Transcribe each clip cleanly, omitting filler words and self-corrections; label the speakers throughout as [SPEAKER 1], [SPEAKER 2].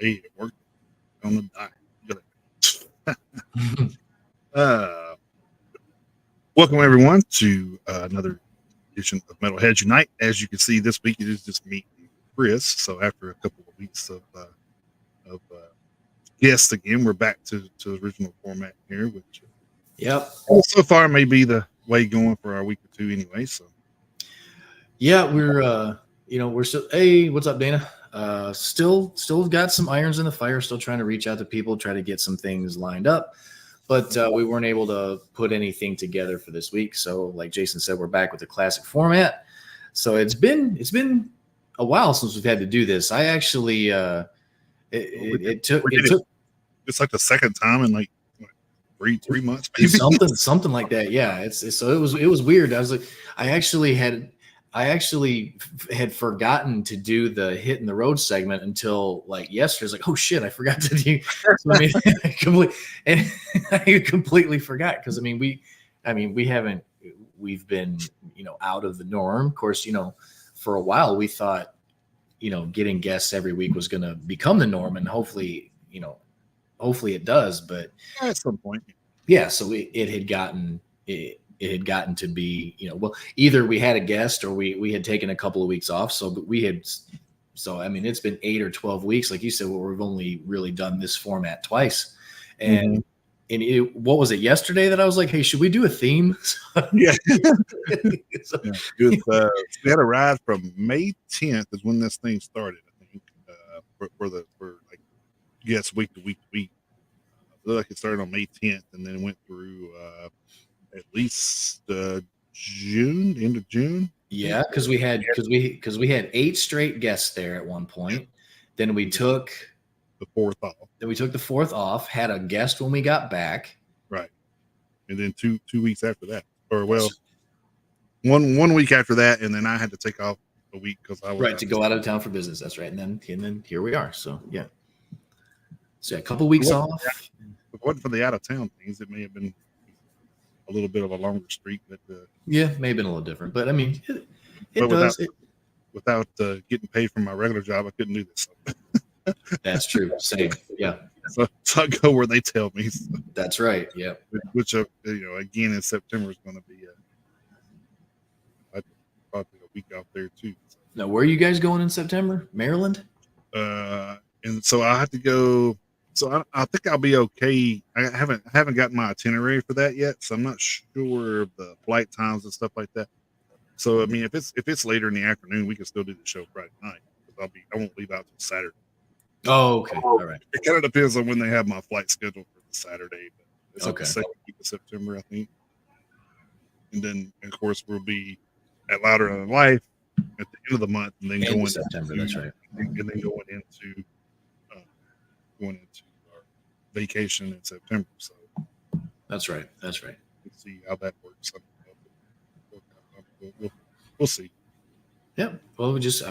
[SPEAKER 1] Hey, it worked on the dime. Welcome everyone to another edition of Metalheads Unite. As you can see, this week it is just me and Chris. So after a couple of weeks of guests again, we're back to the original format here, which so far may be the way going for our week or two anyway. So
[SPEAKER 2] we're still. Hey, what's up, Dana? Still got some irons in the fire. Still trying to reach out to people, try to get some things lined up. But we weren't able to put anything together for this week. So, like Jason said, we're back with the classic format. So it's been a while since we've had to do this. I actually it took
[SPEAKER 1] it's like the second time in like three months, maybe.
[SPEAKER 2] something like that. Yeah, so it was weird. I actually had forgotten to do the Hit in the Road segment until like yesterday. I was like, oh shit, I forgot to do. So, I completely forgot because we've been out of the norm. Of course, for a while we thought getting guests every week was going to become the norm, and hopefully it does. But
[SPEAKER 1] at some point,
[SPEAKER 2] yeah. So it had gotten to be, either we had a guest or we had taken a couple of weeks off. So it's been 8 or 12 weeks, like you said, where we've only really done this format twice. And what was it yesterday that I was like, hey, should we do a theme?
[SPEAKER 1] Yeah. We had a ride from May 10th is when this thing started, I think, for week to week. It looked like it started on May 10th and then went through at least June, end of June.
[SPEAKER 2] Yeah, because we had 8 straight guests there at one point. Then we took
[SPEAKER 1] the 4th off.
[SPEAKER 2] Then we took the 4th off. Had a guest when we got back.
[SPEAKER 1] Right, and then two weeks after that, or one week after that, and then I had to take off a week because I was
[SPEAKER 2] to go out of town for business. That's right, and then here we are. So yeah, a couple weeks off.
[SPEAKER 1] If it wasn't for the out of town things, it may have been a little bit of a longer streak, but
[SPEAKER 2] may have been a little different. But I mean,
[SPEAKER 1] without getting paid from my regular job, I couldn't do this.
[SPEAKER 2] That's true. Same. Yeah.
[SPEAKER 1] So I go where they tell me. So.
[SPEAKER 2] That's right. Yeah.
[SPEAKER 1] Which again in September is going to be probably a week out there too. So.
[SPEAKER 2] Now, where are you guys going in September? Maryland.
[SPEAKER 1] And so I have to go. So I think I'll be okay. I haven't gotten my itinerary for that yet, so I'm not sure of the flight times and stuff like that. So I mean, if it's later in the afternoon, we can still do the show Friday night. I won't leave out till Saturday.
[SPEAKER 2] Oh, okay. All right.
[SPEAKER 1] It kind of depends on when they have my flight scheduled for the Saturday. But it's
[SPEAKER 2] okay.
[SPEAKER 1] The second week of September, I think. And then, of course, we'll be at Louder Than Life at the end of the month, and then going
[SPEAKER 2] September. That's right.
[SPEAKER 1] And then going into our vacation in September. So
[SPEAKER 2] that's right.
[SPEAKER 1] We'll see how that works. We'll see.
[SPEAKER 2] Yeah. Well, we just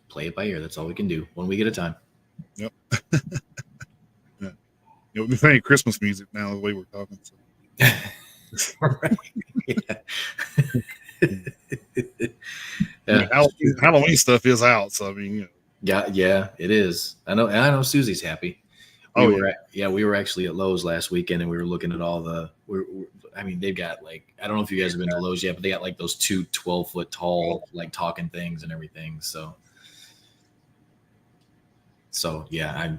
[SPEAKER 2] play it by ear. That's all we can do. 1 week at a time.
[SPEAKER 1] Yep. Yeah. We'll be playing Christmas music now the way we're talking. So.
[SPEAKER 2] Right.
[SPEAKER 1] Yeah. Halloween stuff is out, so I mean,
[SPEAKER 2] Yeah, it is. I know Susie's happy. We were actually at Lowe's last weekend, and we were looking at all the. They've got like, I don't know if you guys have been to Lowe's yet, but they got like those 2 12-foot tall like talking things and everything. So yeah,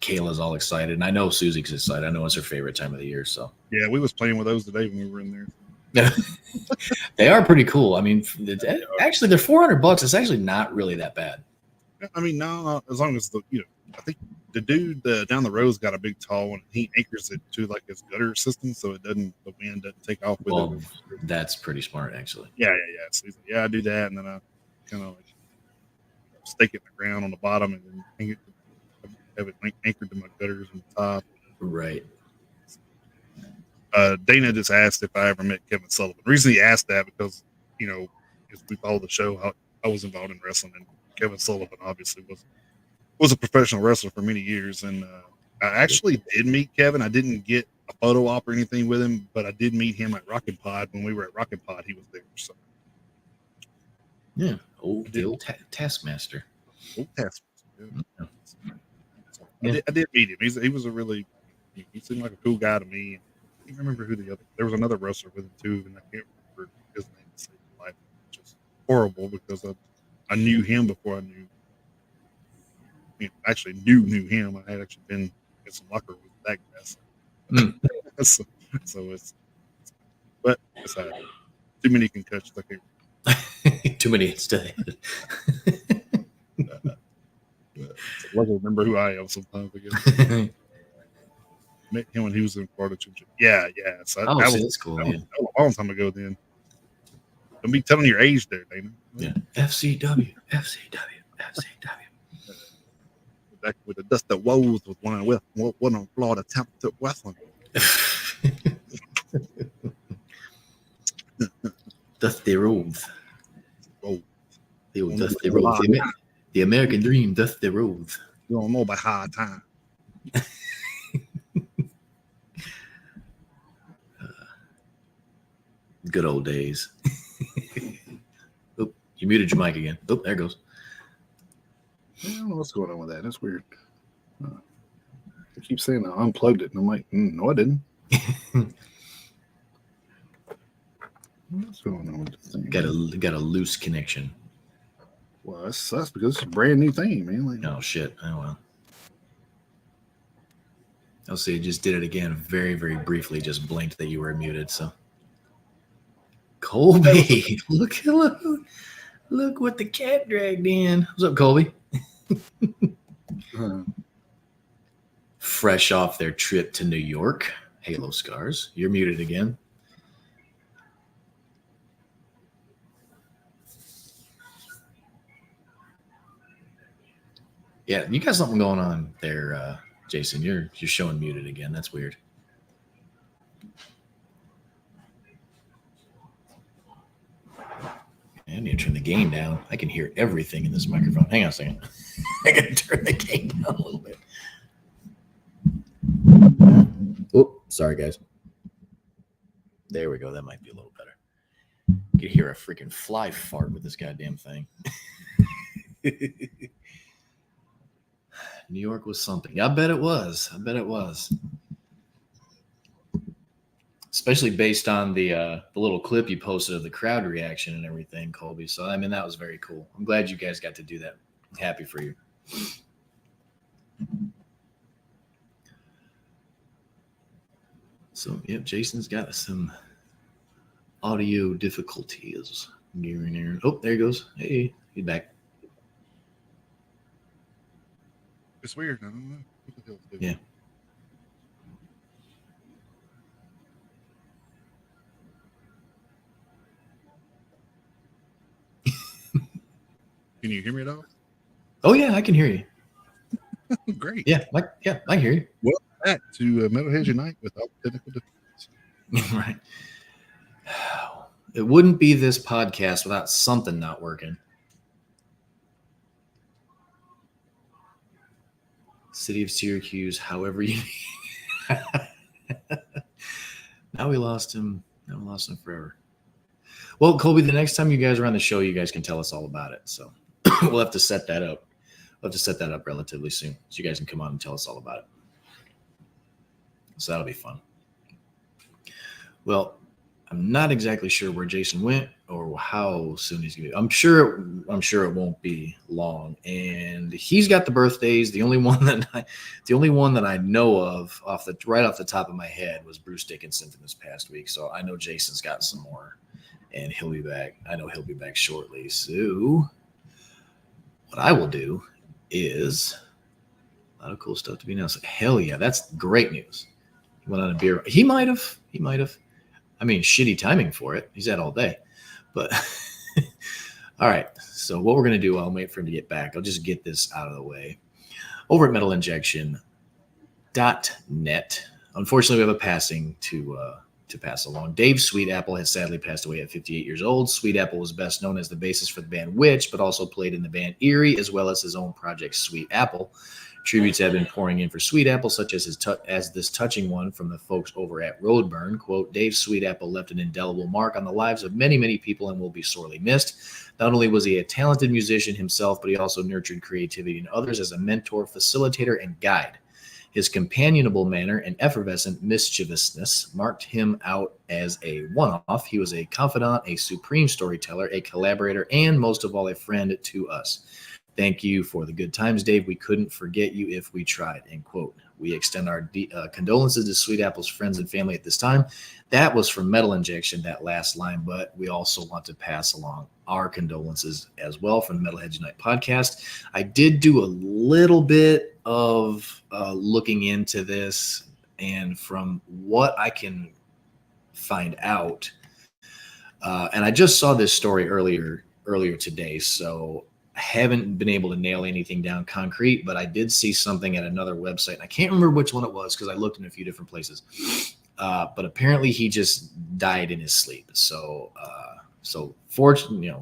[SPEAKER 2] Kayla's all excited, and I know Susie's excited. I know it's her favorite time of the year. So
[SPEAKER 1] yeah, we was playing with those today when we were in there.
[SPEAKER 2] They are pretty cool. I mean, actually, they're $400. It's actually not really that bad.
[SPEAKER 1] I mean, no, as long as I think the dude down the road's got a big tall one. He anchors it to like his gutter system, so the wind doesn't take off with it.
[SPEAKER 2] That's pretty smart, actually.
[SPEAKER 1] Yeah. So he's like, I do that, and then I kind of like stake it in the ground on the bottom, and then have it anchored to my gutters on the top.
[SPEAKER 2] Right.
[SPEAKER 1] Dana just asked if I ever met Kevin Sullivan. The reason he asked that because if we follow the show, I was involved in wrestling, and Kevin Sullivan obviously was a professional wrestler for many years, and I actually did meet Kevin. I didn't get a photo op or anything with him, but I did meet him at Rockin' Pod. When we were at Rockin' Pod, he was there. So
[SPEAKER 2] yeah, the old Taskmaster.
[SPEAKER 1] Old Taskmaster. Yeah. I did meet him. He was a really, he seemed like a cool guy to me. I can't remember who there was another wrestler with him too, and I can't remember his name. To save my life. Just horrible because I knew him before I actually knew him. I had actually been in some locker room with that guy. So it's, but aside, too many concussions. I can't.
[SPEAKER 2] Too many today.
[SPEAKER 1] I remember who I am sometimes. I met him when he was in Florida. Yeah. So that was,
[SPEAKER 2] that's cool.
[SPEAKER 1] That was a long time ago. Then don't be telling your age there, Dana.
[SPEAKER 2] Yeah. FCW.
[SPEAKER 1] Back with the Dusty Woes was one on Florida Talented Wrestling.
[SPEAKER 2] Dusty Rhodes.
[SPEAKER 1] Oh,
[SPEAKER 2] Dusty Rhodes. The American Dream, Dusty Rhodes.
[SPEAKER 1] You don't know about hard time.
[SPEAKER 2] Good old days. Oop, you muted your mic again. Oop, there it goes.
[SPEAKER 3] I don't know what's going on with that. That's weird. I keep saying I unplugged it, and I'm like, no, I didn't. What's going on with this thing?
[SPEAKER 2] Got a loose connection.
[SPEAKER 3] Well, that sucks because it's a brand new thing, man. Like,
[SPEAKER 2] Oh shit. Oh well. I'll see. Just did it again. Very, very briefly. Just blinked that you were muted. So, Colby, look what the cat dragged in. What's up, Colby? Fresh off their trip to New York. Halo Scars. You're muted again. Yeah, you got something going on there, Jason. You're showing muted again. That's weird. I need to turn the gain down. I can hear everything in this microphone. Hang on a second. I got to turn the gain down a little bit. Oh, sorry, guys. There we go. That might be a little better. You can hear a freaking fly fart with this goddamn thing. New York was something. I bet it was. Especially based on the little clip you posted of the crowd reaction and everything, Colby. So, I mean, that was very cool. I'm glad you guys got to do that. I'm happy for you. So, yep, Jason's got some audio difficulties. Oh, there he goes. Hey, he's back.
[SPEAKER 1] It's weird. I don't know. What the hell's doing?
[SPEAKER 2] Yeah.
[SPEAKER 1] Can you hear me at all?
[SPEAKER 2] Oh yeah, I can hear you.
[SPEAKER 1] Great.
[SPEAKER 2] Yeah, I hear you.
[SPEAKER 1] Welcome back to Metalheads Unite without technical difficulties.
[SPEAKER 2] Right. It wouldn't be this podcast without something not working. City of Syracuse, however you. Now we lost him. Now we lost him forever. Well, Colby, the next time you guys are on the show, you guys can tell us all about it. So we'll have to set that up. We'll have to set that up relatively soon, so you guys can come on and tell us all about it. So that'll be fun. Well, I'm not exactly sure where Jason went or how soon he's gonna be. I'm sure it won't be long. And he's got the birthdays. The only one that I know of right off the top of my head was Bruce Dickinson from this past week. So I know Jason's got some more, and he'll be back. I know he'll be back shortly. So what I will do is a lot of cool stuff to be announced. Hell yeah, that's great news. He went on a beer. He might have. I mean, shitty timing for it. He's had all day. But all right. So what we're going to do, I'll wait for him to get back. I'll just get this out of the way. Over at metalinjection.net, unfortunately, we have a passing to pass along. Dave Sweetapple has sadly passed away at 58 years old. Sweetapple was best known as the bassist for the band Witch, but also played in the band Eerie, as well as his own project, Sweet Apple. Tributes have been pouring in for Sweet Apple, such as this touching one from the folks over at Roadburn. Quote, Dave Sweet Apple left an indelible mark on the lives of many, many people and will be sorely missed. Not only was he a talented musician himself, but he also nurtured creativity in others as a mentor, facilitator, and guide. His companionable manner and effervescent mischievousness marked him out as a one-off. He was a confidant, a supreme storyteller, a collaborator, and most of all, a friend to us. Thank you for the good times, Dave. We couldn't forget you if we tried, end quote. We extend our condolences to Sweet Apple's friends and family at this time. That was from Metal Injection, that last line, but we also want to pass along our condolences as well from the Metalheads Unite podcast. I did do a little bit of looking into this, and from what I can find out, and I just saw this story earlier today, so I haven't been able to nail anything down concrete, but I did see something at another website, and I can't remember which one it was because I looked in a few different places. But apparently he just died in his sleep. So fortunately,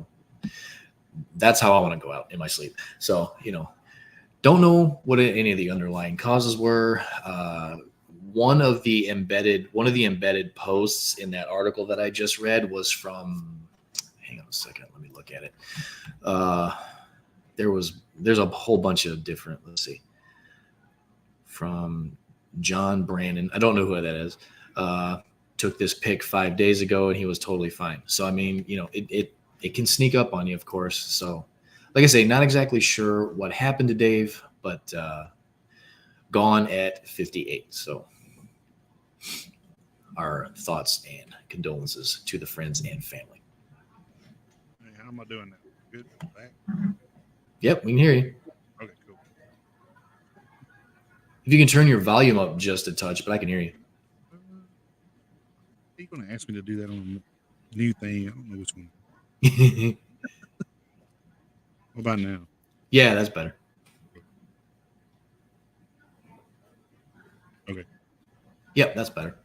[SPEAKER 2] that's how I want to go out, in my sleep. So, don't know what any of the underlying causes were. One of the embedded posts in that article that I just read was from, hang on a second, let me look at it. There's a whole bunch of different, let's see, from John Brandon. I don't know who that is. Took this pic 5 days ago and he was totally fine. So, I mean, it can sneak up on you, of course. So, like I say, not exactly sure what happened to Dave, but gone at 58. So our thoughts and condolences to the friends and family.
[SPEAKER 1] Hey, how am I doing now? Good? Back?
[SPEAKER 2] Yep, we can hear you.
[SPEAKER 1] Okay, cool.
[SPEAKER 2] If you can turn your volume up just a touch, but I can hear you.
[SPEAKER 1] You're going to ask me to do that on a new thing. I don't know which one. What about now?
[SPEAKER 2] Yeah, that's better.
[SPEAKER 1] Okay.
[SPEAKER 2] Yep, that's better.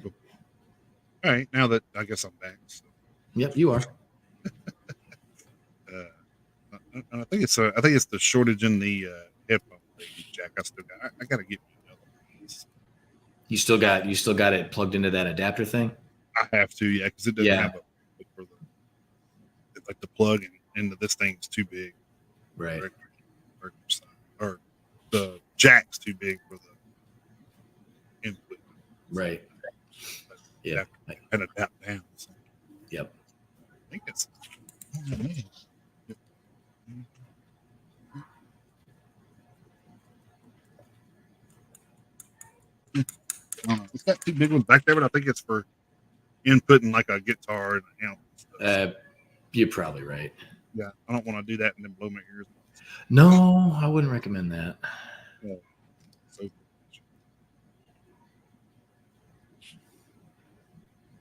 [SPEAKER 1] Cool. All right, now that I guess I'm back. So.
[SPEAKER 2] Yep, you are.
[SPEAKER 1] I think it's the shortage in the headphone jack. I got to get another one.
[SPEAKER 2] You still got it plugged into that adapter thing?
[SPEAKER 1] I have to, yeah, because it doesn't have a for the plug into this thing's too big.
[SPEAKER 2] Right.
[SPEAKER 1] Or the jack's too big for the input.
[SPEAKER 2] Right. Yeah.
[SPEAKER 1] And adapt down. So.
[SPEAKER 2] Yep.
[SPEAKER 1] I think it's. Oh, man. I don't know. It's got two big ones back there, but I think it's for inputting like a guitar and an amp and stuff.
[SPEAKER 2] You're probably right.
[SPEAKER 1] Yeah, I don't want to do that and then blow my ears.
[SPEAKER 2] No, I wouldn't recommend that.
[SPEAKER 1] Yeah. So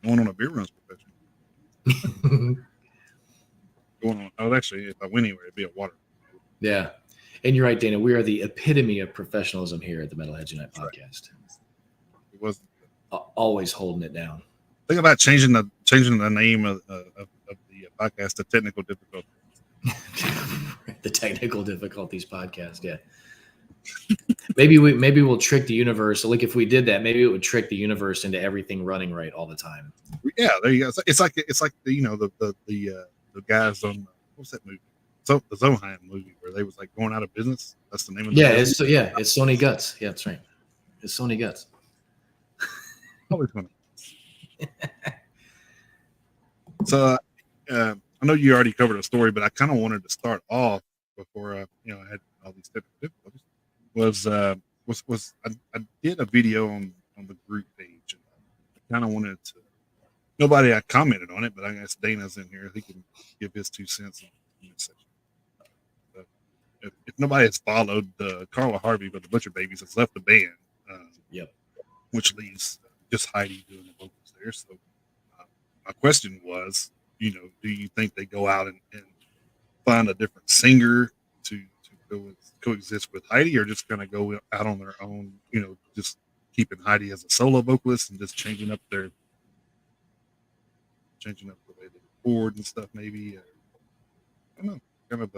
[SPEAKER 1] going on a beer runs professional. Actually, if I went anywhere, it'd be a water.
[SPEAKER 2] Yeah. And you're right, Dana. We are the epitome of professionalism here at the Metalheads Unite podcast.
[SPEAKER 1] It was
[SPEAKER 2] always holding it down.
[SPEAKER 1] Think about changing the name of the podcast to Technical Difficulties.
[SPEAKER 2] The Technical Difficulties podcast. Yeah. maybe we'll trick the universe. So like if we did that, maybe it would trick the universe into everything running right all the time.
[SPEAKER 1] Yeah, there you go. It's like the guys on what's that movie? So the Zohan movie where they was like going out of business. That's the name of the movie.
[SPEAKER 2] It's Sony Guts. Yeah, that's right. It's Sony Guts.
[SPEAKER 1] Always funny. So I know you already covered a story, but I kind of wanted to start off before I had all these difficulties. I did a video on the group page, and I kind of wanted to. Nobody I commented on it, but I guess Dana's in here. He can give his 2 cents on this section. If nobody has followed, Carla Harvey with the Butcher Babies has left the band.
[SPEAKER 2] Yep.
[SPEAKER 1] Which leaves just Heidi doing the vocals there. So my question was, do you think they go out and find a different singer to coexist with Heidi, or just going to go out on their own, just keeping Heidi as a solo vocalist and just changing up the way they record and stuff, maybe? I don't know. Kind of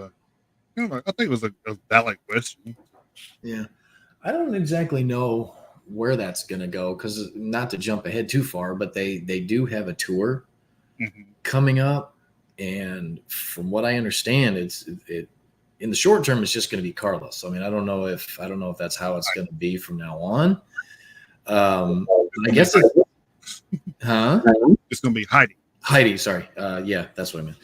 [SPEAKER 1] I think it was a valid question.
[SPEAKER 2] Yeah. I don't exactly know where that's going to go because not to jump ahead too far, but they do have a tour
[SPEAKER 1] Mm-hmm.
[SPEAKER 2] coming up, and from what I understand, it in the short term it's just going to be Carlos. I mean, I don't know if that's how it's going to be from now on. I guess it, huh?
[SPEAKER 1] It's going to be Heidi.
[SPEAKER 2] Heidi, sorry. Yeah, that's what I meant.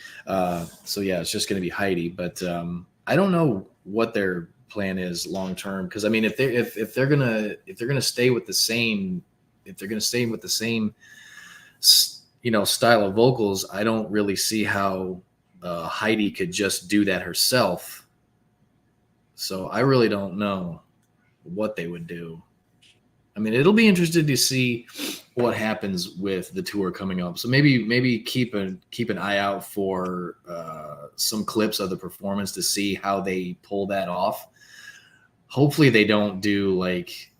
[SPEAKER 2] So yeah, it's just going to be Heidi, but I don't know what their plan is long term because I mean, if they're gonna stay with the same style of vocals, I don't really see how Heidi could just do that herself. So I really don't know what they would do. I mean, it'll be interesting to see what happens with the tour coming up. So maybe keep an eye out for some clips of the performance to see how they pull that off. Hopefully, they don't do like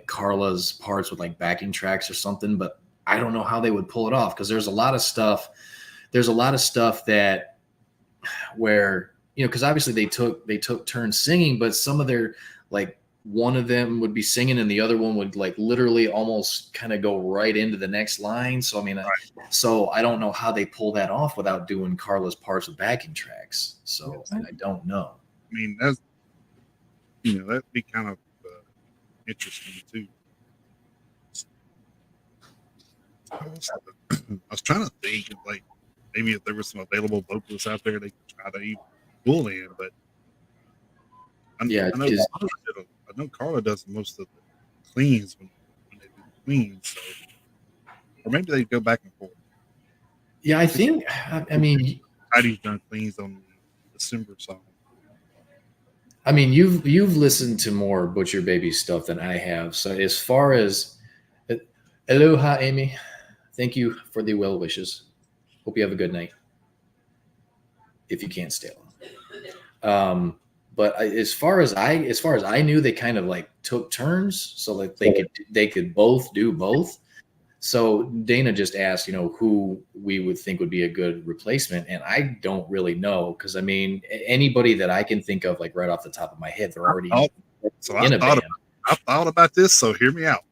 [SPEAKER 2] Carla's parts with like backing tracks or something. But I don't know how they would pull it off because there's a lot of stuff. There's a lot of stuff that where because obviously they took turns singing, but some of their like one of them would be singing and the other one would like literally almost kind of go right into the next line. So I mean, so I don't know how they pull that off without doing Carla's parts with backing tracks. So I don't know.
[SPEAKER 1] I mean, that's that'd be kind of interesting too. I was trying to think of like maybe if there was some available vocalists out there they could try to even pull in, but I know Carla does most of the cleans when they do the cleans, so or maybe they go back and forth.
[SPEAKER 2] Yeah, I think. I mean,
[SPEAKER 1] Heidi's done cleans on the December song.
[SPEAKER 2] I mean, you've listened to more Butcher Baby stuff than I have. So as far as aloha, Amy, thank you for the well wishes. Hope you have a good night. If you can't stay long. But as far as I knew, they kind of like took turns so that they could both do both. So Dana just asked, who we would think would be a good replacement, and I don't really know because I mean anybody that I can think of like right off the top of my head, they're already in a band.
[SPEAKER 1] I thought about this, so hear me out.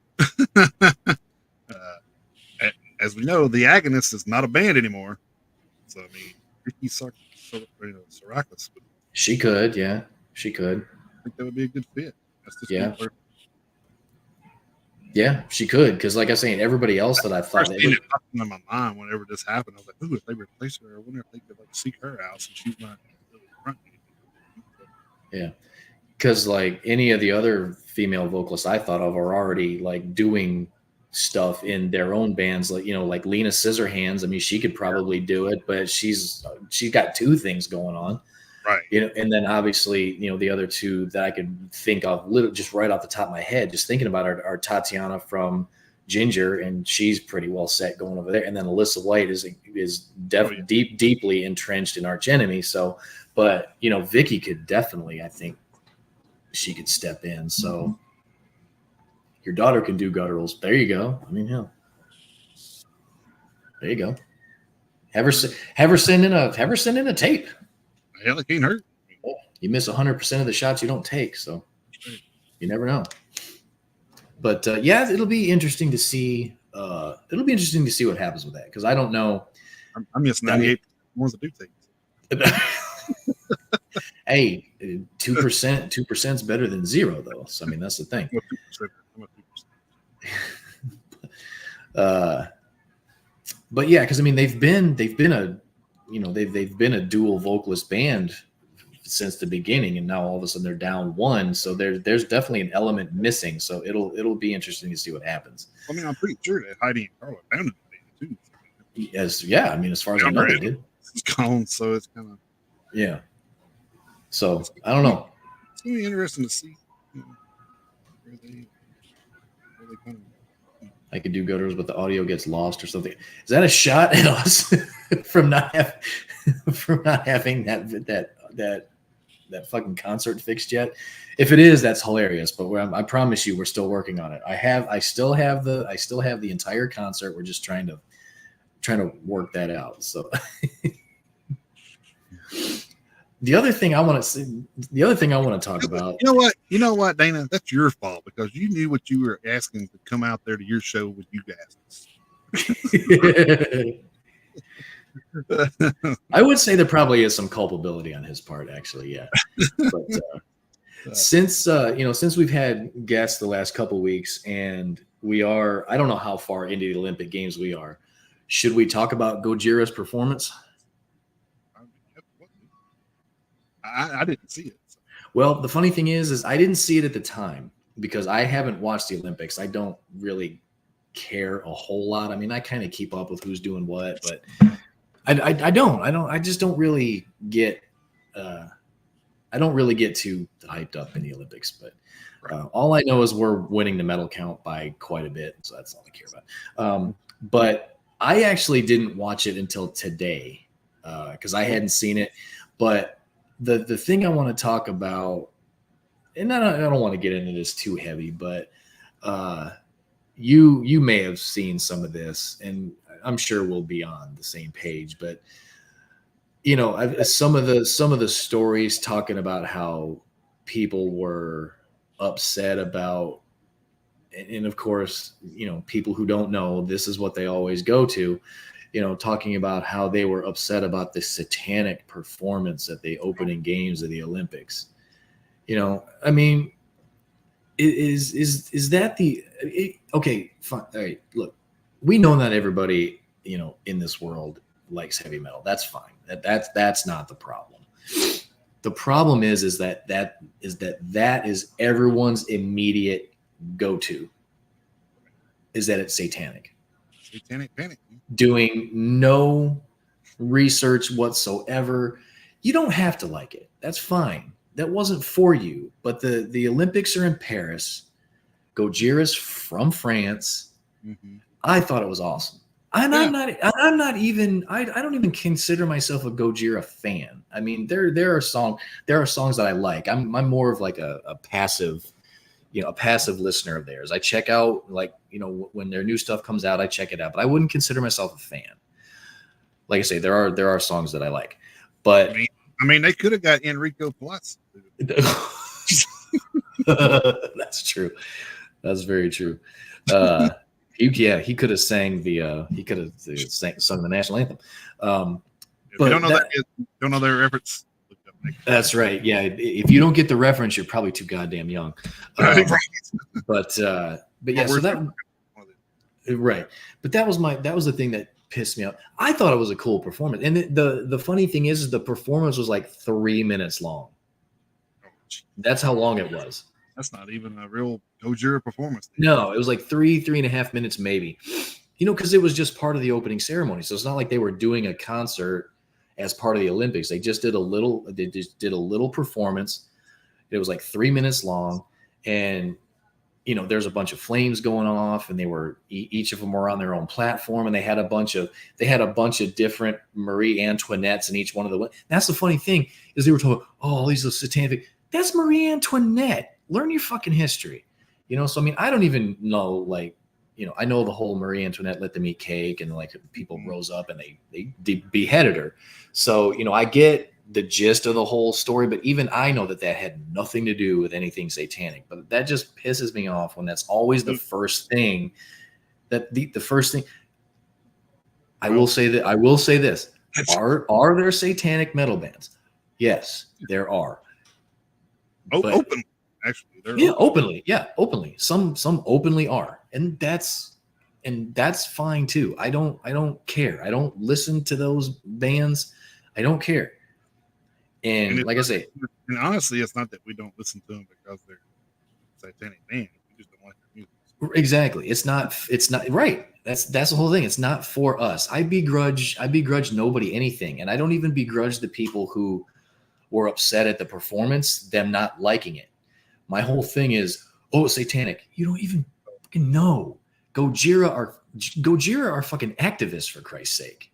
[SPEAKER 1] As we know, the Agonist is not a band anymore. So I mean, Ricky Sarakis.
[SPEAKER 2] She could, yeah, she could.
[SPEAKER 1] I think that would be a good fit.
[SPEAKER 2] Yeah, she could because, like I was saying, everybody else that I thought
[SPEAKER 1] that thing that popped into my mind whenever this happened, I was like, "Ooh, if they replace her, I wonder if they could like seek her out since she's not really front."
[SPEAKER 2] Yeah, because like any of the other female vocalists I thought of are already like doing stuff in their own bands, like like Lena Scissorhands. I mean, she could probably do it, but she's got two things going on.
[SPEAKER 1] Right.
[SPEAKER 2] And then obviously, the other two that I could think of just right off the top of my head, just thinking about are Tatiana from Ginger, and she's pretty well set going over there. And then Alyssa White is deeply entrenched in Arch Enemy. So, but Vicky could definitely, I think she could step in. So your daughter can do gutturals. There you go. I mean, yeah. There you go. Have her send in a tape.
[SPEAKER 1] Hell, it can't hurt.
[SPEAKER 2] You miss 100% of the shots you don't take, so you never know. But yeah, it'll be interesting to see. It'll be interesting to see what happens with that because I don't know.
[SPEAKER 1] I miss 98 ones that do take.
[SPEAKER 2] Hey, 2% is better than 0, though. So I mean, that's the thing. But yeah, because I mean, they've been a dual vocalist band since the beginning, and now all of a sudden they're down one. So there's definitely an element missing. So it'll be interesting to see what happens.
[SPEAKER 1] I mean, I'm pretty sure that Heidi and Carla founded the band
[SPEAKER 2] too. As far as I know, they did.
[SPEAKER 1] It's gone, so it's kind of
[SPEAKER 2] yeah. So I don't know.
[SPEAKER 1] It's gonna be interesting to see where they kind of.
[SPEAKER 2] I could do gutters, but the audio gets lost or something. Is that a shot at us from not having that fucking concert fixed yet? If it is, that's hilarious. But I promise you, we're still working on it. I still have the entire concert. We're just trying to work that out. So, The other thing I want to talk about.
[SPEAKER 1] You know what, Dana? That's your fault because you knew what you were asking to come out there to your show with you guys.
[SPEAKER 2] I would say there probably is some culpability on his part, actually. Yeah, but since we've had guests the last couple weeks, and I don't know how far into the Olympic Games we are. Should we talk about Gojira's performance?
[SPEAKER 1] I didn't see it. So.
[SPEAKER 2] Well, the funny thing is I didn't see it at the time because I haven't watched the Olympics. I don't really care a whole lot. I mean, I kind of keep up with who's doing what, but I just don't really get I don't really get too hyped up in the Olympics. But all I know is we're winning the medal count by quite a bit, so that's all I care about. But I actually didn't watch it until today because I hadn't seen it. But the thing I want to talk about, and I don't want to get into this too heavy, but you may have seen some of this, and I'm sure we'll be on the same page. But some of the stories talking about how people were upset about, and of course, people who don't know, this is what they always go to. Talking about how they were upset about the satanic performance at the opening games of the Olympics. I mean, is that okay? Fine. All right. Look, we know not everybody, in this world likes heavy metal. That's fine. That's not the problem. The problem is that is everyone's immediate go-to. Is that it's satanic.
[SPEAKER 1] Satanic panic.
[SPEAKER 2] Doing no research whatsoever. You don't have to like it. That's fine. That wasn't for you. But the Olympics are in Paris. Gojira's from France.
[SPEAKER 1] Mm-hmm.
[SPEAKER 2] I thought it was awesome. I don't even consider myself a Gojira fan. I mean, there are songs that I like. I'm more of like a passive listener of theirs. I check out when their new stuff comes out, I check it out, but I wouldn't consider myself a fan. Like I say, there are songs that I like, but
[SPEAKER 1] I mean they could have got Enrico Plus.
[SPEAKER 2] That's true. That's very true. He could have sang sung the national anthem.
[SPEAKER 1] But don't know their reference.
[SPEAKER 2] That's right. Yeah, if you don't get the reference, you're probably too goddamn young. But yeah, so that right. But that was the thing that pissed me off. I thought it was a cool performance, and the funny thing is the performance was like 3 minutes long. That's how long it was.
[SPEAKER 1] That's not even a real Gojira performance.
[SPEAKER 2] No, it was like 3.5 minutes maybe. Because it was just part of the opening ceremony, so it's not like they were doing a concert as part of the Olympics. They just did a little performance. It was like 3 minutes long, and there's a bunch of flames going off, and they were each of them were on their own platform, and they had a bunch of different Marie Antoinettes in each one of the. That's the funny thing is they were talking, all these are satanic. That's Marie Antoinette. Learn your fucking history, So I mean, I don't even know I know the whole Marie Antoinette let them eat cake, and people rose up and they beheaded her. So, I get the gist of the whole story, but even I know that had nothing to do with anything satanic. But that just pisses me off when that's always the first thing. The first thing. I will say this: are there satanic metal bands? Yes, there are.
[SPEAKER 1] Open, actually,
[SPEAKER 2] openly. Some openly are, and that's fine too. I don't care. I don't listen to those bands. I don't care. And like I say,
[SPEAKER 1] and honestly, it's not that we don't listen to them because they're satanic bands. We just don't like their music.
[SPEAKER 2] Exactly. It's not right. That's the whole thing. It's not for us. I begrudge nobody anything, and I don't even begrudge the people who were upset at the performance, them not liking it. My whole thing is, satanic. You don't even fucking know. Gojira are fucking activists, for Christ's sake.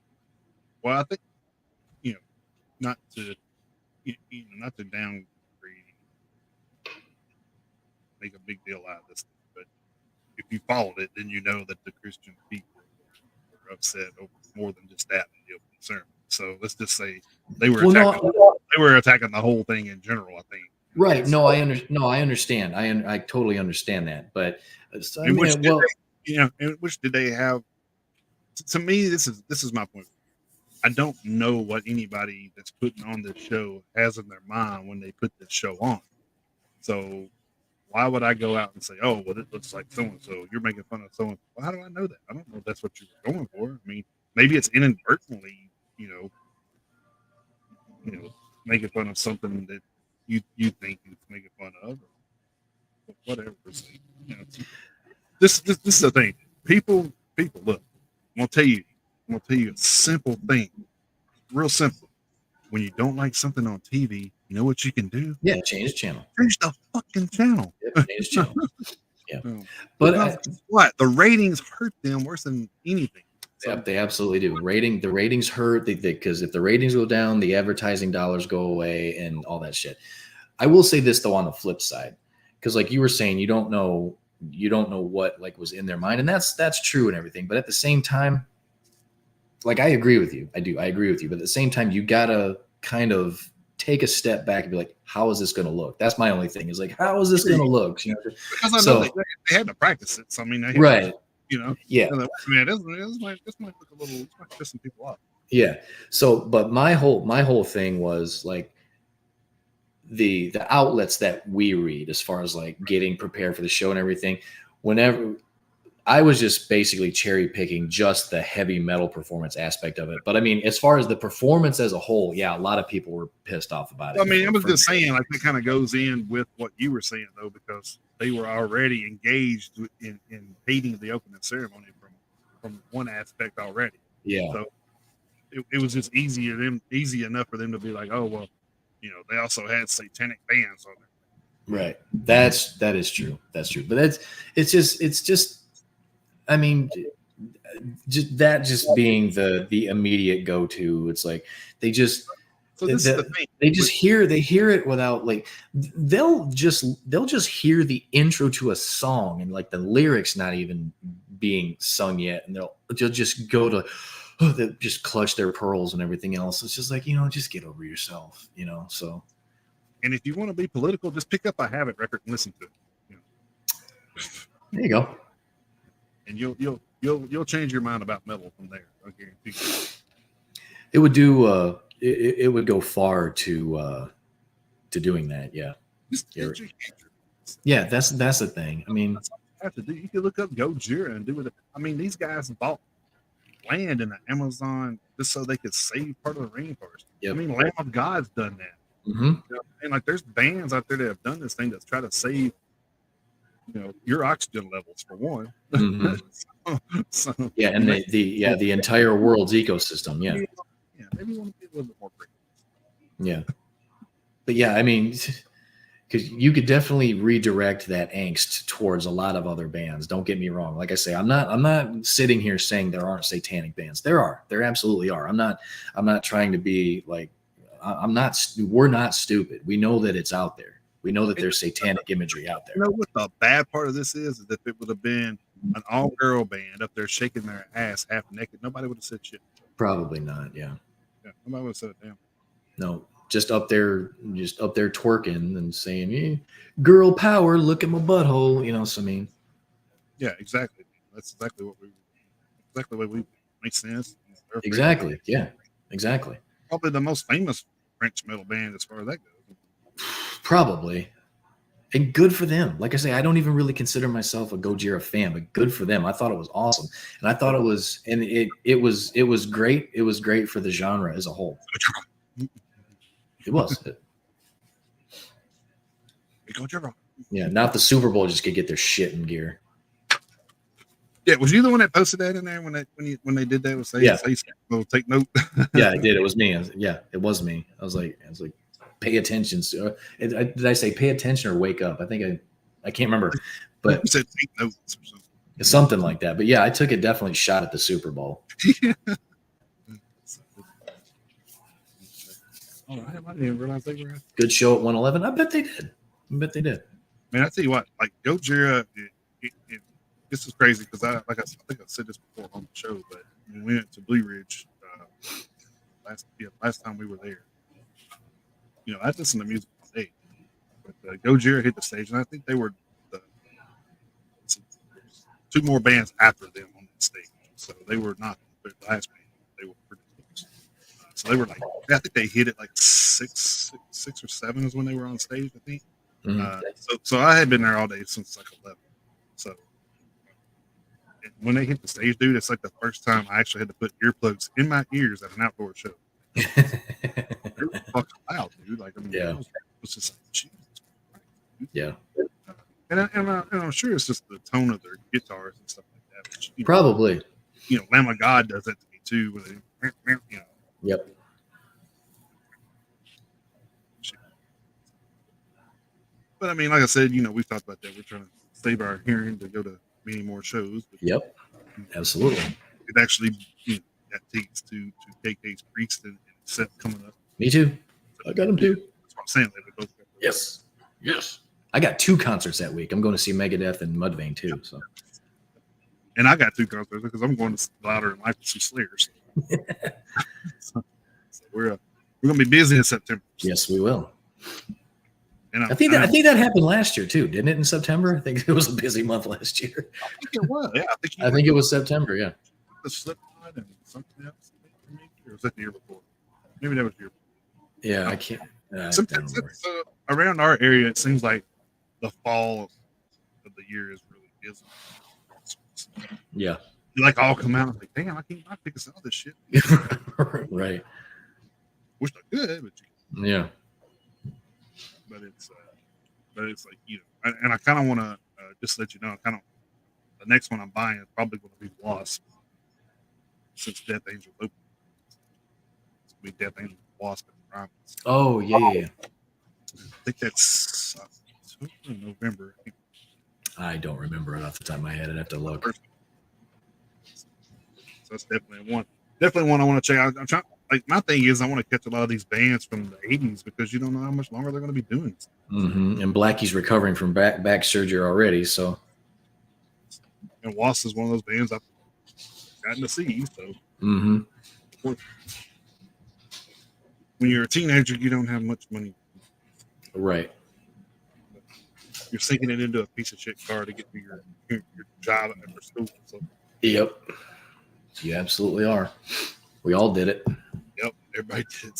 [SPEAKER 1] Well, I think not to downgrade, make a big deal out of this, but if you followed it, then you know that the Christian people were upset over more than just that in the opening ceremony. So let's just say they were
[SPEAKER 2] Well,
[SPEAKER 1] attacking.
[SPEAKER 2] no,
[SPEAKER 1] They were attacking the whole thing in general. I think.
[SPEAKER 2] right. No, I understand. I totally understand that. But I
[SPEAKER 1] In which
[SPEAKER 2] mean, well,
[SPEAKER 1] in which did they have? To me, this is my point. I don't know what anybody that's putting on this show has in their mind when they put this show on. So why would I go out and say, "Oh, well, it looks like so and so"? You're making fun of so and so. Well, how do I know that? I don't know if that's what you were going for. I mean, maybe it's inadvertently, making fun of something that you think it's making fun of, or whatever. So, you know, this is the thing. People, look. I'm gonna tell you a simple thing, real simple. When you don't like something on TV, you know what you can do?
[SPEAKER 2] yeah, change the channel.
[SPEAKER 1] Change the fucking channel.
[SPEAKER 2] Yep, change the channel. Yeah,
[SPEAKER 1] But
[SPEAKER 2] but
[SPEAKER 1] what? The ratings hurt them worse than anything. So,
[SPEAKER 2] yep, they absolutely do. The ratings hurt because if the ratings go down, the advertising dollars go away, and all that shit. I will say this though, on the flip side, because like you were saying, you don't know what like was in their mind, and that's true and everything. But at the same time, like I agree with you. I agree with you. But at the same time, you gotta kind of take a step back and be like, how is this going to look? That's my only thing. Is like, how is this going to look?
[SPEAKER 1] because I know they had to practice it. So I mean, they had
[SPEAKER 2] right. Yeah.
[SPEAKER 1] Like, man, this might look a little. This might piss some people off.
[SPEAKER 2] Yeah. So, but my whole thing was like the outlets that we read as far as like getting prepared for the show and everything. Whenever I was just basically cherry picking just the heavy metal performance aspect of it. But I mean, as far as the performance as a whole, yeah, a lot of people were pissed off about it.
[SPEAKER 1] Well, I mean, I was just saying, like, it kind of goes in with what you were saying, though, because they were already engaged in hating the opening ceremony from one aspect already.
[SPEAKER 2] Yeah.
[SPEAKER 1] So it was just easy enough for them to be like, oh, well, they also had satanic bands on there.
[SPEAKER 2] Right. That is true. That's true. But it's just I mean, just being the immediate go-to. It's like they just
[SPEAKER 1] so this is the thing.
[SPEAKER 2] They just hear it without like they'll just hear the intro to a song and like the lyrics not even being sung yet, and they'll just go to they'll just clutch their pearls and everything else. It's just like, just get over yourself, so.
[SPEAKER 1] And if you want to be political, just pick up a Habit record and listen to it.
[SPEAKER 2] There you go.
[SPEAKER 1] And you'll change your mind about metal from there. I guarantee you.
[SPEAKER 2] It would do. It would go far to doing that. Yeah. Yeah, that's the thing. I mean,
[SPEAKER 1] that's all you have to do. You can look up Gojira and do it. I mean, these guys bought land in the Amazon just so they could save part of the rainforest. Yep. I mean, Lamb of God's done that.
[SPEAKER 2] Mm-hmm.
[SPEAKER 1] And like, there's bands out there that have done this thing that's try to save, your oxygen levels for one.
[SPEAKER 2] Mm-hmm. so, yeah, and the entire world's ecosystem. Yeah.
[SPEAKER 1] Yeah, maybe you want to be a little bit more creative.
[SPEAKER 2] Yeah, but yeah, I mean, because you could definitely redirect that angst towards a lot of other bands. Don't get me wrong. Like I say, I'm not sitting here saying there aren't satanic bands. There absolutely are. I'm not trying to be like, we're not stupid. We know that it's out there. We know that there's satanic imagery out there.
[SPEAKER 1] You know what the bad part of this is if it would have been an all-girl band up there shaking their ass half naked, nobody would have said shit.
[SPEAKER 2] Probably not. Yeah.
[SPEAKER 1] Nobody would have said it down.
[SPEAKER 2] No, just up there twerking and saying, "Hey, girl power, look at my butthole." So I mean,
[SPEAKER 1] yeah, exactly. That's exactly the way we make sense.
[SPEAKER 2] Exactly. Yeah. Exactly.
[SPEAKER 1] Probably the most famous French metal band as far as that goes.
[SPEAKER 2] Probably. And good for them. Like I say, I don't even really consider myself a Gojira fan, but good for them. I thought it was awesome. And I thought it was great. It was great for the genre as a whole. It was. Yeah, now if the Super Bowl just could get their shit in gear.
[SPEAKER 1] Yeah, was you the one that posted that in there when they did that? Was take note?
[SPEAKER 2] Yeah, I did. It was me. It was me. I was like, pay attention. Did I say pay attention or wake up? I think I can't remember, but
[SPEAKER 1] you said take notes or something.
[SPEAKER 2] Something like that. But yeah, I took a definitely shot at the Super Bowl.
[SPEAKER 1] Oh, I didn't realize they were.
[SPEAKER 2] Good show at 111. I bet they did.
[SPEAKER 1] Man, I tell you what, like Gojira, this is crazy because I think I said this before on the show, but when we went to Blue Ridge last time we were there. I listened to music all day. But Gojira hit the stage, and I think they were the two more bands after them on that stage. So they were not the last band. They were pretty close. So they were like, I think they hit it like six or seven is when they were on stage. I think. So I had been there all day since like 11. So when they hit the stage, dude, it's like the first time I actually had to put earplugs in my ears at an outdoor show. It was fucking loud, dude. Like, I mean,
[SPEAKER 2] Yeah.
[SPEAKER 1] it was just like, Jesus Christ, dude.
[SPEAKER 2] Yeah.
[SPEAKER 1] And I'm sure it's just the tone of their guitars and stuff like that. Which,
[SPEAKER 2] Probably.
[SPEAKER 1] Lamb of God does that to me too. When they,
[SPEAKER 2] Yep.
[SPEAKER 1] But I mean, like I said, we've talked about that. We're trying to save our hearing to go to many more shows. But,
[SPEAKER 2] Yep. Absolutely.
[SPEAKER 1] It actually got tickets to KK's Priest and set coming up.
[SPEAKER 2] Me too. I got them too.
[SPEAKER 1] That's what I'm saying. They both got
[SPEAKER 2] Yes. Yes. I got 2 concerts that week. I'm going to see Megadeth and Mudvayne too. So.
[SPEAKER 1] And I got 2 concerts because I'm going to Louder and Life to see Slayer. So we're going to be busy in September.
[SPEAKER 2] Yes, we will.
[SPEAKER 1] And
[SPEAKER 2] I think that happened last year too, didn't it? In September, I think it was a busy month last year.
[SPEAKER 1] I think it was. Yeah,
[SPEAKER 2] I think it was September. Yeah.
[SPEAKER 1] The Slipknot and something else. Or was that the year before? Maybe that was the year before.
[SPEAKER 2] Yeah, I can't.
[SPEAKER 1] Sometimes around our area, it seems like the fall of the year is really busy.
[SPEAKER 2] Yeah.
[SPEAKER 1] You like all come out and like, damn, I can't buy tickets to all this shit.
[SPEAKER 2] Right.
[SPEAKER 1] Wish I could, but
[SPEAKER 2] yeah.
[SPEAKER 1] But it's like and I kind of want to just let you know, the next one I'm buying is probably going to be Wasp, since Death Angel opened. It's going to be Death Angel, Wasp, and Primus.
[SPEAKER 2] Oh yeah.
[SPEAKER 1] I think that's November. I think.
[SPEAKER 2] I don't remember it off the top of my head. I'd have to look.
[SPEAKER 1] So that's definitely one. Definitely one I want to check out. I'm trying. Like, my thing is, I want to catch a lot of these bands from the '80s because you don't know how much longer they're going to be doing.
[SPEAKER 2] Mm-hmm. And Blackie's recovering from back surgery already, so.
[SPEAKER 1] And Wasp is one of those bands I've gotten to see. So,
[SPEAKER 2] mm-hmm.
[SPEAKER 1] When you're a teenager, you don't have much money.
[SPEAKER 2] Right.
[SPEAKER 1] You're sinking it into a piece of shit car to get to your job after school. So.
[SPEAKER 2] Yep. You absolutely are. We all did it.
[SPEAKER 1] Yep, everybody did.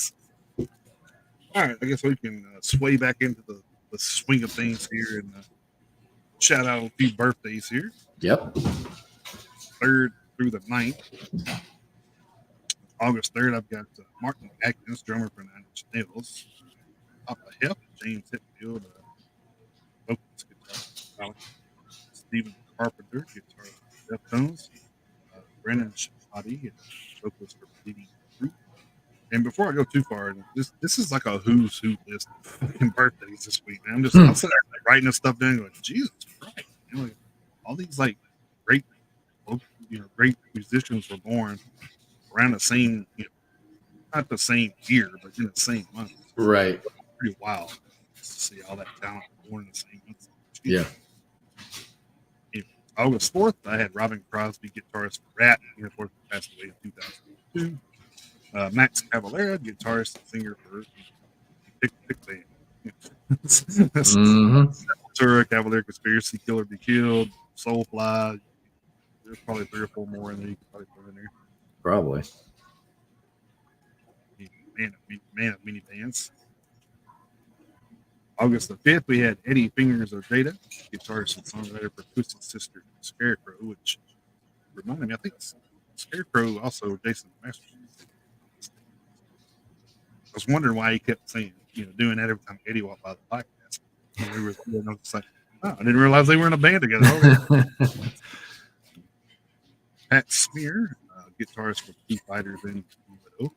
[SPEAKER 1] All right, I guess we can sway back into the swing of things here and shout out a few birthdays here.
[SPEAKER 2] Yep.
[SPEAKER 1] 3rd through the 9th. August 3rd, I've got Martin Atkins, drummer for 9 Inch Nails. Papa Hep, James Hetfield, vocalist, guitar. Stephen Carpenter, guitar for Deftones. Brennan Shahadi, vocalist for Bleeding Fruit. And before I go too far, this is like a who's who list of fucking birthdays this week, man. I'm sitting there writing this stuff down, going, Jesus Christ! Like, all these like great musicians were born around the same, not the same year, but in the same month.
[SPEAKER 2] Right.
[SPEAKER 1] It's pretty wild to see all that talent born in the same month.
[SPEAKER 2] Yeah.
[SPEAKER 1] August 4th, I had Robin Crosby, guitarist for Rat, and of course passed away in 2002. Max Cavalera, guitarist and singer for Pick Band. Cavalera, Conspiracy, Killer Be Killed, Soulfly. There's probably 3 or 4 more in there you could probably put in there.
[SPEAKER 2] Probably.
[SPEAKER 1] Man of many bands. August the 5th, we had Eddie Fingers Ojeda, guitarist and songwriter for Twisted Sister Scarecrow, which reminded me, I think Scarecrow also Jason Masters. I was wondering why he kept saying, doing that every time Eddie walked by the podcast. And we were just like, oh, I didn't realize they were in a band together. Pat Smear, guitarist for Foo Fighters and Widow,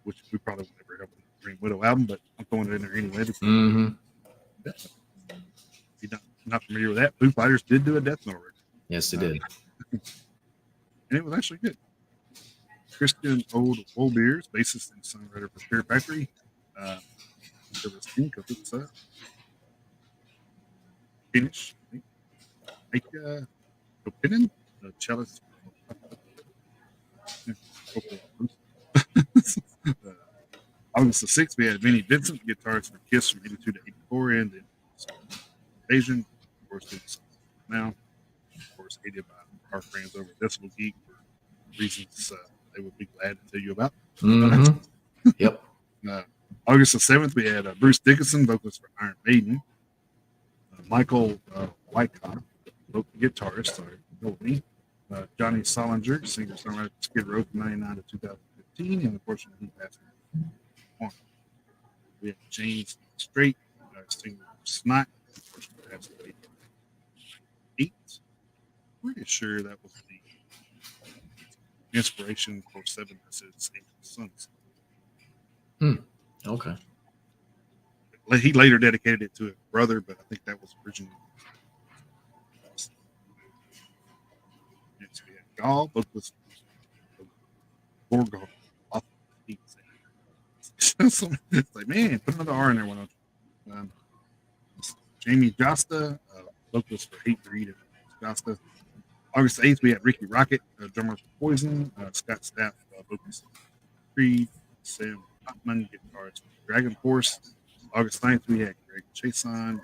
[SPEAKER 1] which we probably would never have a Green Widow album, but I'm throwing it in there anyway. If you're not familiar with that, Foo Fighters did do a Death Note record.
[SPEAKER 2] Yes, they did.
[SPEAKER 1] And it was actually good. Christian Oldbeers, bassist and songwriter for Fear Factory. There was because it's Finnish. Mika Kopinen, the cellist. August the 6th, we had Vinnie Vincent, guitarist for Kiss from 82 to 84, and then Asian, of course, doing something now. Of course, aided by our friends over at Decibel Geek for reasons they would be glad to tell you about.
[SPEAKER 2] Mm-hmm. Yep.
[SPEAKER 1] August the 7th, we had Bruce Dickinson, vocalist for Iron Maiden. Michael Wyckoff, local guitarist, Johnny Solinger, singer-songwriter for Skid Row from 99 to 2015, and unfortunately he passed away. We have James Strait, singer for Snot, unfortunately passed away. 8. Pretty sure that was the inspiration for 7 that says Angel Sons.
[SPEAKER 2] Okay.
[SPEAKER 1] He later dedicated it to his brother, but I think that was originally. Next, we had Gall, vocalist Gorgon. It's like, man, put another R in there. One Jamie Josta, vocalist for Hate Breed and Josta. August 8th, we had Ricky Rocket, drummer for Poison. Scott Stapp, vocalist for Creed. Sam Hotman, guitarist for Dragon Force. August 9th, we had Greg Chason,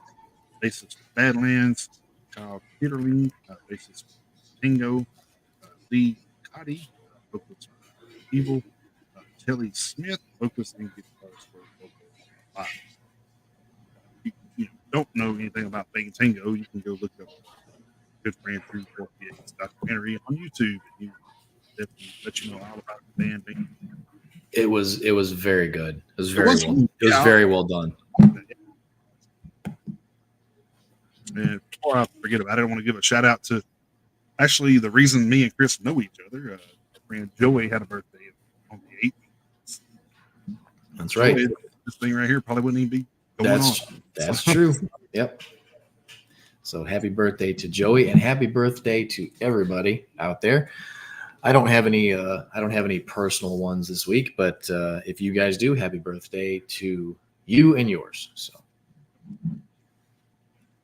[SPEAKER 1] bassist for Badlands. Kyle Peterling, bassist for Tango. Lee Cotty, vocalist for Evil. Kelly Smith, vocalist and guitarist for Vocal Live. If you don't know anything about Bang Tango, you can go look up Good Friend 348's documentary on YouTube. And you definitely let you know all about the band.
[SPEAKER 2] It was very good. It was very well done.
[SPEAKER 1] And before I forget about it, I want to give a shout out to actually the reason me and Chris know each other. Our friend Joey had a birthday on the 8th.
[SPEAKER 2] That's right.
[SPEAKER 1] This thing right here probably wouldn't even be going on.
[SPEAKER 2] That's true. Yep. So happy birthday to Joey, and happy birthday to everybody out there. I don't have any personal ones this week, but if you guys do, happy birthday to you and yours. So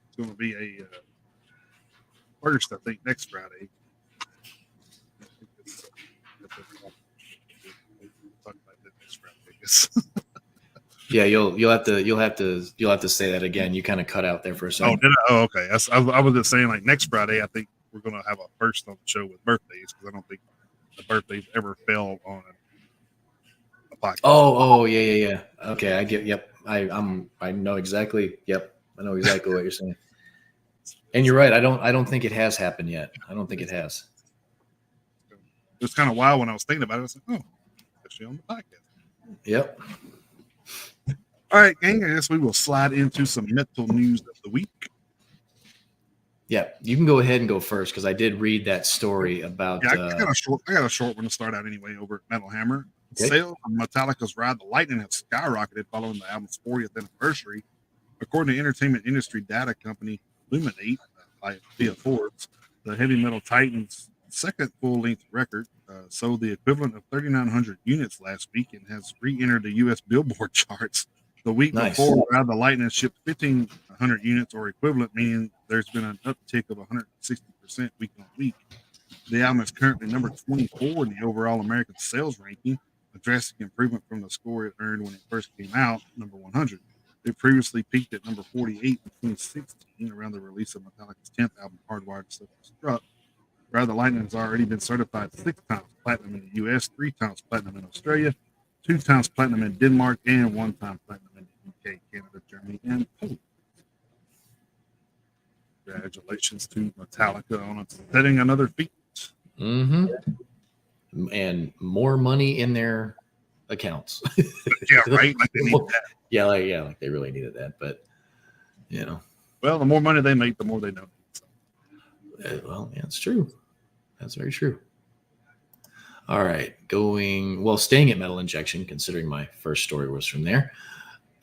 [SPEAKER 1] it's going to be a first, I think, next Friday. Talk about that next Friday, I guess.
[SPEAKER 2] Yeah, you'll have to say that again. You kind of cut out there for a second.
[SPEAKER 1] Oh, okay. I was just saying, like, next Friday, I think we're going to have a first on the show with birthdays, because I don't think the birthdays ever fell on a podcast.
[SPEAKER 2] Oh, yeah. Okay, I get. Yep, I know exactly. Yep, I know exactly what you're saying. And you're right. I don't think it has happened yet. I don't think it has.
[SPEAKER 1] It was kind of wild when I was thinking about it. I was like, oh, actually on the podcast.
[SPEAKER 2] Yep.
[SPEAKER 1] All right, gang. I guess we will slide into some metal news of the week.
[SPEAKER 2] Yeah, you can go ahead and go first, because I did read that story about.
[SPEAKER 1] Yeah, I got a short one to start out anyway over at Metal Hammer. Okay. Sales of Metallica's Ride the Lightning have skyrocketed following the album's 40th anniversary, according to entertainment industry data company Luminate via Forbes. The heavy metal titan's second full-length record sold the equivalent of 3,900 units last week and has re-entered the U.S. Billboard charts. The week before, Ride the Lightning shipped 1,500 units or equivalent, meaning there's been an uptick of 160% week on week. The album is currently number 24 in the overall American sales ranking, a drastic improvement from the score it earned when it first came out, number 100. It previously peaked at number 48 in 2016, around the release of Metallica's 10th album, Hardwired to Self-Destruct. Ride the Lightning has already been certified 6 times platinum in the U.S., 3 times platinum in Australia, 2 times platinum in Denmark, and 1 time platinum in the UK, Canada, Germany, and Poland. Congratulations to Metallica on setting another feat.
[SPEAKER 2] Mm-hmm. And more money in their accounts.
[SPEAKER 1] Yeah, right. Like they need that.
[SPEAKER 2] Yeah, like they really needed that. But
[SPEAKER 1] well, the more money they make, the more they donate. So.
[SPEAKER 2] Well, yeah, it's true. That's very true. All right, staying at Metal Injection, considering my first story was from there.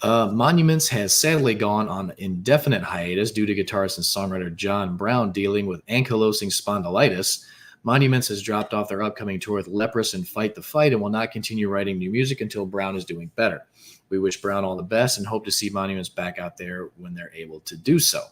[SPEAKER 2] Monuments has sadly gone on indefinite hiatus due to guitarist and songwriter John Brown dealing with ankylosing spondylitis. Monuments has dropped off their upcoming tour with Leprous and Fight the Fight and will not continue writing new music until Brown is doing better. We wish Brown all the best and hope to see Monuments back out there when they're able to do so.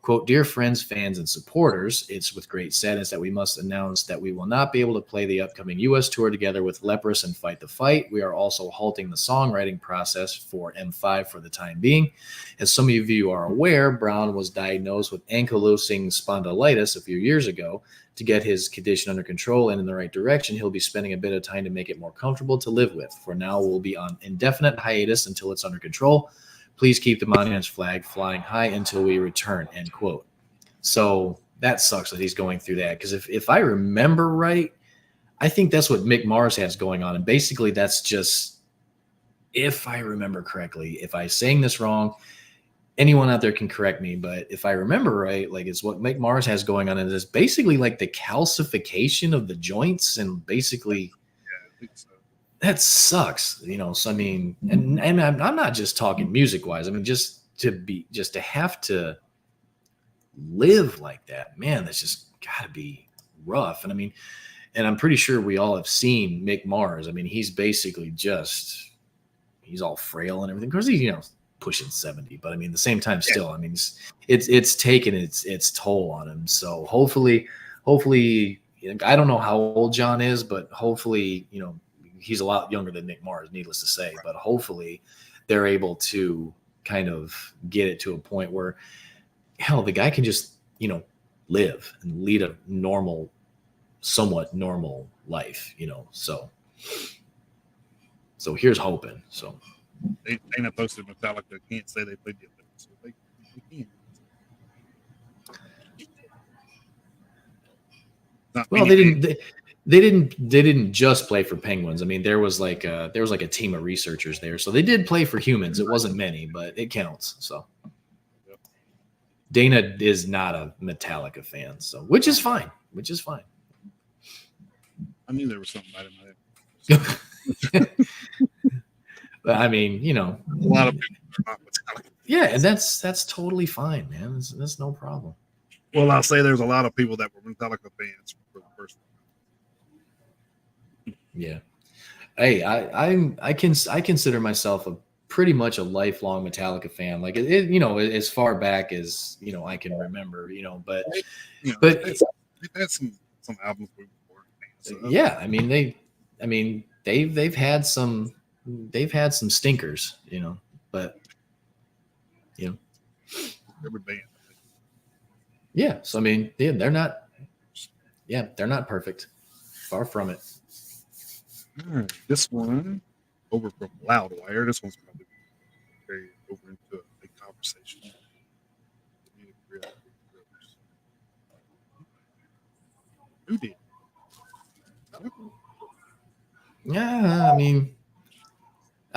[SPEAKER 2] Quote, "Dear friends, fans, and supporters, it's with great sadness that we must announce that we will not be able to play the upcoming U.S. tour together with Leprous and Fight the Fight. We are also halting the songwriting process for M5 for the time being. As some of you are aware, Brown was diagnosed with ankylosing spondylitis a few years ago. To get his condition under control and in the right direction, he'll be spending a bit of time to make it more comfortable to live with. For now, we'll be on indefinite hiatus until it's under control. Please keep the Monuments flag flying high until we return," end quote. So that sucks that he's going through that, because if I remember right, I think that's what Mick Mars has going on. And basically that's just, if I remember correctly, if I'm saying this wrong, anyone out there can correct me, but if I remember right, like it's what Mick Mars has going on, and it's basically like the calcification of the joints, and basically
[SPEAKER 1] Yeah, I think so.
[SPEAKER 2] that sucks, So I mean, and I'm not just talking music wise. I mean, just to have to live like that, man, that's just got to be rough. And I mean, and I'm pretty sure we all have seen Mick Mars. I mean, he's basically he's all frail and everything. Of course, he's pushing 70, but I mean, at the same time, still, I mean, it's taken its toll on him. So hopefully, I don't know how old John is, but hopefully, he's a lot younger than Mick Mars, needless to say. But hopefully, they're able to kind of get it to a point where, hell, the guy can just live and lead a somewhat normal life. So here's hoping. So.
[SPEAKER 1] Dana posted Metallica can't say they played the Olympics, so they can.
[SPEAKER 2] Well, they didn't just play for Penguins. I mean, there was like a team of researchers there, so they did play for humans. It wasn't many, but it counts. So Dana is not a Metallica fan, so which is fine.
[SPEAKER 1] I knew there was something about him.
[SPEAKER 2] I mean,
[SPEAKER 1] a lot of people are not Metallica.
[SPEAKER 2] Yeah, and that's totally fine, man. That's no problem.
[SPEAKER 1] Well, I'll say there's a lot of people that were Metallica fans for the first time.
[SPEAKER 2] Yeah. Hey, I consider myself pretty much a lifelong Metallica fan. Like as far back as I can remember. But
[SPEAKER 1] they've had some albums before. So.
[SPEAKER 2] Yeah, I mean they've had some stinkers, but
[SPEAKER 1] every band.
[SPEAKER 2] Yeah, so I mean, they're not perfect. Far from it.
[SPEAKER 1] This one over from Loudwire. This one's probably carry over into a big conversation. Who did?
[SPEAKER 2] Yeah, I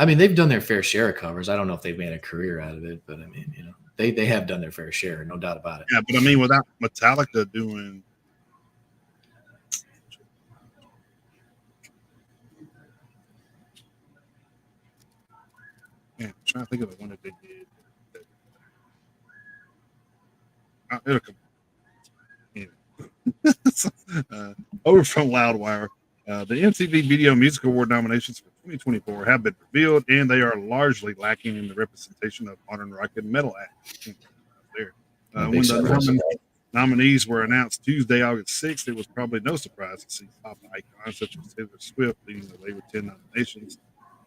[SPEAKER 2] mean, they've done their fair share of covers. I don't know if they've made a career out of it, but I mean, they have done their fair share, no doubt about it.
[SPEAKER 1] Yeah, but I mean, without Metallica doing. Yeah, I'm trying to think of the one that they did. It'll come. Yeah. Over from Loudwire, the MTV Video Music Award nominations for 2024 have been revealed, and they are largely lacking in the representation of modern rock and metal acts. When the nominees were announced Tuesday, August 6th, it was probably no surprise to see pop icons such as Taylor Swift leading the way with 10 nominations,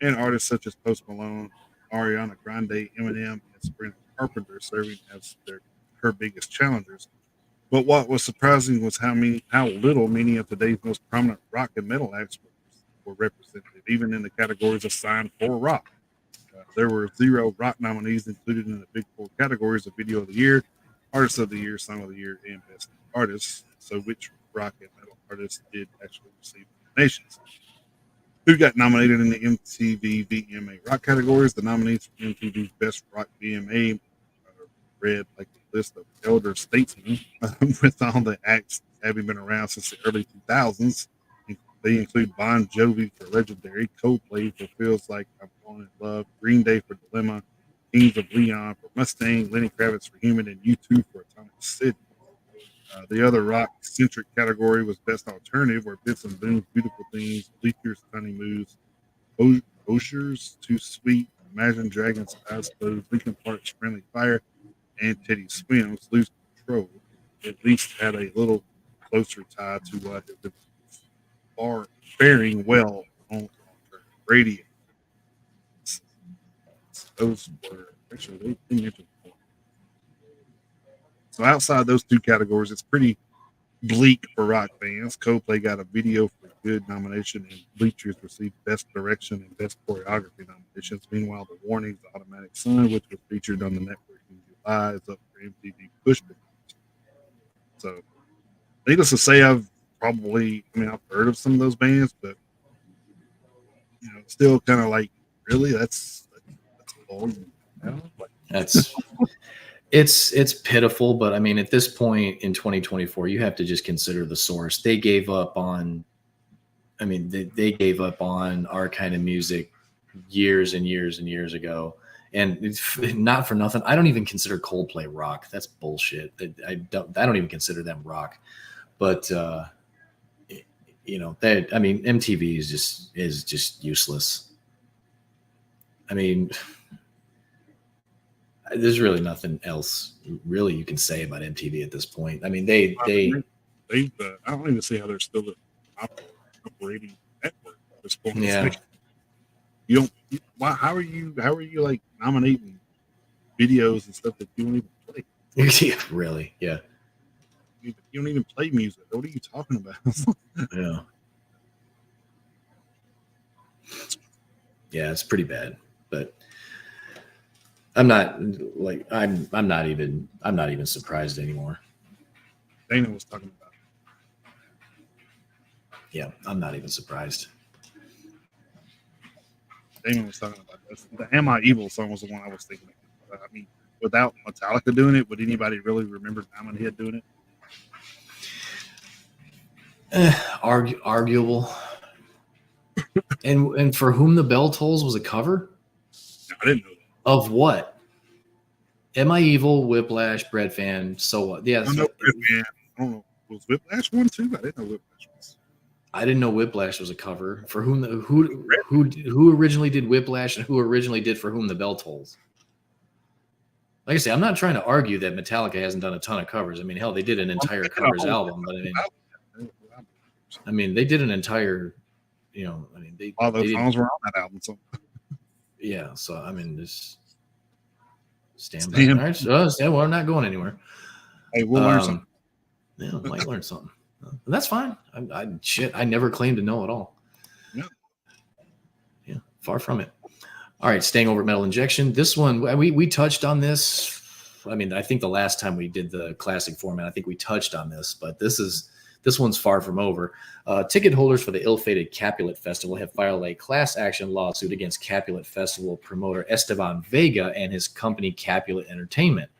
[SPEAKER 1] and artists such as Post Malone, Ariana Grande, Eminem, and Sabrina Carpenter serving as her biggest challengers. But what was surprising was how little many of today's most prominent rock and metal acts were represented, even in the categories assigned for rock. There were 0 rock nominees included in the big 4 categories of Video of the Year, Artist of the Year, Song of the Year, and Best Artist. So which rock and metal artists did actually receive nominations? Who got nominated in the MTV VMA Rock categories? The nominees for MTV's Best Rock VMA read like a list of elder statesmen with all the acts having been around since the early 2000s. They include Bon Jovi for Legendary, Coldplay for Feels Like I'm Falling in Love, Green Day for Dilemma, Kings of Leon for Mustang, Lenny Kravitz for Human, and U2 for Atomic City. The other rock-centric category was Best Alternative, where Benson Boone's Beautiful Things, Bleacher's Tiny Moves, Osher's Too Sweet, Imagine Dragons' Eyes Closed, Linkin Park's Friendly Fire, and Teddy Swims Lose Control at least had a little closer tie to what has been faring well on long-term radio. Those were actually they mentioned. So outside those two categories, it's pretty bleak for rock fans. Coldplay got a Video for Good nomination, and Bleachers received Best Direction and Best Choreography nominations. Meanwhile, The Warning's Automatic Sun, which was featured on the network in July, is up for MTV Push. So, needless to say, I've heard of some of those bands, but still kind of like, really, that's all.
[SPEAKER 2] That's it's pitiful, but I mean, at this point in 2024, you have to just consider the source. They gave up on, they gave up on our kind of music years and years and years ago. And it's not for nothing, I don't even consider Coldplay rock. That's bullshit. I don't even consider them rock. But MTV is just useless. I mean, there's really nothing else really you can say about MTV at this point. I mean, they I
[SPEAKER 1] don't even see how they're still the operating network at this point.
[SPEAKER 2] Yeah.
[SPEAKER 1] You don't. How are you like nominating videos and stuff that you don't even play?
[SPEAKER 2] Yeah, really? Yeah.
[SPEAKER 1] You don't even play music. What are you talking about?
[SPEAKER 2] Yeah. Yeah, it's pretty bad, but I'm not even surprised anymore.
[SPEAKER 1] Dana was talking about it.
[SPEAKER 2] Yeah, I'm not even surprised.
[SPEAKER 1] Damon was talking about this. The Am I Evil song was the one I was thinking of. I mean, without Metallica doing it, would anybody really remember Diamond Head doing it?
[SPEAKER 2] Arguable. And For Whom the Bell Tolls was a cover?
[SPEAKER 1] No, I didn't know that.
[SPEAKER 2] Of what? Am I Evil, Whiplash, Bread Fan, So What? Yeah.
[SPEAKER 1] I don't know. Was Whiplash one too? I didn't know Whiplash was.
[SPEAKER 2] I didn't know Whiplash was a cover. For who originally did Whiplash and who originally did For Whom the Bell Tolls? Like I say, I'm not trying to argue that Metallica hasn't done a ton of covers. I mean, hell, they did an entire covers album, but they did an entire,
[SPEAKER 1] all those songs were on that album. So
[SPEAKER 2] yeah, so this stand by. All right, well, I'm not going anywhere.
[SPEAKER 1] Hey, we'll learn something.
[SPEAKER 2] Yeah, we might learn something. And that's fine. I never claimed to know it all. Yeah, far from it. All right, staying over at Metal Injection. This one, we touched on this. I think the last time we did the classic format, I think we touched on this, but this one's far from over. Ticket holders for the ill-fated Capulet Festival have filed a class action lawsuit against Capulet Festival promoter Esteban Vega and his company Capulet Entertainment.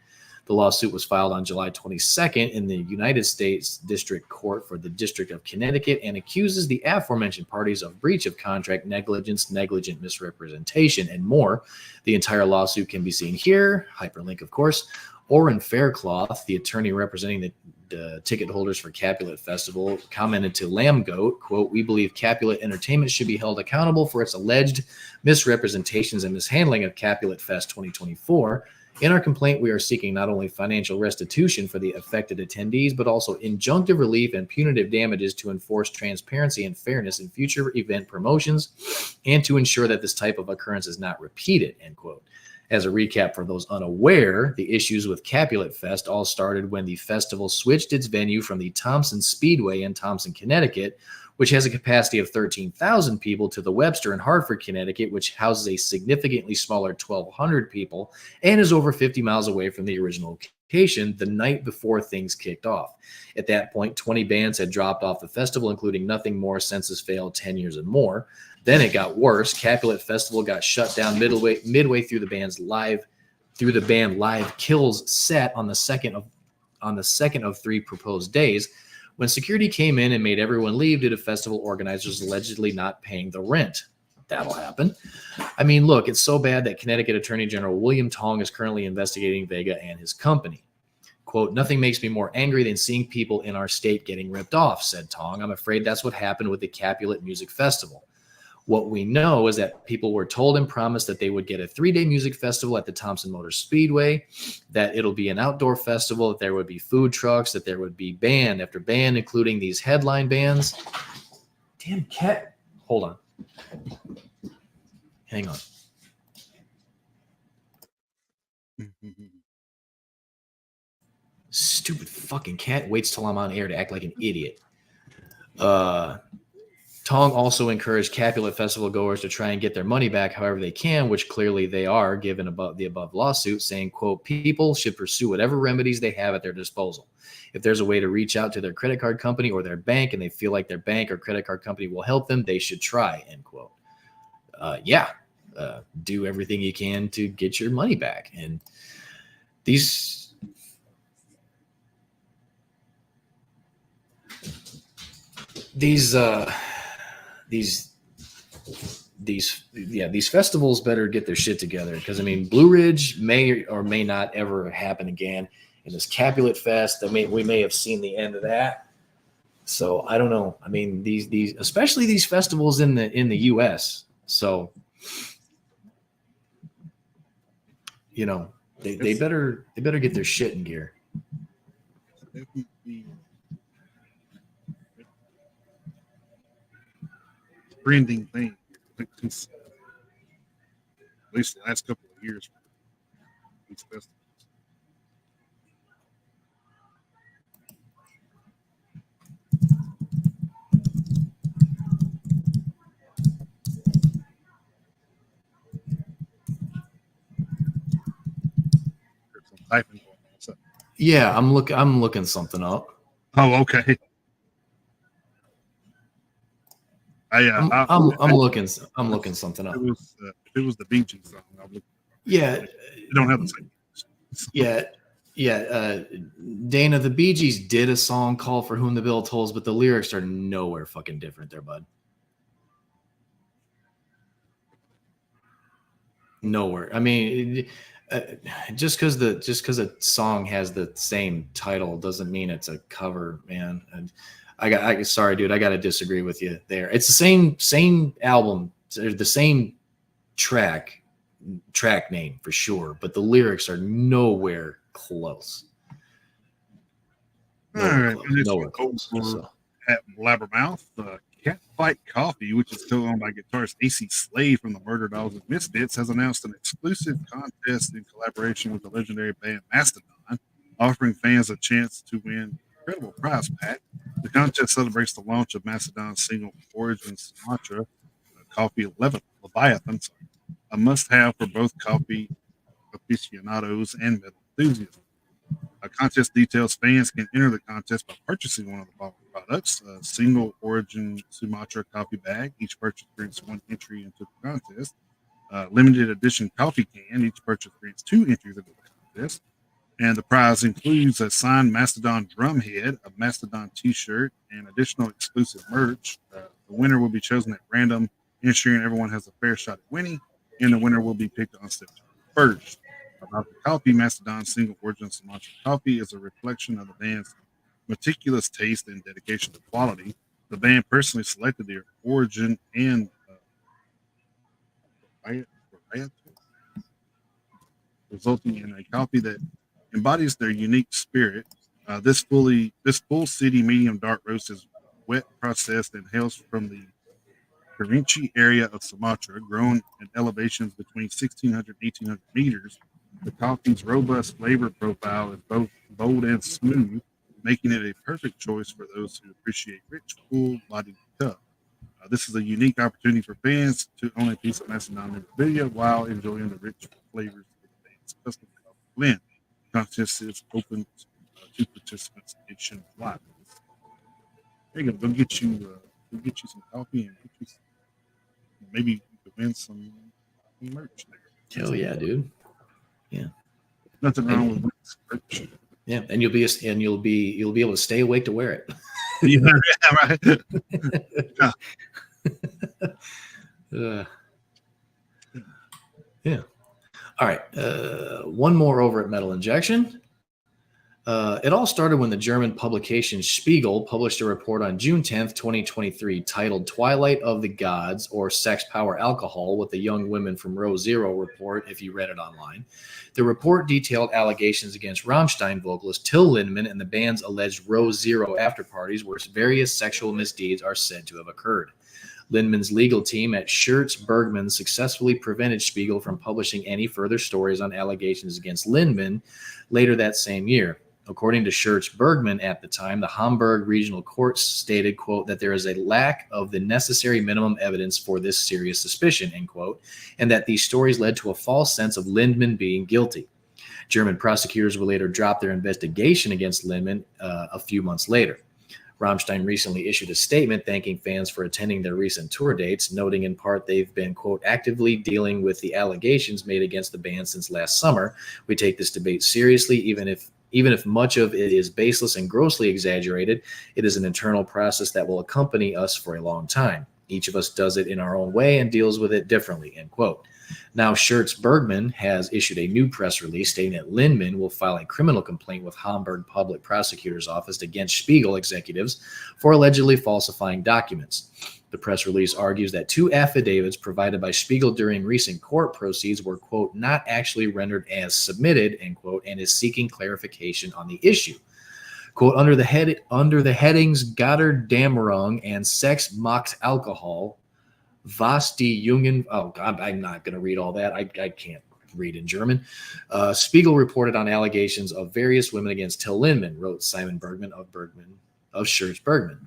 [SPEAKER 2] The lawsuit was filed on July 22nd in the United States District Court for the District of Connecticut and accuses the aforementioned parties of breach of contract, negligence, negligent misrepresentation, and more. The entire lawsuit can be seen here, hyperlink, of course. Oren Faircloth, the attorney representing the ticket holders for Capulet Festival, commented to Lambgoat, quote, "We believe Capulet Entertainment should be held accountable for its alleged misrepresentations and mishandling of Capulet Fest 2024. In our complaint, we are seeking not only financial restitution for the affected attendees, but also injunctive relief and punitive damages to enforce transparency and fairness in future event promotions and to ensure that this type of occurrence is not repeated," end quote. As a recap for those unaware, the issues with Capulet Fest all started when the festival switched its venue from the Thompson Speedway in Thompson, Connecticut, which has a capacity of 13,000 people, to the Webster in Hartford, Connecticut, which houses a significantly smaller 1,200 people and is over 50 miles away from the original location the night before things kicked off. At that point, 20 bands had dropped off the festival, including Nothing More, Census Failed, 10 Years and More. Then it got worse. Capulet Festival got shut down midway through the band live Kills set on the second of 3 proposed days. When security came in and made everyone leave due to festival organizers allegedly not paying the rent. That'll happen. Look, it's so bad that Connecticut Attorney General William Tong is currently investigating Vega and his company. Quote, "Nothing makes me more angry than seeing people in our state getting ripped off," said Tong. "I'm afraid that's what happened with the Capulet Music Festival. What we know is that people were told and promised that they would get a 3-day music festival at the Thompson Motor Speedway, that it'll be an outdoor festival, that there would be food trucks, that there would be band after band, including these headline bands. Damn cat. Hold on. Hang on. Stupid fucking cat waits till I'm on air to act like an idiot. Tong also encouraged Capulet Festival goers to try and get their money back however they can, which clearly they are, given the above lawsuit, saying, quote, people should pursue whatever remedies they have at their disposal. If there's a way to reach out to their credit card company or their bank and they feel like their bank or credit card company will help them, they should try, end quote. Do everything you can to get your money back. And these festivals better get their shit together, because I mean, Blue Ridge may or may not ever happen again. And this Capulet Fest, we may have seen the end of that. So I don't know. I mean, these especially these festivals in the US. So you know, they better get their shit in gear.
[SPEAKER 1] Trending thing, at least the last couple of years. These festivals. There's some typing going on. So.
[SPEAKER 2] Yeah, I'm looking something up.
[SPEAKER 1] Oh, okay.
[SPEAKER 2] I'm looking something up.
[SPEAKER 1] It was the Bee Gees song.
[SPEAKER 2] Yeah,
[SPEAKER 1] they don't have the same.
[SPEAKER 2] Yeah. Dana, the Bee Gees did a song called "For Whom the Bell Tolls," but the lyrics are nowhere fucking different, there, bud. Nowhere. I mean, just because a song has the same title doesn't mean it's a cover, man. And sorry, dude, I got to disagree with you there. It's the same album, the same track name for sure, but the lyrics are nowhere close. Nowhere close. So.
[SPEAKER 1] At Blabbermouth, Catfight Coffee, which is co-owned by guitarist AC Slade from the Murder Dogs and Misfits, has announced an exclusive contest in collaboration with the legendary band Mastodon, offering fans a chance to win an incredible prize pack. The contest celebrates the launch of Mastodon's single Origin Sumatra, Coffee Leviathan, a must-have for both coffee aficionados and metal enthusiasts. A contest details fans can enter the contest by purchasing one of the following products: a single Origin Sumatra coffee bag. Each purchase grants one entry into the contest. Limited edition coffee can. Each purchase grants 2 entries into the contest. And the prize includes a signed Mastodon drum head, a Mastodon t-shirt, and additional exclusive merch. The winner will be chosen at random, ensuring everyone has a fair shot at winning, and the winner will be picked on September 1st. About the coffee, Mastodon's single Origin Sumatra coffee is a reflection of the band's meticulous taste and dedication to quality. The band personally selected their origin and resulting in a coffee that embodies their unique spirit. This full city medium dark roast is wet processed and hails from the Kerinci area of Sumatra, grown at elevations between 1,600 and 1,800 meters. The coffee's robust flavor profile is both bold and smooth, making it a perfect choice for those who appreciate rich, full-bodied cup. This is a unique opportunity for fans to own a piece of Mastodon memorabilia while enjoying the rich flavors of the band's custom coffee blend. The contest is open to participants nationwide. There you go. Go get you some coffee and get you maybe you could win some merch there.
[SPEAKER 2] Hell yeah, dude. Yeah.
[SPEAKER 1] Nothing wrong with merch.
[SPEAKER 2] Yeah, and you'll be able to stay awake to wear it.
[SPEAKER 1] Yeah, right.
[SPEAKER 2] Yeah. All right. One more over at Metal Injection. It all started when the German publication Spiegel published a report on June 10th, 2023, titled Twilight of the Gods or Sex, Power, Alcohol with the Young Women from Row Zero report, if you read it online. The report detailed allegations against Rammstein vocalist Till Lindemann and the band's alleged Row Zero after-parties where various sexual misdeeds are said to have occurred. Lindman's legal team at Schertz Bergman successfully prevented Spiegel from publishing any further stories on allegations against Lindman later that same year. According to Schertz Bergman at the time, the Hamburg Regional Court stated, quote, that there is a lack of the necessary minimum evidence for this serious suspicion, end quote, and that these stories led to a false sense of Lindman being guilty. German prosecutors would later drop their investigation against Lindman a few months later. Rammstein recently issued a statement thanking fans for attending their recent tour dates, noting in part they've been, quote, actively dealing with the allegations made against the band since last summer. We take this debate seriously, even if much of it is baseless and grossly exaggerated. It is an internal process that will accompany us for a long time. Each of us does it in our own way and deals with it differently, end quote. Now, Schertz Bergman has issued a new press release stating that Lindman will file a criminal complaint with Hamburg Public Prosecutor's Office against Spiegel executives for allegedly falsifying documents. The press release argues that 2 affidavits provided by Spiegel during recent court proceedings were, quote, not actually rendered as submitted, end quote, and is seeking clarification on the issue. Quote, under the headings Gotterdammerung and Sex Macht Alkohol, was die Jungen, I'm not going to read all that. I can't read in German. Spiegel reported on allegations of various women against Till Lindemann, wrote Simon Bergman of Schertz Bergman.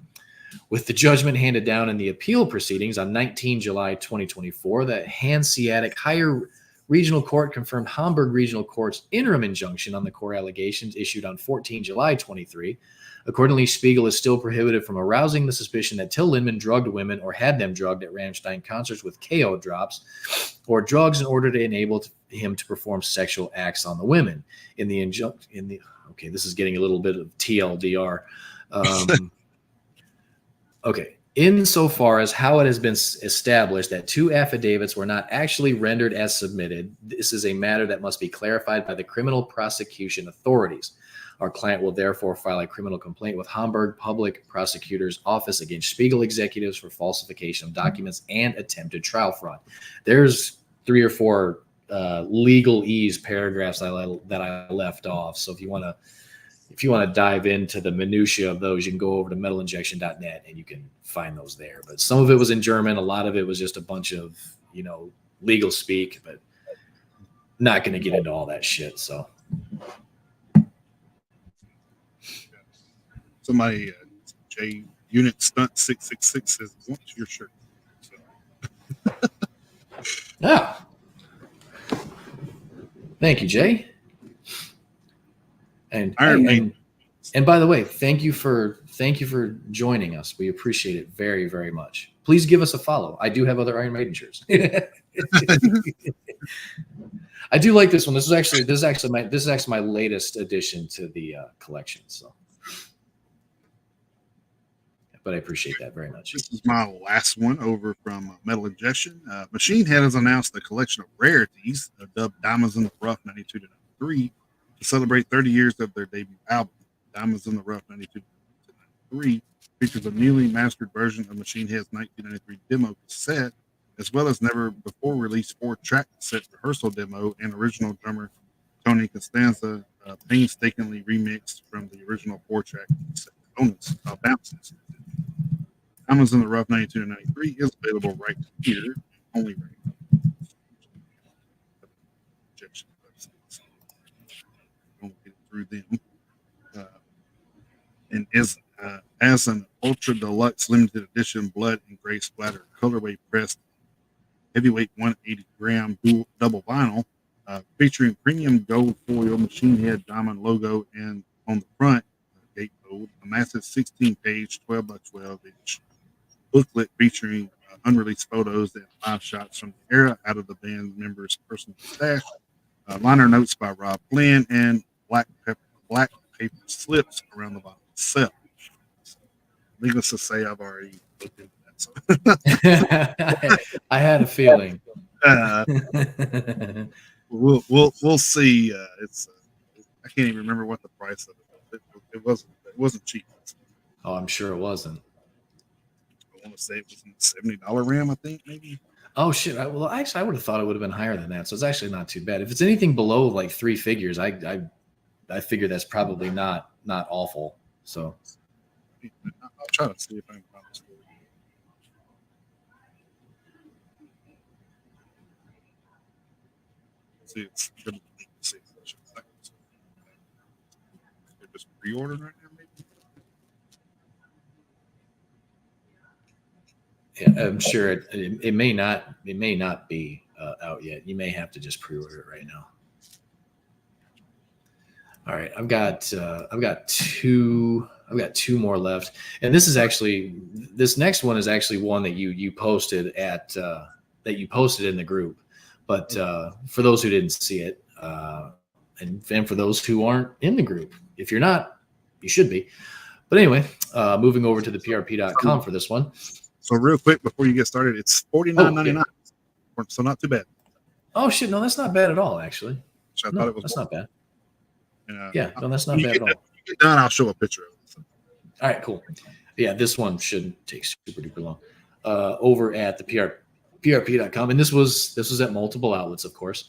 [SPEAKER 2] With the judgment handed down in the appeal proceedings on 19 July 2024, the Hanseatic Higher Regional Court confirmed Hamburg Regional Court's interim injunction on the core allegations issued on 14 July 23. Accordingly, Spiegel is still prohibited from arousing the suspicion that Till Lindemann drugged women or had them drugged at Rammstein concerts with KO drops or drugs in order to enable him to perform sexual acts on the women. Okay, this is getting a little bit of TLDR. Okay. Insofar as how it has been established that 2 affidavits were not actually rendered as submitted, this is a matter that must be clarified by the criminal prosecution authorities. Our client will therefore file a criminal complaint with Hamburg Public Prosecutor's Office against Spiegel executives for falsification of documents and attempted trial fraud. There's 3 or 4 legalese paragraphs that I left off. So if you want to dive into the minutia of those, you can go over to metalinjection.net and you can find those there. But some of it was in German. A lot of it was just a bunch of, legal speak, but not going to get into all that shit. So
[SPEAKER 1] somebody, J Unit Stunt 666 says, "What's your shirt?" So.
[SPEAKER 2] Yeah. Thank you, Jay. And by the way, thank you for joining us. We appreciate it very, very much. Please give us a follow. I do have other Iron Maiden shirts. I do like this one. This is actually my latest addition to the collection. So, but I appreciate that very much.
[SPEAKER 1] This is my last one over from Metal Injection. Machine Head has announced a collection of rarities dubbed Diamonds in the Rough 92 to 93 to celebrate 30 years of their debut album. Diamonds in the Rough 92 to 93 features a newly mastered version of Machine Head's 1993 demo cassette, as well as never before released 4-track cassette rehearsal demo and original drummer Tony Costanza painstakingly remixed from the original 4-track cassette bonus bounces. Diamonds in the Rough 92 to 93 is available right here, only right now. Won't get through them. And is as an ultra deluxe limited edition blood and gray splatter colorway pressed heavyweight 180 gram double vinyl featuring premium gold foil Machine Head diamond logo, and on the front gatefold a massive 16-page 12 by 12 inch booklet featuring unreleased photos and live shots from the era out of the band members' personal stash, liner notes by Rob Flynn, and black paper slips around the bottom itself. Needless to say, I've already looked into that. So.
[SPEAKER 2] I had a feeling.
[SPEAKER 1] We'll see. It's I can't even remember what the price of it It wasn't cheap.
[SPEAKER 2] Oh, I'm sure it wasn't.
[SPEAKER 1] I want to say it was in the $70 RAM, I think, maybe.
[SPEAKER 2] Oh shit! Well, actually, I would have thought it would have been higher than that. So it's actually not too bad. If it's anything below like three figures, I figure that's probably not awful. So
[SPEAKER 1] I'll try to see if I can find this. See, it's good. See, they're just pre-ordering right now, maybe.
[SPEAKER 2] yeah, I'm sure it may not be out yet. You may have to just pre-order it right now. All right, I've got two more left, and this next one is actually one that you posted in the group. But for those who didn't see it, and for those who aren't in the group, if you're not, you should be. But anyway, moving over to the prp.com for this one.
[SPEAKER 1] So real quick before you get started, it's $49.99, so not too bad.
[SPEAKER 2] Oh shit, no, that's not bad at all, actually.
[SPEAKER 1] So I thought it was
[SPEAKER 2] that's not bad.
[SPEAKER 1] And,
[SPEAKER 2] Yeah, no, that's not bad at all.
[SPEAKER 1] When you get done, I'll show a picture of it. So.
[SPEAKER 2] All right, cool. Yeah, this one shouldn't take super duper long. Over at the prp.com, and this was at multiple outlets, of course.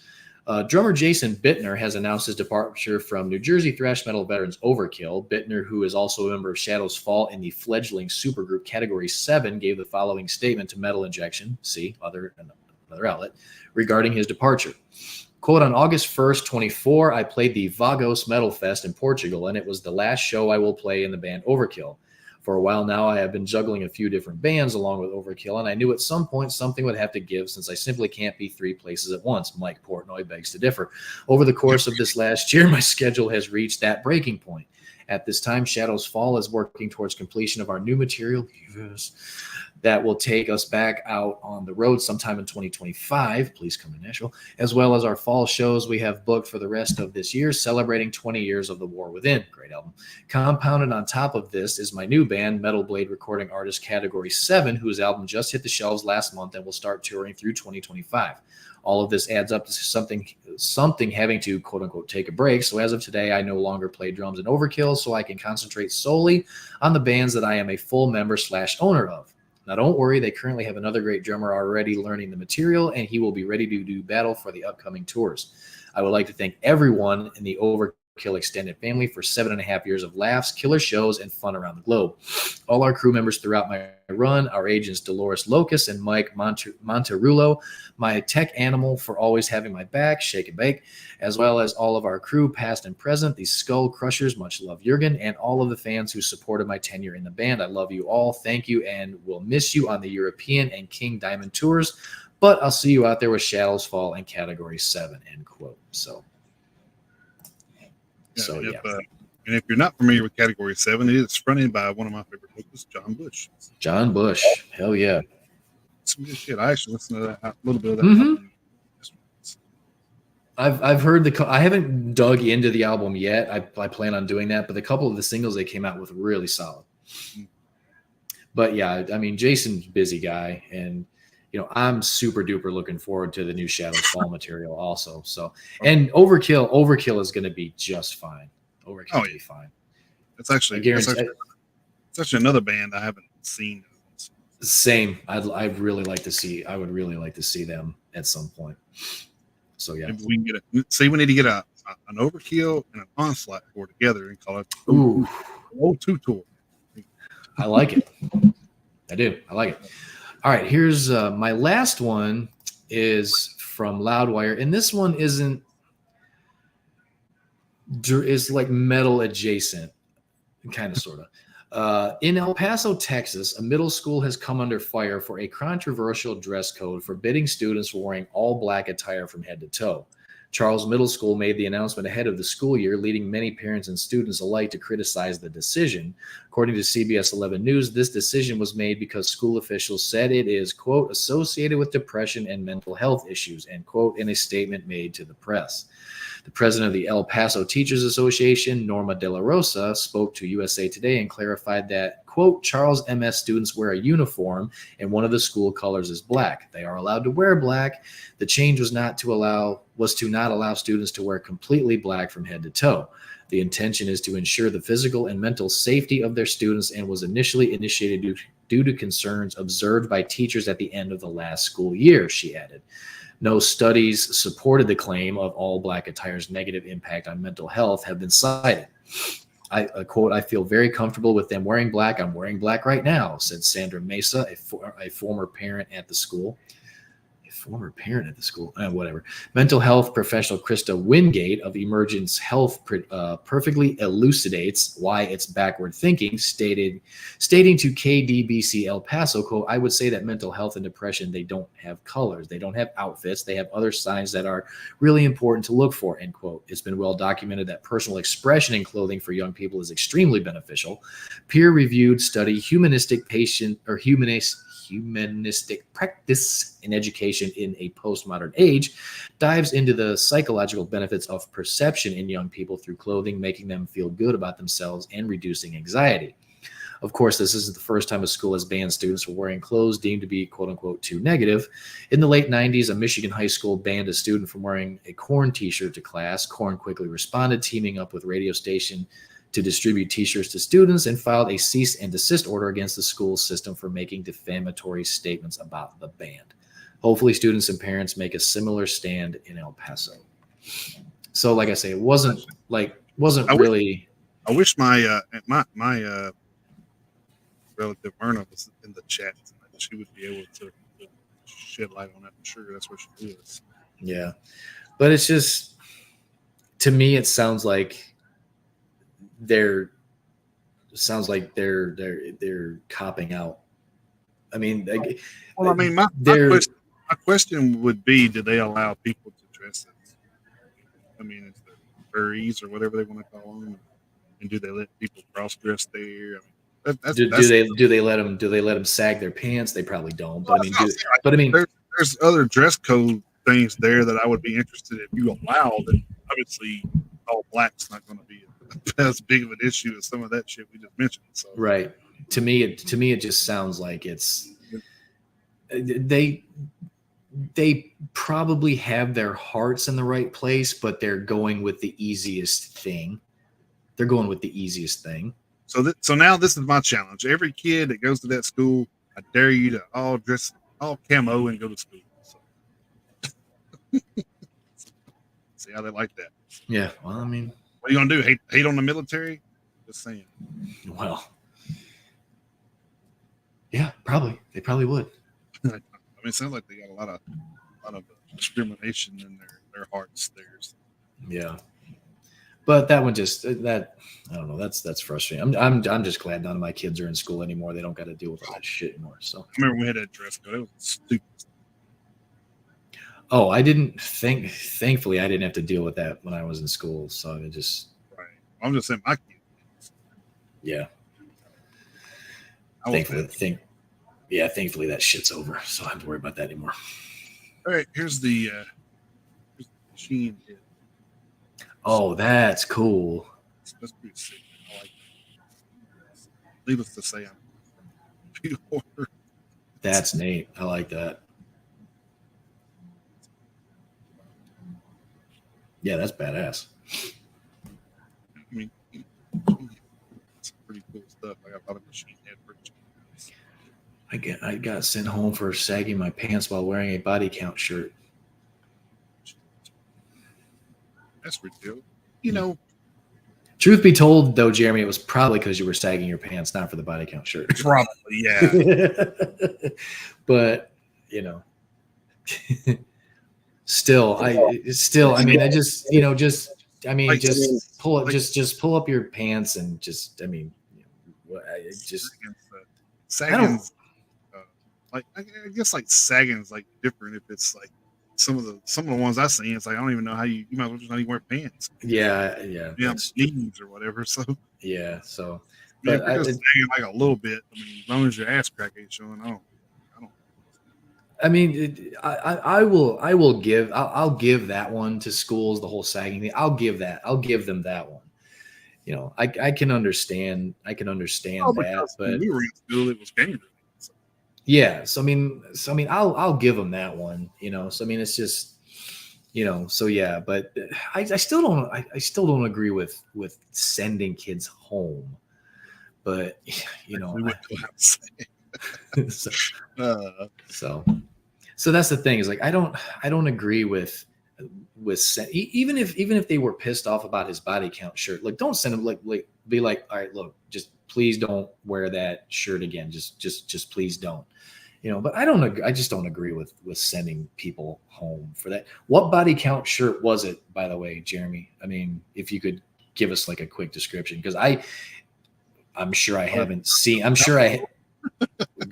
[SPEAKER 2] Drummer Jason Bittner has announced his departure from New Jersey thrash metal veterans Overkill. Bittner, who is also a member of Shadows Fall in the fledgling supergroup Category 7, gave the following statement to Metal Injection, another outlet, regarding his departure. Quote, on August 1st, 24, I played the Vagos Metal Fest in Portugal, and it was the last show I will play in the band Overkill. For a while now, I have been juggling a few different bands along with Overkill, and I knew at some point something would have to give since I simply can't be three places at once. Mike Portnoy begs to differ. Over the course of this last year, my schedule has reached that breaking point. At this time, Shadows Fall is working towards completion of our new material that will take us back out on the road sometime in 2025. Please come to Nashville, as well as our fall shows we have booked for the rest of this year, celebrating 20 years of The War Within. Great album. Compounded on top of this is my new band, Metal Blade Recording Artist Category 7, whose album just hit the shelves last month and will start touring through 2025. All of this adds up to something having to, quote unquote, take a break. So as of today, I no longer play drums in Overkill, so I can concentrate solely on the bands that I am a full member / owner of. Now, don't worry, they currently have another great drummer already learning the material, and he will be ready to do battle for the upcoming tours. I would like to thank everyone in the Overkill extended family for 7.5 years of laughs, killer shows, and fun around the globe. All our crew members throughout my run, our agents Dolores Locus and Mike Monterulo, my tech animal for always having my back, Shake and Bake, as well as all of our crew, past and present, the Skull Crushers, much love Jurgen, and all of the fans who supported my tenure in the band. I love you all. Thank you, and we'll miss you on the European and King Diamond tours, but I'll see you out there with Shadows Fall and Category 7, end quote. So
[SPEAKER 1] and if you're not familiar with Category 7, it is fronted by one of my favorite vocalists, John Bush.
[SPEAKER 2] John Bush, hell yeah.
[SPEAKER 1] Some good shit. I actually listened to that, a little bit of that.
[SPEAKER 2] Mm-hmm. I've heard I haven't dug into the album yet. I plan on doing that, but the couple of the singles they came out with were really solid. Mm-hmm. But yeah, I mean, Jason's a busy guy, and I'm super duper looking forward to the new Shadows Fall material also. So, and Overkill is going to be just fine. Overkill will be fine.
[SPEAKER 1] It's actually another band I haven't seen.
[SPEAKER 2] Same. I'd really like to see. I would really like to see them at some point. So yeah,
[SPEAKER 1] maybe we can we need to get an Overkill and an Onslaught tour together and call it O2 tour.
[SPEAKER 2] I like it. I do. I like it. All right, here's my last one is from Loudwire, and this one is like metal adjacent, kind of, sort of. In El Paso, Texas, a middle school has come under fire for a controversial dress code forbidding students from wearing all black attire from head to toe. Charles Middle School made the announcement ahead of the school year, leading many parents and students alike to criticize the decision. According to CBS 11 News, this decision was made because school officials said it is, quote, associated with depression and mental health issues, end quote, in a statement made to the press. The president of the El Paso Teachers Association, Norma De La Rosa, spoke to USA Today and clarified that, quote, Charles MS students wear a uniform and one of the school colors is black. They are allowed to wear black. The change was to not allow students to wear completely black from head to toe. The intention is to ensure the physical and mental safety of their students and was initially initiated due to concerns observed by teachers at the end of the last school year, she added. No studies supported the claim of all black attire's negative impact on mental health have been cited. I quote, I feel very comfortable with them wearing black. I'm wearing black right now, said Sandra Mesa, a former parent at the school. Whatever. Mental health professional Krista Wingate of Emergence Health perfectly elucidates why it's backward thinking, stating to KDBC El Paso, quote, I would say that mental health and depression, they don't have colors. They don't have outfits. They have other signs that are really important to look for, end quote. It's been well documented that personal expression in clothing for young people is extremely beneficial. Peer-reviewed study, humanistic practice in education in a postmodern age, dives into the psychological benefits of perception in young people through clothing, making them feel good about themselves and reducing anxiety. Of course, this isn't the first time a school has banned students from wearing clothes deemed to be quote unquote too negative. In the late 90s, a Michigan high school banned a student from wearing a Korn t-shirt to class. Korn quickly responded, teaming up with radio station to distribute t-shirts to students, and filed a cease and desist order against the school system for making defamatory statements about the band. Hopefully students and parents make a similar stand in El Paso. So like I say, it wasn't really.
[SPEAKER 1] I wish my relative Myrna was in the chat tonight. She would be able to shed light on that for sure. That's where she is.
[SPEAKER 2] Yeah. But it's just, to me, it sounds like they're copping out. I mean,
[SPEAKER 1] my question would be: do they allow people to dress as? I mean, it's the furries or whatever they want to call them, and do they let people cross dress there? I mean,
[SPEAKER 2] do they let them sag their pants? They probably don't. But I mean,
[SPEAKER 1] there's other dress code things there that I would be interested if you allow that. Obviously, all black's not going to be as big of an issue as some of that shit we just mentioned. So.
[SPEAKER 2] Right. To me, it just sounds like it's they probably have their hearts in the right place, but they're going with the easiest thing.
[SPEAKER 1] So now this is my challenge. Every kid that goes to that school, I dare you to all dress all camo and go to school. So. See how they like that.
[SPEAKER 2] Yeah. Well, I mean,
[SPEAKER 1] what are you gonna do? Hate on the military? Just saying.
[SPEAKER 2] Well, yeah, probably. They probably would.
[SPEAKER 1] I mean, it sounds like they got a lot of discrimination in their hearts. Theirs.
[SPEAKER 2] Yeah. But that one I don't know. That's frustrating. I'm just glad none of my kids are in school anymore. They don't got to deal with all that shit anymore. So
[SPEAKER 1] I remember we had that dress code. It was stupid.
[SPEAKER 2] Oh, thankfully I didn't have to deal with that when I was in school. So it just.
[SPEAKER 1] Right. I'm just saying my kids.
[SPEAKER 2] Yeah. Thankfully that shit's over. So I don't have to worry about that anymore.
[SPEAKER 1] All right. Here's the machine hit.
[SPEAKER 2] Oh, that's cool.
[SPEAKER 1] That's pretty sick. I like that. Needless to say, I'm pure.
[SPEAKER 2] That's neat. I like that. Yeah, that's badass.
[SPEAKER 1] I mean, it's pretty cool stuff. I got a lot of machine head purchases.
[SPEAKER 2] I got sent home for sagging my pants while wearing a body count shirt.
[SPEAKER 1] That's ridiculous. You know.
[SPEAKER 2] Truth be told, though, Jeremy, it was probably because you were sagging your pants, not for the body count shirt.
[SPEAKER 1] Probably, yeah.
[SPEAKER 2] But still, I mean, just pull up your pants and just, I mean,
[SPEAKER 1] sagging's like, I guess like sagging's like different if it's like some of the ones I seen. It's like I don't even know how you might as well just not even wear pants.
[SPEAKER 2] Yeah,
[SPEAKER 1] jeans or whatever. So
[SPEAKER 2] yeah, so
[SPEAKER 1] but if you're just sagging like a little bit, I mean, as long as your ass crack ain't showing, I don't.
[SPEAKER 2] I mean, I'll give that one to schools, the whole sagging thing. I'll give them that one. I can understand that, but
[SPEAKER 1] we were in school, it was gangrene. So.
[SPEAKER 2] Yeah, so I mean, I'll give them that one. So I mean, it's just, So yeah, but I still don't. I still don't agree with sending kids home. But
[SPEAKER 1] We went to house.
[SPEAKER 2] so,
[SPEAKER 1] Uh,
[SPEAKER 2] so so that's the thing is like I don't agree with even if they were pissed off about his body count shirt, like don't send him like be like, all right, look, just please don't wear that shirt again, just please don't, but I just don't agree with sending people home for that. What body count shirt was it, by the way, Jeremy? I mean, if you could give us like a quick description, because I'm sure I haven't seen. I'm sure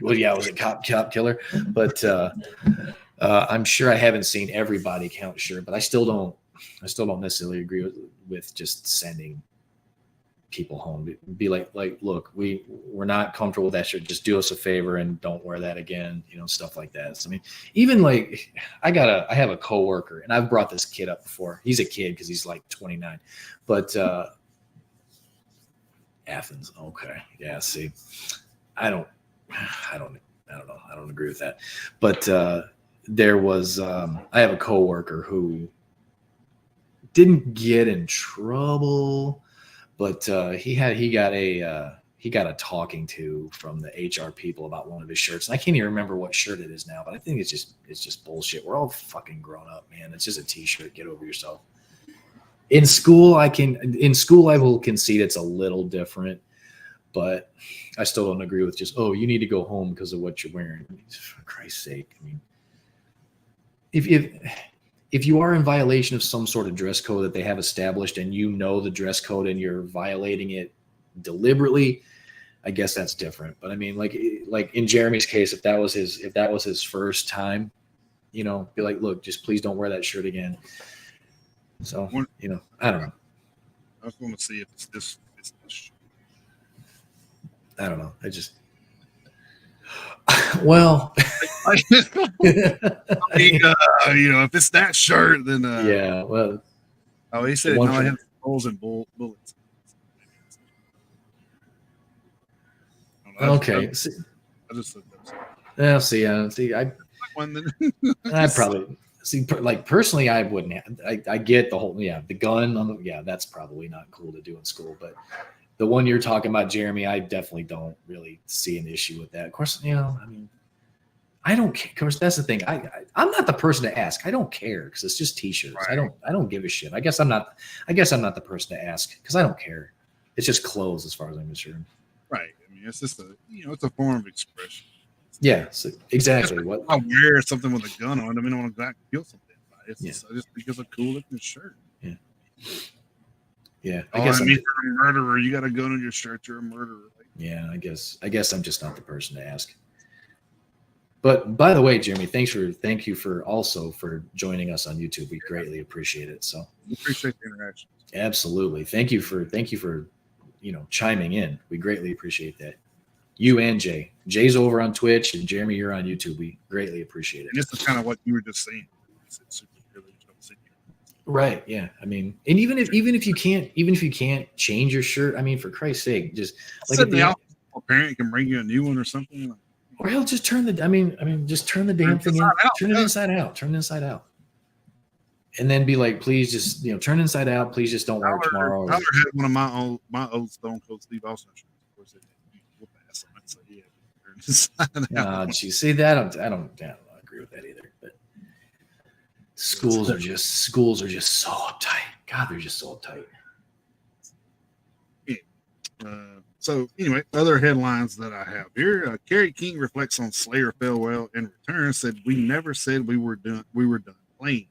[SPEAKER 2] well, yeah, it was a cop killer, but I'm sure I haven't seen every body count shirt, but I still don't necessarily agree with just sending people home. Be like, look, we're not comfortable with that shirt. Just do us a favor and don't wear that again. Stuff like that. So, I mean, even like I have a coworker, and I've brought this kid up before. He's a kid because he's like 29, but Athens. Okay, yeah. See, I don't know. I don't agree with that, but there was I have a coworker who didn't get in trouble, but he got a talking to from the HR people about one of his shirts, and I can't even remember what shirt it is now, but I think it's just bullshit. We're all fucking grown up, man. It's just a t-shirt. Get over yourself. In school I will concede it's a little different, but I still don't agree with just, oh, you need to go home because of what you're wearing. For Christ's sake. I mean, if you are in violation of some sort of dress code that they have established and the dress code and you're violating it deliberately, I guess that's different. But I mean, like in Jeremy's case, if that was his first time, be like, look, just please don't wear that shirt again. So, I don't know.
[SPEAKER 1] I was going to see if it's this.
[SPEAKER 2] I don't know. I just, well,
[SPEAKER 1] I mean, if it's that shirt, then
[SPEAKER 2] yeah. Well,
[SPEAKER 1] oh, he said no. I have holes and bullets.
[SPEAKER 2] Okay.
[SPEAKER 1] I just said
[SPEAKER 2] that. See, I probably see. Like personally, I wouldn't. I get the whole the gun on the that's probably not cool to do in school, but the one you're talking about, Jeremy, I definitely don't really see an issue with that. Of course, I mean, I don't care. Of course, that's the thing. I'm not the person to ask. I don't care because it's just t-shirts.
[SPEAKER 1] Right.
[SPEAKER 2] I don't give a shit. I guess I'm not the person to ask because I don't care. It's just clothes as far as I'm concerned.
[SPEAKER 1] Right. I mean, it's just it's a form of expression.
[SPEAKER 2] Yeah, so exactly. What
[SPEAKER 1] I wear something with a gun on it. I mean, I want to kill something. It's just because of cool looking shirt.
[SPEAKER 2] Yeah. Yeah.
[SPEAKER 1] I guess you're a murderer. You got a gun on your shirt. You're a murderer.
[SPEAKER 2] Yeah, I guess I'm just not the person to ask. But by the way, Jeremy, thank you for joining us on YouTube. We greatly appreciate it. So
[SPEAKER 1] we appreciate the interaction.
[SPEAKER 2] Absolutely. Thank you for chiming in. We greatly appreciate that. You and Jay. Jay's over on Twitch and Jeremy, you're on YouTube. We greatly appreciate it.
[SPEAKER 1] And this is kind of what you were just saying.
[SPEAKER 2] Right. Yeah. I mean, and even if you can't change your shirt, I mean, for Christ's sake, just like
[SPEAKER 1] a parent can bring you a new one or something.
[SPEAKER 2] Or he'll just turn just turn the damn thing in, turn it inside out. And then be like, please just, turn inside out. Please just don't wear it tomorrow.
[SPEAKER 1] Tyler had one of my old Stone Cold Steve Austin shirts. Of course, whoop ass. So yeah, turn inside out.
[SPEAKER 2] Geez, see that I don't agree with that either. But schools are just so uptight. God, they're just so uptight.
[SPEAKER 1] Yeah. So anyway, other headlines that I have here: Kerry King reflects on Slayer farewell and return. Said we never said we were done playing.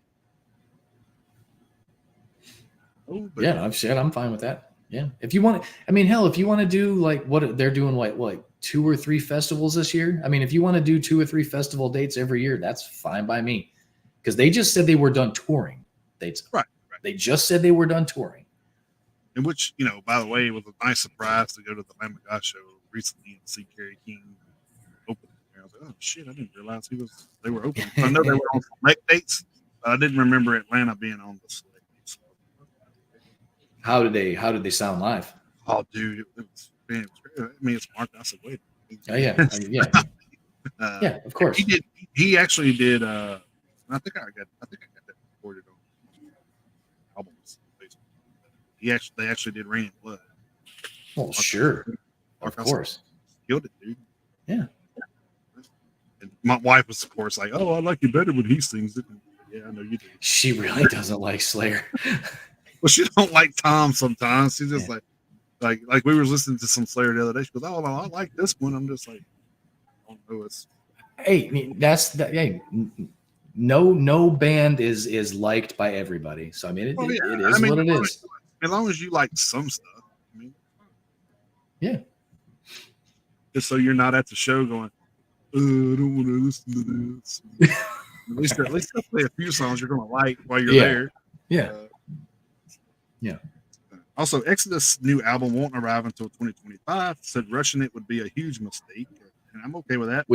[SPEAKER 2] Oh, yeah, I've said I'm fine with that. Yeah, if you want, if you want to do like what they're doing, like 2 or 3 festivals this year. I mean, if you want to do 2 or 3 festival dates every year, that's fine by me. Because they just said they were done touring. Right. They just said they were done touring.
[SPEAKER 1] And which, by the way, was a nice surprise to go to the Lamb of God show recently and see Kerry King open. I was like, oh shit, I didn't realize they were open. I know they were on select dates, but I didn't remember Atlanta being on the select dates.
[SPEAKER 2] How did they sound live?
[SPEAKER 1] Oh, dude, it was great. I mean, it's Mark. I said, wait.
[SPEAKER 2] Oh yeah, yeah, of course.
[SPEAKER 1] He actually did. I think I got that recorded on they actually did Rain in Blood.
[SPEAKER 2] Well, sure, of course,
[SPEAKER 1] Killed it, dude.
[SPEAKER 2] Yeah.
[SPEAKER 1] And my wife was, of course, like, "Oh, I like you better when he sings it." And, yeah, I know you do.
[SPEAKER 2] She really doesn't like Slayer.
[SPEAKER 1] Well, she don't like Tom sometimes. She's just like we were listening to some Slayer the other day. She goes, "Oh no, I like this one." I'm just like, "I don't know." It's
[SPEAKER 2] Hey, that's that. Hey, no band is liked by everybody. So I mean, it is what it is.
[SPEAKER 1] As long as you like some stuff, I mean,
[SPEAKER 2] yeah.
[SPEAKER 1] Just so you're not at the show going, I don't want to listen to this. at least they'll play a few songs you're going to like while you're there.
[SPEAKER 2] Yeah.
[SPEAKER 1] Yeah. Also, Exodus' new album won't arrive until 2025. Said rushing it would be a huge mistake, and I'm okay with that.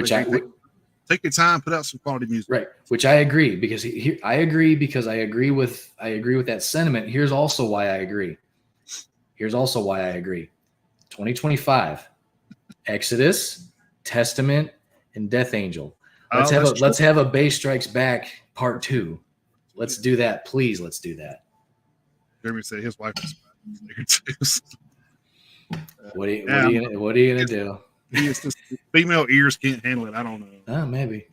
[SPEAKER 1] Take your time, put out some quality music.
[SPEAKER 2] Right, which I agree because I agree with that sentiment. Here's also why I agree. 2025, Exodus, Testament, and Death Angel. Let's have a Bass Strikes Back Part 2. Let's do that, please. Let's do that.
[SPEAKER 1] Jeremy said his wife was
[SPEAKER 2] What are you gonna do?
[SPEAKER 1] Female ears can't handle it. I don't know.
[SPEAKER 2] Oh, maybe.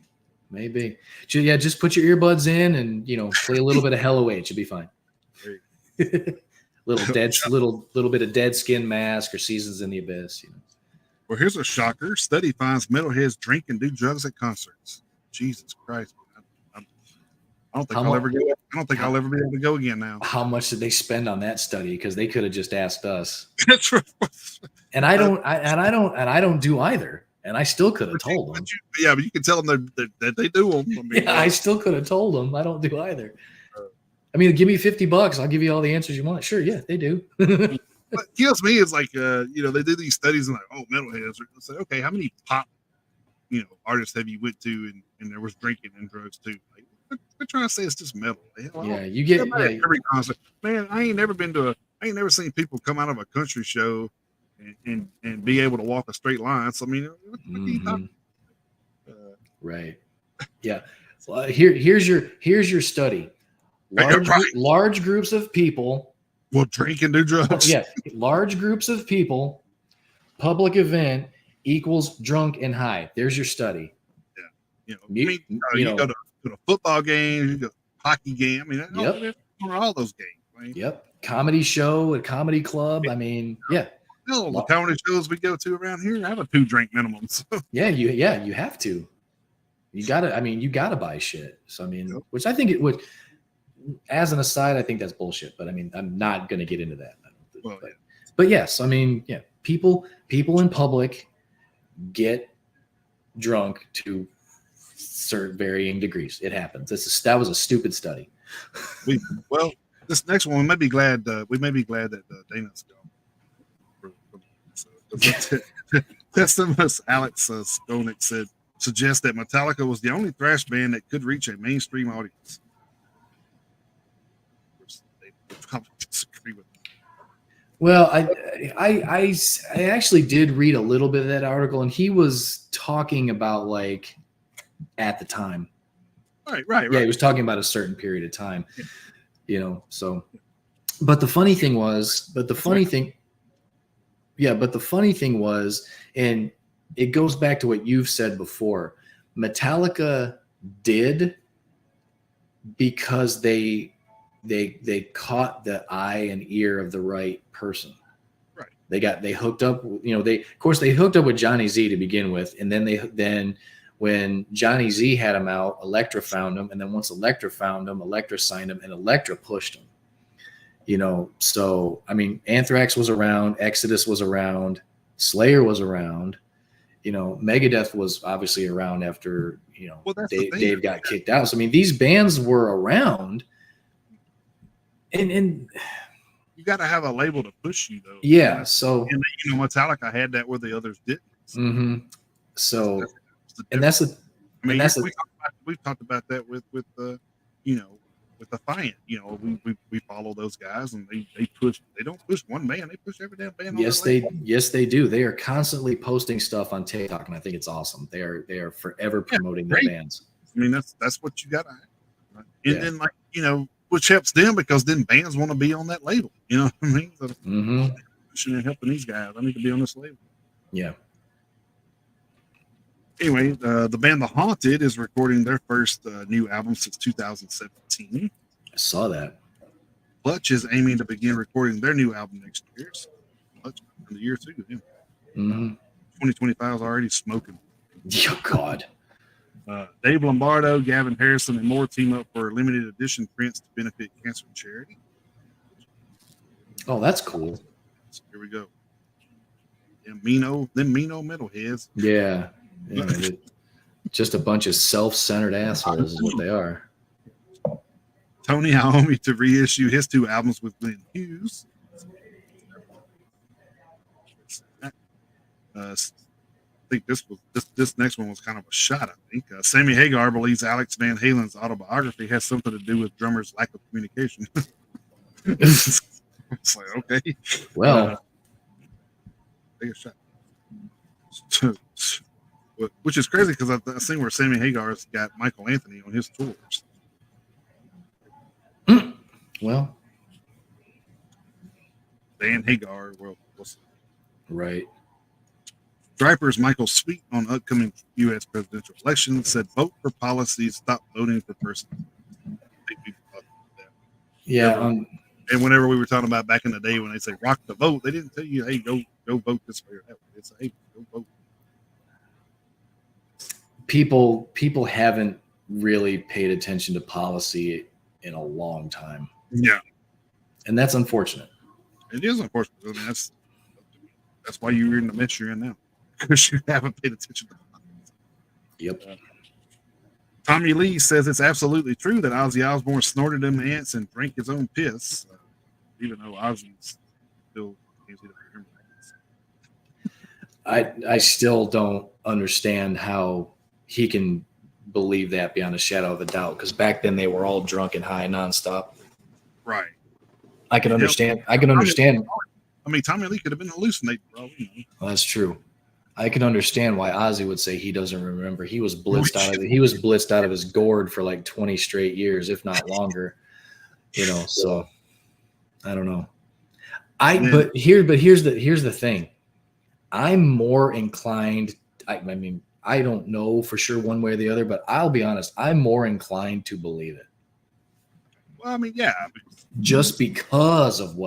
[SPEAKER 2] Yeah, just put your earbuds in and play a little bit of Hell Away. It should be fine. little bit of Dead Skin Mask or Seasons in the Abyss.
[SPEAKER 1] Well, here's a shocker. Study finds metalheads drink and do drugs at concerts. Jesus Christ. I don't think I'll ever be able to go again now.
[SPEAKER 2] How much did they spend on that study? Because they could have just asked us.
[SPEAKER 1] That's right.
[SPEAKER 2] And I don't do either. And I still could have told them.
[SPEAKER 1] But you can tell them that they do them. I mean,
[SPEAKER 2] I still could have told them. I don't do either. I mean, give me $50. I'll give you all the answers you want. Sure, yeah, they do.
[SPEAKER 1] What kills me is like, they do these studies and like, oh, metalheads. It's like, okay, how many pop, artists have you went to and there was drinking and drugs too? Like, we're trying to say it's just metal.
[SPEAKER 2] You get
[SPEAKER 1] every concert. Man, I ain't never seen people come out of a country show and be able to walk a straight line. So I mean, what are you talking about?
[SPEAKER 2] Right. Yeah. Well, here's your study. Large groups of people
[SPEAKER 1] will drink and do drugs.
[SPEAKER 2] Yeah. Large groups of people, public event equals drunk and high. There's your study.
[SPEAKER 1] Yeah. You go to a football game, you go to a hockey game. I mean, all those games. Right?
[SPEAKER 2] Yep. Comedy show, a comedy club. I mean, yeah.
[SPEAKER 1] The comedy shows we go to around here have a 2-drink minimum. So.
[SPEAKER 2] You have to. You gotta buy shit. So I mean, which I think it would. As an aside, I think that's bullshit. But I mean, I'm not gonna get into that. But yes, I mean, yeah, people in public get drunk to certain varying degrees. It happens. That was a stupid study.
[SPEAKER 1] This next one we may be glad that Dana's gone. Testimus Alex Skonik suggests that Metallica was the only thrash band that could reach a mainstream audience. Disagree with that.
[SPEAKER 2] Well, I actually did read a little bit of that article, and he was talking about like at the time.
[SPEAKER 1] Right.
[SPEAKER 2] Yeah, he was talking about a certain period of time. So. But the funny thing was, and it goes back to what you've said before, Metallica did because they caught the eye and ear of the right person.
[SPEAKER 1] Right.
[SPEAKER 2] They hooked up, they hooked up with Johnny Z to begin with. And then when Johnny Z had him out, Elektra found him. And then once Elektra found him, Elektra signed him and Elektra pushed him. So I mean, Anthrax was around, Exodus was around, Slayer was around, Megadeth was obviously around after Dave got kicked out. So I mean, these bands were around, and
[SPEAKER 1] you got to have a label to push you though.
[SPEAKER 2] Yeah. So
[SPEAKER 1] Metallica had that where the others didn't. So,
[SPEAKER 2] so
[SPEAKER 1] we've talked about that with the with Defiant, we follow those guys and they push. They don't push one band; they push every damn band.
[SPEAKER 2] Yes, they do. They are constantly posting stuff on TikTok, and I think it's awesome. They are forever promoting their bands.
[SPEAKER 1] I mean, that's what you got to have. Right? And then which helps them because then bands want to be on that label. You know what I mean? So
[SPEAKER 2] Mm-hmm.
[SPEAKER 1] pushing and helping these guys. I need to be on this label.
[SPEAKER 2] Yeah.
[SPEAKER 1] Anyway, the band The Haunted is recording their first new album since 2017.
[SPEAKER 2] I saw that.
[SPEAKER 1] Clutch is aiming to begin recording their new album next year. So Clutch in the year too. Yeah.
[SPEAKER 2] Mm-hmm.
[SPEAKER 1] 2025 is already smoking.
[SPEAKER 2] Oh, God.
[SPEAKER 1] Dave Lombardo, Gavin Harrison, and more team up for limited edition prints to benefit cancer charity.
[SPEAKER 2] Oh, that's cool.
[SPEAKER 1] So here we go. Them Meano metalheads.
[SPEAKER 2] Yeah. Just a bunch of self-centered assholes is what they are.
[SPEAKER 1] Tony Iommi to reissue his 2 albums with Glenn Hughes. I think this next one was kind of a shot. I think Sammy Hagar believes Alex Van Halen's autobiography has something to do with drummers' lack of communication. It's like, okay,
[SPEAKER 2] Well,
[SPEAKER 1] take a shot. Which is crazy because I've seen where Sammy Hagar's got Michael Anthony on his tours.
[SPEAKER 2] well,
[SPEAKER 1] Dan Hagar, well,
[SPEAKER 2] right.
[SPEAKER 1] Striper's Michael Sweet on upcoming U.S. presidential election said, "Vote for policies, stop voting for persons."
[SPEAKER 2] Yeah.
[SPEAKER 1] And whenever we were talking about back in the day when they say "rock the vote," they didn't tell you, "Hey, go vote this way or that way." They say, "Hey, go vote."
[SPEAKER 2] People haven't really paid attention to policy in a long time.
[SPEAKER 1] Yeah,
[SPEAKER 2] And that's unfortunate.
[SPEAKER 1] it is unfortunate. I mean, that's why you're in the mess you're in now, because you haven't paid attention to policy.
[SPEAKER 2] Yep.
[SPEAKER 1] Tommy Lee says it's absolutely true that Ozzy Osbourne snorted them ants and drank his own piss, even though Ozzy's still can't remember.
[SPEAKER 2] I still don't understand how he can believe that beyond a shadow of a doubt, because back then they were all drunk and high nonstop.
[SPEAKER 1] Right.
[SPEAKER 2] I can understand. I can understand.
[SPEAKER 1] I mean, Tommy Lee could have been hallucinating, bro. You know.
[SPEAKER 2] Well, that's true. I can understand why Ozzy would say he doesn't remember. He was blitzed out of his gourd for like 20 straight years, if not longer. You know, so I don't know. But here's the thing. I'm more inclined. I mean, I don't know for sure one way or the other, but I'll be honest. I'm more inclined to believe it.
[SPEAKER 1] Well, I mean, yeah.
[SPEAKER 2] Just because of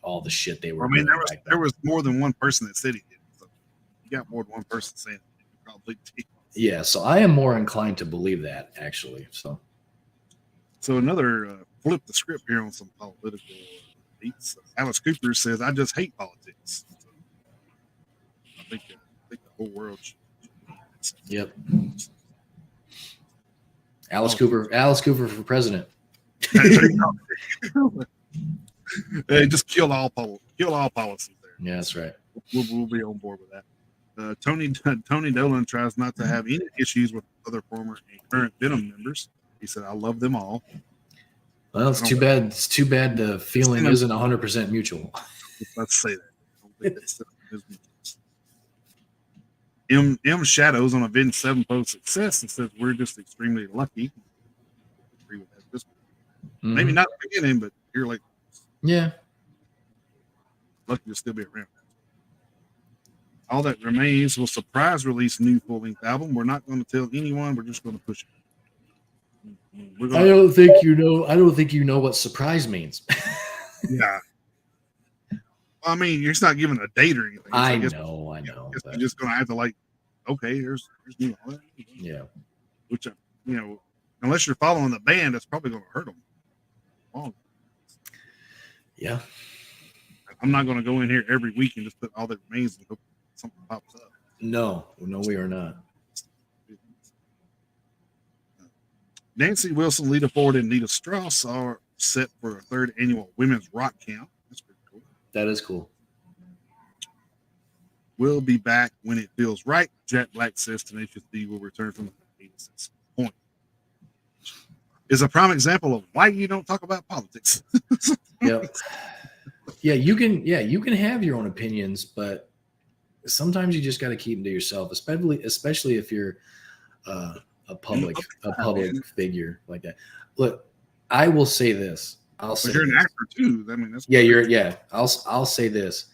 [SPEAKER 2] all the shit they were.
[SPEAKER 1] I mean, there was more than one person that said he did. So you got more than one person saying it. You probably did.
[SPEAKER 2] Yeah, so I am more inclined to believe that, actually. So
[SPEAKER 1] another flip the script here on some political beats. Alice Cooper says, "I just hate politics." So I think the whole world should.
[SPEAKER 2] Yep. Alice Cooper for president.
[SPEAKER 1] Hey, just kill all policies there.
[SPEAKER 2] Yeah, that's right.
[SPEAKER 1] We'll be on board with that. Tony Dolan tries not to have any issues with other former and current Venom members. He said, "I love them all."
[SPEAKER 2] Well, it's too bad. It's too bad the feeling isn't 100% mutual.
[SPEAKER 1] Let's say that. M Shadows on Avenged Sevenfold Success and says, "We're just extremely lucky." Agree with that.
[SPEAKER 2] Mm-hmm.
[SPEAKER 1] Maybe not the beginning, but you're like,
[SPEAKER 2] yeah,
[SPEAKER 1] lucky to still be around. All That Remains will surprise release new full-length album. We're not going to tell anyone. We're just going to push it.
[SPEAKER 2] I don't think you know what surprise means.
[SPEAKER 1] Yeah. I mean, you're not giving a date or anything.
[SPEAKER 2] I know.
[SPEAKER 1] You're just going to have to like, okay, here's new.
[SPEAKER 2] Yeah.
[SPEAKER 1] Which, unless you're following the band, that's probably going to hurt them. Oh.
[SPEAKER 2] Yeah.
[SPEAKER 1] I'm not going to go in here every week and just put All That Remains and hope something pops up.
[SPEAKER 2] No, we are not.
[SPEAKER 1] Nancy Wilson, Lita Ford, and Nita Strauss are set for a 3rd annual Women's Rock Camp. That's pretty cool.
[SPEAKER 2] That is cool.
[SPEAKER 1] We'll be back when it feels right. Jack Black says Tenacious D will return from the hiatus at some point. Is a prime example of why you don't talk about politics.
[SPEAKER 2] Yeah, you can have your own opinions, but sometimes you just got to keep them to yourself, especially if you're a public figure like that. Look, I will say this. I'll say
[SPEAKER 1] But you're an
[SPEAKER 2] this.
[SPEAKER 1] actor too. I mean, that's
[SPEAKER 2] Yeah. I'll say this.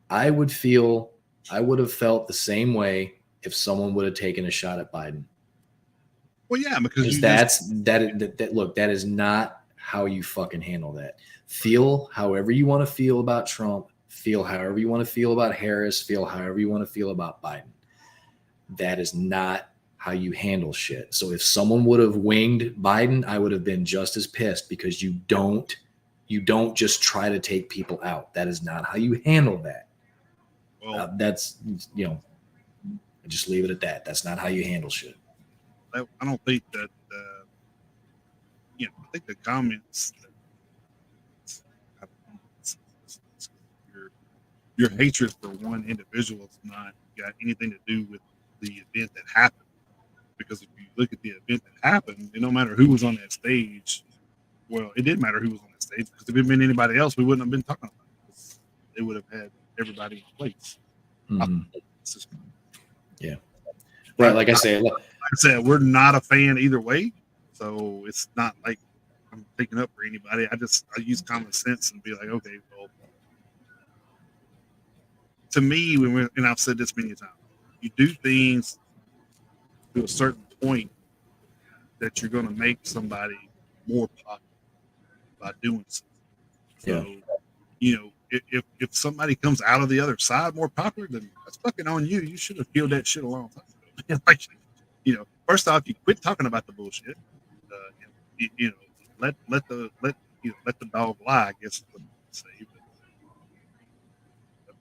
[SPEAKER 2] I would have felt the same way if someone would have taken a shot at Biden.
[SPEAKER 1] Well, yeah, because
[SPEAKER 2] Because
[SPEAKER 1] you
[SPEAKER 2] look, that is not how you fucking handle that. Feel however you want to feel about Trump, feel however you want to feel about Harris, feel however you want to feel about Biden. That is not how you handle shit. So if someone would have winged Biden, I would have been just as pissed, because you don't just try to take people out. That is not how you handle that.
[SPEAKER 1] well,
[SPEAKER 2] That's, just leave it at that. That's not how you handle shit.
[SPEAKER 1] I don't think that. I think the comments. Your hatred for one individual has not got anything to do with the event that happened. Because if you look at the event that happened, no matter who was on that stage, well, it didn't matter who was on that stage, because if it had been anybody else, we wouldn't have been talking about it. They would have had everybody in place.
[SPEAKER 2] Mm-hmm.
[SPEAKER 1] Just,
[SPEAKER 2] yeah. Right. Like I said,
[SPEAKER 1] we're not a fan either way. So it's not like I'm picking up for anybody. I use common sense and be like, okay, well, to me, and I've said this many times, you do things to a certain point that you're going to make somebody more popular by doing so. So, if somebody comes out of the other side more popular, then that's fucking on you. You should have killed that shit a long time ago. Like, first off, you quit talking about the bullshit. Let the dog lie, I guess is what I would say. But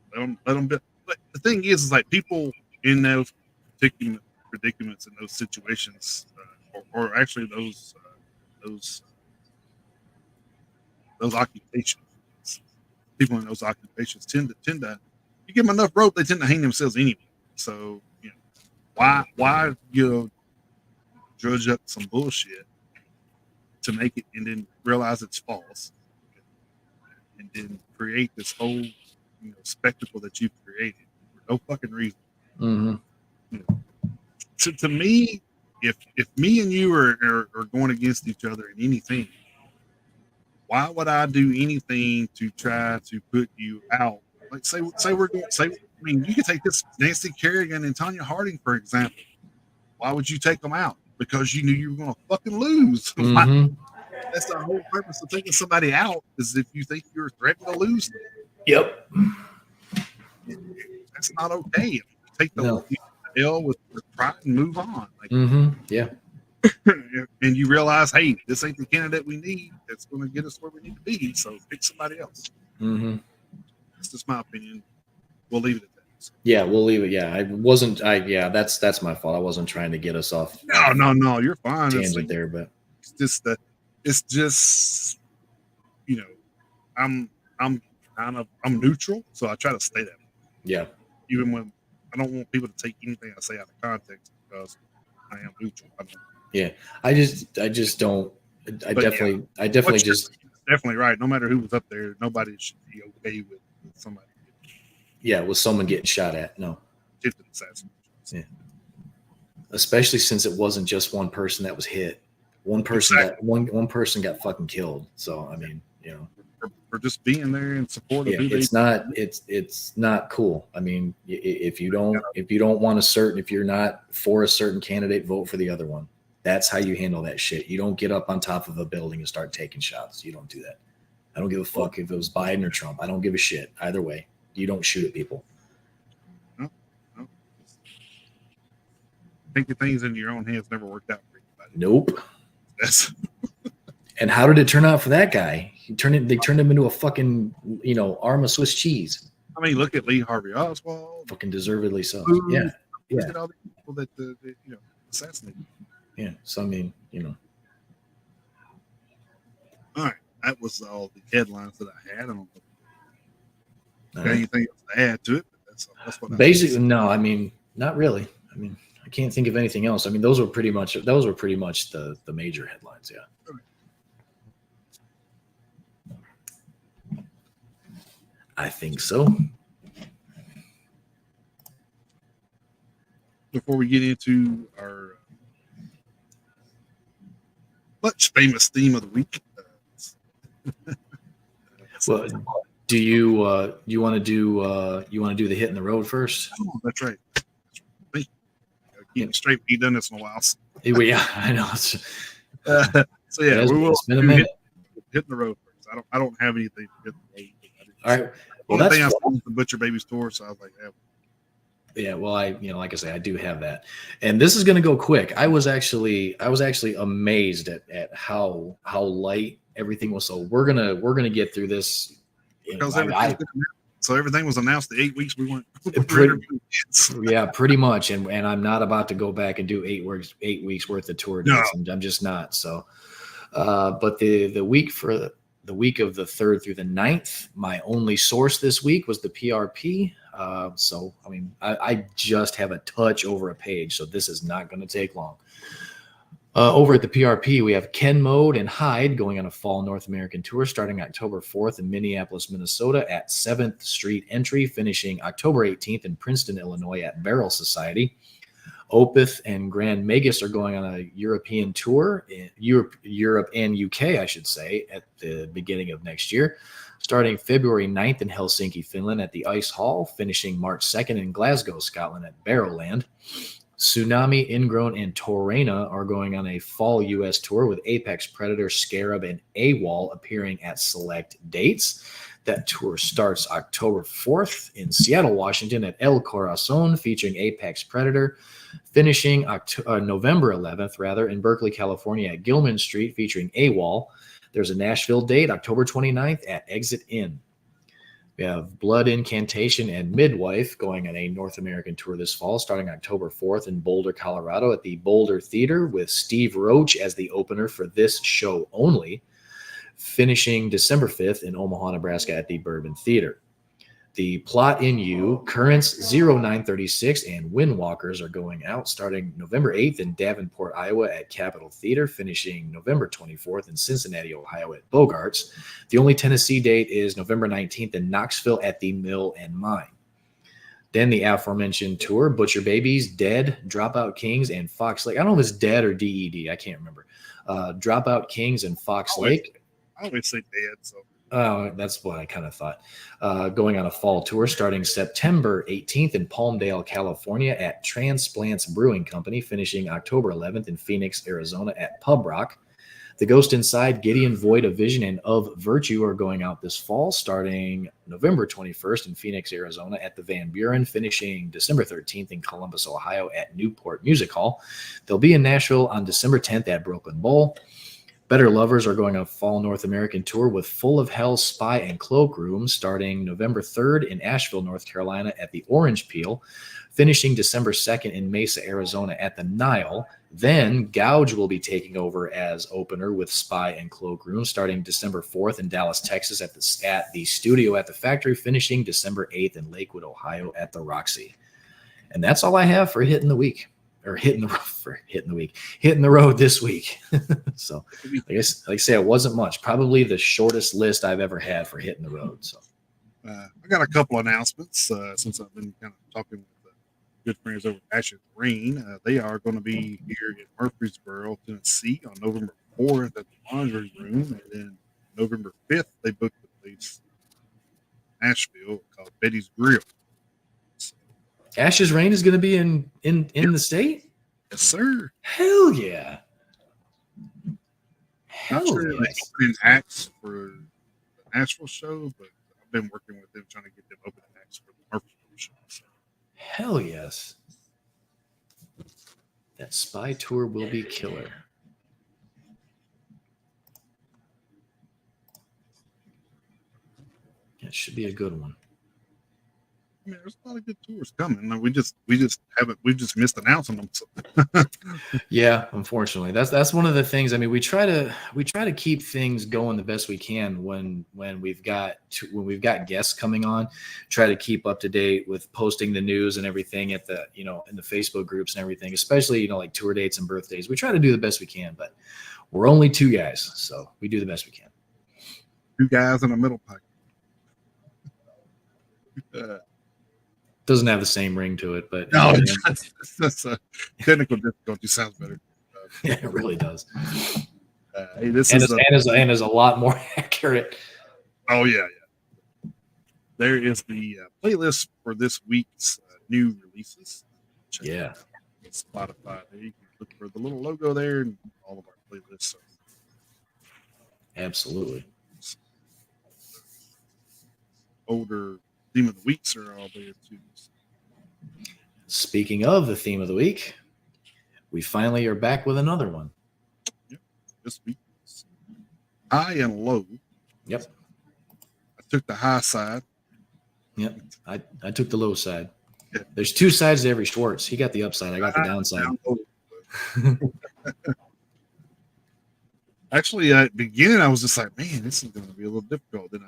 [SPEAKER 1] let them. But the thing is like people in those particular predicaments in those situations, or actually those occupations. People in those occupations tend to you give them enough rope, they tend to hang themselves anyway. So why drudge up some bullshit to make it and then realize it's false, and then create this whole spectacle that you've created for no fucking reason.
[SPEAKER 2] Mm-hmm.
[SPEAKER 1] To me, if me and you are going against each other in anything, why would I do anything to try to put you out? Like say we're going I mean, you could take this Nancy Kerrigan and Tanya Harding, for example. Why would you take them out? Because you knew you were going to fucking lose.
[SPEAKER 2] Mm-hmm.
[SPEAKER 1] That's the whole purpose of taking somebody out, is if you think you're threatened to lose them.
[SPEAKER 2] Yep.
[SPEAKER 1] That's not okay. Take the L with pride and move on. Like,
[SPEAKER 2] yeah.
[SPEAKER 1] And you realize, hey, this ain't the candidate we need. That's going to get us where we need to be. So pick somebody else.
[SPEAKER 2] Mm-hmm.
[SPEAKER 1] That's just my opinion. We'll leave it at that. So.
[SPEAKER 2] Yeah, we'll leave it. Yeah, that's my fault. I wasn't trying to get us off.
[SPEAKER 1] No, you're fine.
[SPEAKER 2] Tangent there, but
[SPEAKER 1] it's just I'm neutral, so I try to stay that way.
[SPEAKER 2] Yeah.
[SPEAKER 1] Even when I don't want people to take anything I say out of context, because I am neutral.
[SPEAKER 2] I just don't. I definitely just
[SPEAKER 1] definitely right. No matter who was up there, nobody should be okay with somebody.
[SPEAKER 2] Yeah, with someone getting shot at. No.
[SPEAKER 1] Attempted assassination.
[SPEAKER 2] Yeah. Especially since it wasn't just one person that was hit. One person one person got fucking killed. So I mean,
[SPEAKER 1] for just being there in support of
[SPEAKER 2] it's not cool. I mean, if you don't want if you're not for a certain candidate, vote for the other one. That's how you handle that shit. You don't get up on top of a building and start taking shots. You don't do that. I don't give a fuck if it was Biden or Trump. I don't give a shit. Either way, you don't shoot at people.
[SPEAKER 1] No. Taking things into your own hands never worked out for anybody.
[SPEAKER 2] Nope. And how did it turn out for that guy? They turned him into a fucking, arm of Swiss cheese.
[SPEAKER 1] I mean, look at Lee Harvey Oswald.
[SPEAKER 2] Fucking deservedly so. Yeah.
[SPEAKER 1] Look at all the people that assassinated.
[SPEAKER 2] Yeah. So I mean,
[SPEAKER 1] All right, that was all the headlines that I had. I don't know if got anything else to add to it. But that's what
[SPEAKER 2] basically. No, I mean, not really. I mean, I can't think of anything else. I mean, those were pretty much the major headlines. Yeah. I think so.
[SPEAKER 1] Before we get into our much famous theme of the week,
[SPEAKER 2] Well, do you want to do the hit in the road first?
[SPEAKER 1] Oh, that's right. Keep it straight. We've done this in a while. So,
[SPEAKER 2] Yeah, I know.
[SPEAKER 1] so yeah, we will.
[SPEAKER 2] It's been a minute.
[SPEAKER 1] Hit the road first. I don't have anything to hit the road.
[SPEAKER 2] All right.
[SPEAKER 1] Well, the only thing I saw was the Butcher Babies tour, so I was like,
[SPEAKER 2] yeah. Well, like I say, I do have that, and this is going to go quick. I was actually amazed at how light everything was. So we're gonna get through this.
[SPEAKER 1] Because everything was announced the 8 weeks we went.
[SPEAKER 2] Pretty much. And I'm not about to go back and do 8 weeks worth of tour dates. I'm just not. So, but the week for the week of the 3rd through the 9th, my only source this week was the PRP. So, I mean, I just have a touch over a page, so this is not going to take long. Over at the PRP, we have Ken Mode and Hyde going on a fall North American tour starting October 4th in Minneapolis, Minnesota at 7th Street Entry, finishing October 18th in Princeton, Illinois at Barrel Society. Opeth and Grand Magus are going on a European tour in Europe and UK, I should say, at the beginning of next year, starting February 9th in Helsinki, Finland at the Ice Hall, finishing March 2nd in Glasgow, Scotland at Barrowland. Tsunami, Ingrown, and Torrena are going on a fall U.S. tour with Apex Predator, Scarab, and AWOL appearing at select dates. That tour starts October 4th in Seattle, Washington at El Corazon, featuring Apex Predator, finishing November 11th, in Berkeley, California at Gilman Street, featuring AWOL. There's a Nashville date, October 29th at Exit Inn. We have Blood Incantation and Midwife going on a North American tour this fall, starting October 4th in Boulder, Colorado at the Boulder Theater with Steve Roach as the opener for this show only, finishing December 5th in Omaha, Nebraska at the Bourbon Theater. The Plot in You, Currents 0936, and Windwalkers are going out starting November 8th in Davenport, Iowa at Capitol Theater, finishing November 24th in Cincinnati, Ohio at Bogarts. The only Tennessee date is November 19th in Knoxville at the Mill and Mine. Then the aforementioned tour, Butcher Babies, Dead, Dropout Kings, and Fox Lake. I don't know if it's Dead or DED. I can't remember. Dropout Kings and Fox Lake.
[SPEAKER 1] I always say Dead, so.
[SPEAKER 2] That's what I kind of thought. Going on a fall tour starting September 18th in Palmdale, California at Transplants Brewing Company, finishing October 11th in Phoenix, Arizona at Pub Rock. The Ghost Inside, Gideon, Void of Vision, and Of Virtue are going out this fall, starting November 21st in Phoenix, Arizona at the Van Buren, finishing December 13th in Columbus, Ohio at Newport Music Hall. They'll be in Nashville on December 10th at Brooklyn Bowl. Better Lovers are going on a fall North American tour with Full of Hell, Spy, and Cloakroom, starting November 3rd in Asheville, North Carolina at the Orange Peel, finishing December 2nd in Mesa, Arizona at the Nile. Then Gouge will be taking over as opener with Spy and Cloakroom, starting December 4th in Dallas, Texas at the Studio at the Factory, finishing December 8th in Lakewood, Ohio at the Roxy. And that's all I have for Hitting the Week. Or hitting the road this week. So, like I say, it wasn't much. Probably the shortest list I've ever had for hitting the road. So,
[SPEAKER 1] I got a couple announcements since I've been kind of talking with good friends over at Ashes Green. They are going to be here in Murfreesboro, Tennessee, on November 4th at the Laundry Room, and then November 5th they booked the place in Nashville called Betty's Grill.
[SPEAKER 2] Ashes Rain is going to be in the state?
[SPEAKER 1] Yes, sir.
[SPEAKER 2] Hell yeah. Hell
[SPEAKER 1] sure
[SPEAKER 2] yes.
[SPEAKER 1] They opening acts for the Nashville show, but I've been working with them trying to get them opening acts for the Murfreesboro show. So.
[SPEAKER 2] Hell yes. That Spy tour will be killer. It should be a good one.
[SPEAKER 1] I mean, there's a lot of good tours coming. We just missed announcing them. So.
[SPEAKER 2] Yeah, unfortunately, that's one of the things. I mean, we try to keep things going the best we can when we've got guests coming on. Try to keep up to date with posting the news and everything at the in the Facebook groups and everything, especially like tour dates and birthdays. We try to do the best we can, but we're only two guys, so we do the best we can.
[SPEAKER 1] Two guys in a middle pipe.
[SPEAKER 2] Doesn't have the same ring to it, but
[SPEAKER 1] no, that's a technical difficulty. Sounds better.
[SPEAKER 2] Yeah, it really does.
[SPEAKER 1] Hey, this
[SPEAKER 2] is a lot more accurate.
[SPEAKER 1] Oh yeah. There is the playlist for this week's new releases. Check it
[SPEAKER 2] Yeah,
[SPEAKER 1] out on Spotify. There you can look for the little logo there and all of our playlists.
[SPEAKER 2] absolutely.
[SPEAKER 1] Older theme of the weeks are all there too.
[SPEAKER 2] Speaking of the theme of the week, we finally are back with another one.
[SPEAKER 1] Yep. This week is high and low.
[SPEAKER 2] Yep.
[SPEAKER 1] I took the high side.
[SPEAKER 2] Yep. I took the low side.
[SPEAKER 1] Yeah.
[SPEAKER 2] There's two sides to every Schwartz. He got the upside. I got the downside.
[SPEAKER 1] Down low. Actually, at the beginning, I was just like, man, this is going to be a little difficult. Then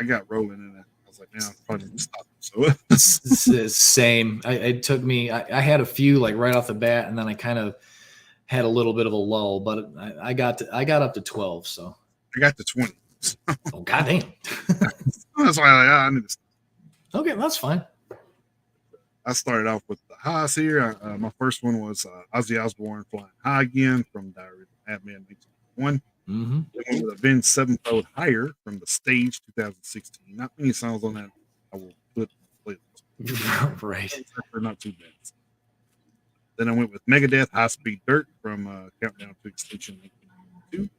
[SPEAKER 1] I got rolling, and I was like, man, I'm probably going to stop. So
[SPEAKER 2] Same. It took me. I had a few like right off the bat, and then I kind of had a little bit of a lull. But I got up to 12. So
[SPEAKER 1] I got to 20.
[SPEAKER 2] oh goddamn.
[SPEAKER 1] That's why I need to stop.
[SPEAKER 2] Okay, that's fine.
[SPEAKER 1] I started off with the highs here. My first one was Ozzy Osbourne, Flying High Again from Diary of a Madman 1991.
[SPEAKER 2] Mm-hmm.
[SPEAKER 1] Then went with Avenged Sevenfold Higher from The Stage 2016. Not many songs on that I will put on the playlist.
[SPEAKER 2] Right.
[SPEAKER 1] They're not too bad. Then I went with Megadeth, High Speed Dirt from Countdown to Extinction 1992.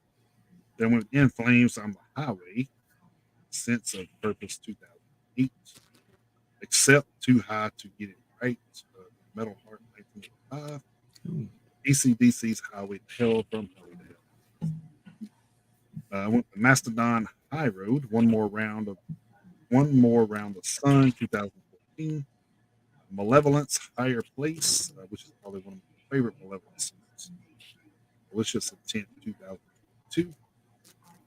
[SPEAKER 1] Then I went with In Flames on the Highway, Sense of Purpose 2008. Except Too High to Get It Right, Metal Heart 1985. ACDC's Highway to Hell from Hell to Hell. I went with Mastodon High Road, One More Round of the Sun 2014. Malevolence Higher Place, which is probably one of my favorite Malevolence songs. Malicious Intent 2002.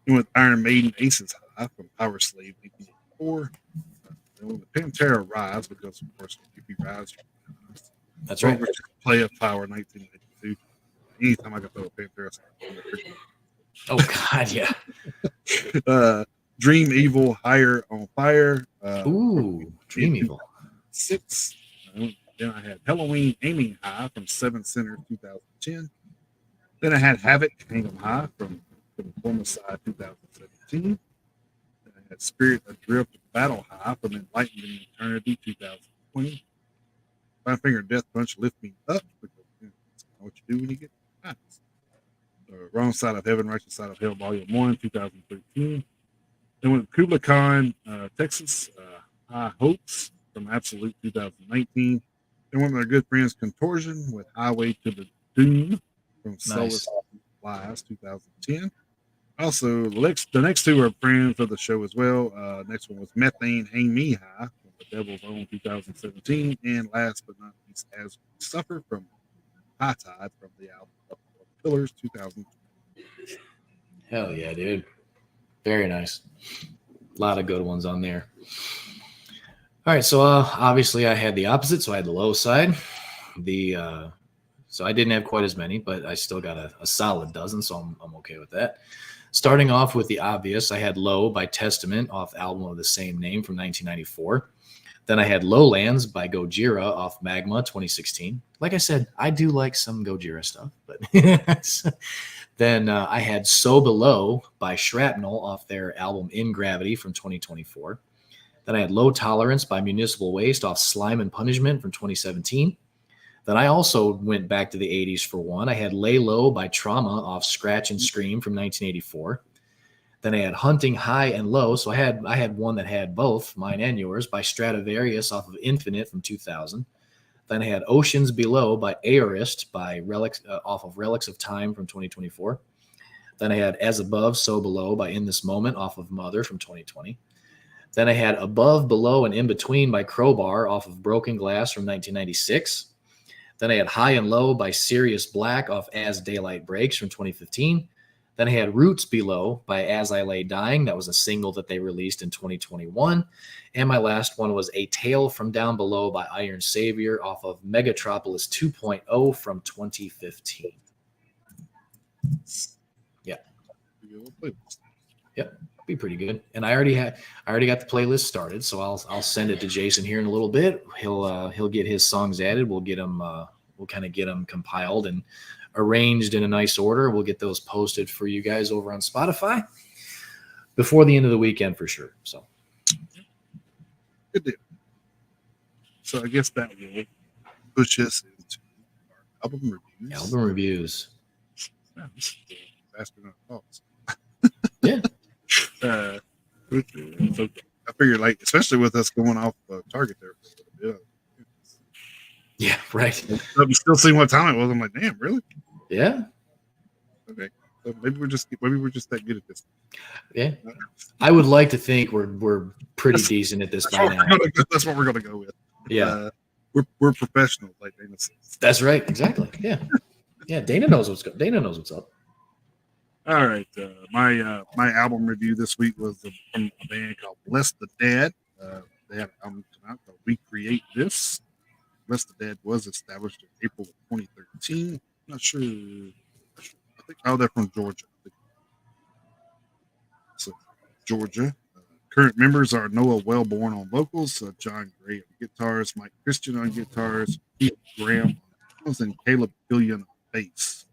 [SPEAKER 1] Then with Iron Maiden Aces High from Power Slave 1984. Then with Pantera Rise, because of course if Rise.
[SPEAKER 2] That's right.
[SPEAKER 1] Play of Power 1992. Anytime I can throw a Pantera song.
[SPEAKER 2] Oh God, yeah.
[SPEAKER 1] Dream Evil Higher on Fire.
[SPEAKER 2] Ooh, Dream Evil.
[SPEAKER 1] 6. Then I had Halloween Aiming High from Seven Center 2010. Then I had Havoc Hang 'em High from the Performance Side 2017. Then I had Spirit Adrift Battle High from Enlightened in Eternity 2020. Five Finger Death Punch Lift Me Up, because that's what you do when you get high. Wrong Side of Heaven, Righteous Side of Hell, Volume 1, 2013. Then went Kubla Khan, Texas, High Hopes from Absolute 2019. Then went with our good friends Contortion with Highway to the Doom from Solace Lies 2010. Also, the next two are friends of the show as well. Next one was Methane Hang Me High from The Devil's Own 2017. And last but not least, As We Suffer from High Tide from the album Pillars 2000.
[SPEAKER 2] Hell yeah, dude. Very nice. A lot of good ones on there. All right, so obviously I had the opposite, so I had the low side. So I didn't have quite as many, but I still got a solid dozen, so I'm okay with that. Starting off with the obvious, I had Low by Testament off album of the same name from 1994. Then I had Lowlands by Gojira off Magma 2016. Like I said, I do like some Gojira stuff, but then I had So Below by Shrapnel off their album In Gravity from 2024. Then I had Low Tolerance by Municipal Waste off Slime and Punishment from 2017. Then I also went back to the 80s for one. I had Lay Low by Trauma off Scratch and Scream from 1984. Then I had Hunting High and Low. So I had one that had both, mine and yours, by Stradivarius off of Infinite from 2000. Then I had Oceans Below by Aorist by Relics off of Relics of Time from 2024. Then I had As Above, So Below by In This Moment off of Mother from 2020. Then I had Above, Below, and In Between by Crowbar off of Broken Glass from 1996. Then I had High and Low by Sirius Black off As Daylight Breaks from 2015. Then I had Roots Below by As I Lay Dying. That was a single that they released in 2021. And my last one was A Tale from Down Below by Iron Savior off of Megatropolis 2.0 from 2015. Yeah. Yep. Be pretty good. And I already got the playlist started, so I'll send it to Jason here in a little bit. He'll get his songs added. We'll get them we'll kind of get them compiled and arranged in a nice order. We'll get those posted for you guys over on Spotify. before the end of the weekend for sure. So
[SPEAKER 1] Good deal. So I guess that will push us into our album reviews.
[SPEAKER 2] album reviews.
[SPEAKER 1] Yeah, this is faster than I thought.
[SPEAKER 2] Yeah.
[SPEAKER 1] So I figured, like, especially with us going off target there for a little bit.
[SPEAKER 2] Yeah, right.
[SPEAKER 1] I'm still seeing what time it was. I'm like, damn, really?
[SPEAKER 2] Yeah.
[SPEAKER 1] Okay. So maybe we're just that good at this.
[SPEAKER 2] Yeah. I would like to think we're pretty decent at this by now.
[SPEAKER 1] That's what we're gonna go with.
[SPEAKER 2] Yeah.
[SPEAKER 1] We're professionals, like Dana says.
[SPEAKER 2] That's right. Exactly. Yeah. Yeah. Dana knows what's up.
[SPEAKER 1] All right. My album review this week was from a band called Bless the Dead. They had an album come out called Recreate This. Bless the Dead was established in April of 2013. Not sure. I think they're from Georgia. So Georgia. Current members are Noah Wellborn on vocals, John Gray on guitars, Mike Christian on guitars, Keith Graham on drums, and Caleb Billion on bass.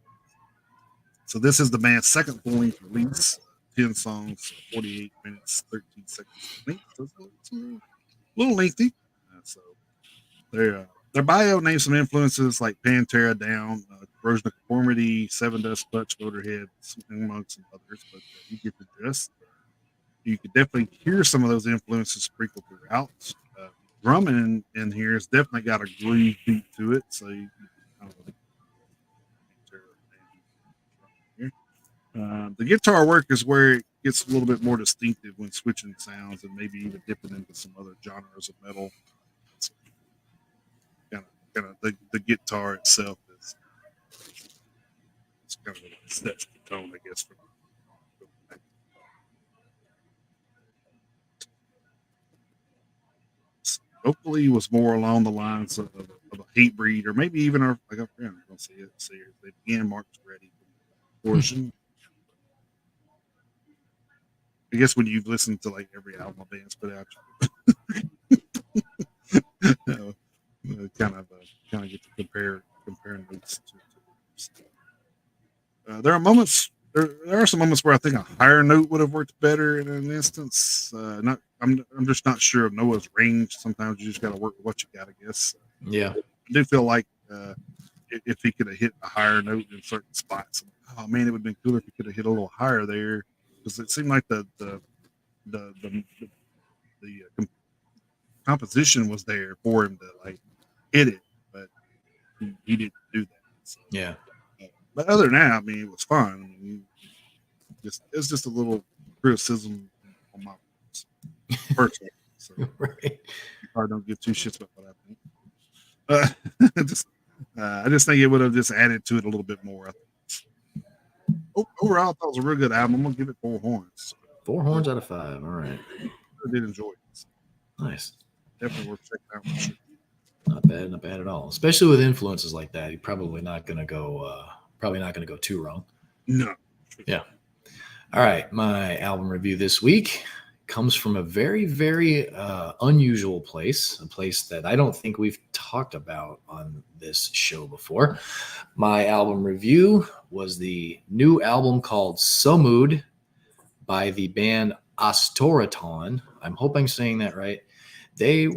[SPEAKER 1] So this is the band's second full-length release, 10 songs, 48 minutes, 13 seconds length. So it's a little lengthy. So their bio names some influences like Pantera Down, Corrosion of Conformity, Seven Dust Butch, Motorhead, among some others, but you get the gist. You could definitely hear some of those influences sprinkled throughout. Drumming in here has definitely got a groove beat to it, so you kind of the guitar work is where it gets a little bit more distinctive when switching sounds and maybe even dipping into some other genres of metal. So kind of the guitar itself is it's kind of sets the tone, I guess. Hopefully, it was more along the lines of a hate breed, or maybe even our like a friend. Don't see it. They began Mark's ready portion. I guess when you've listened to like every album a band's put out, kind of get to compare notes to there are moments. There are some moments where I think a higher note would have worked better in an instance. I'm just not sure of Noah's range. Sometimes you just got to work with what you got, I guess.
[SPEAKER 2] Yeah.
[SPEAKER 1] I do feel like if he could have hit a higher note in certain spots, oh man, it would have been cooler if he could have hit a little higher there, because it seemed like the composition was there for him to like hit it, but he didn't do that. So,
[SPEAKER 2] yeah.
[SPEAKER 1] But other than that, I mean, it was fun. I mean, it's just a little criticism on my personal. So
[SPEAKER 2] right.
[SPEAKER 1] I don't give two shits about what I think. I just think it would have just added to it a little bit more. Overall, I thought it was a real good album. I'm gonna give it 4 horns.
[SPEAKER 2] 4 horns out of 5. All right.
[SPEAKER 1] I did enjoy it.
[SPEAKER 2] Nice.
[SPEAKER 1] Definitely worth checking out for sure.
[SPEAKER 2] Not bad at all. Especially with influences like that, you're probably not gonna go too wrong.
[SPEAKER 1] No.
[SPEAKER 2] Yeah. All right. My album review this week comes from a very, very unusual place, a place that I don't think we've talked about on this show before. My album review was the new album called So Mood by the band Astoraton. I'm hoping I'm saying that right. They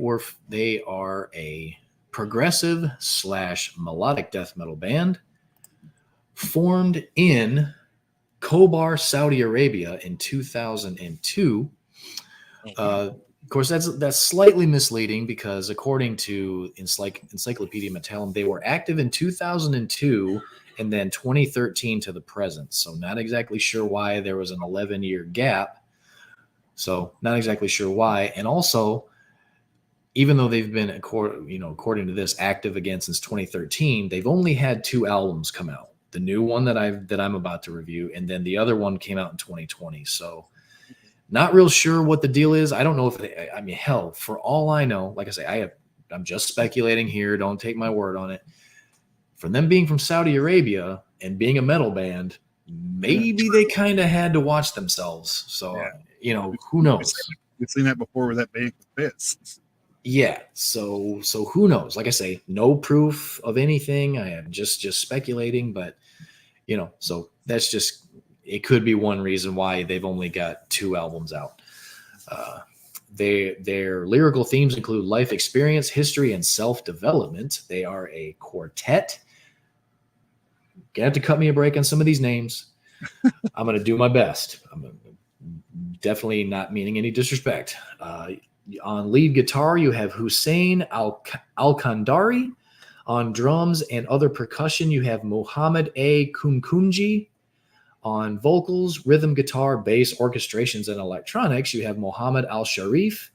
[SPEAKER 2] are a progressive / melodic death metal band formed in Khobar, Saudi Arabia in 2002. Of course, that's slightly misleading because according to Encyclopedia Metallum, they were active in 2002 and then 2013 to the present. So not exactly sure why there was an 11-year gap. So not exactly sure why. And also, even though they've been, according to this, active again since 2013, they've only had 2 albums come out. The new one that I'm about to review, and then the other one came out in 2020. So not real sure what the deal is. I don't know hell, for all I know, like I say, I'm just speculating here. Don't take my word on it. For them being from Saudi Arabia and being a metal band, maybe they kind of had to watch themselves. So, who knows?
[SPEAKER 1] We've seen that before with that band Confess.
[SPEAKER 2] Yeah. So who knows? Like I say, no proof of anything. I am just speculating, but so that's just it could be one reason why they've only got 2 albums out. Their lyrical themes include life experience, history, and self-development. They are a quartet. Gonna have to cut me a break on some of these names. I'm gonna do my best. I'm definitely not meaning any disrespect. On lead guitar, you have Hussein Al-Kandari. On drums and other percussion, you have Mohammed A. Kunkunji. On vocals, rhythm guitar, bass, orchestrations, and electronics, you have Mohammed Al-Sharif.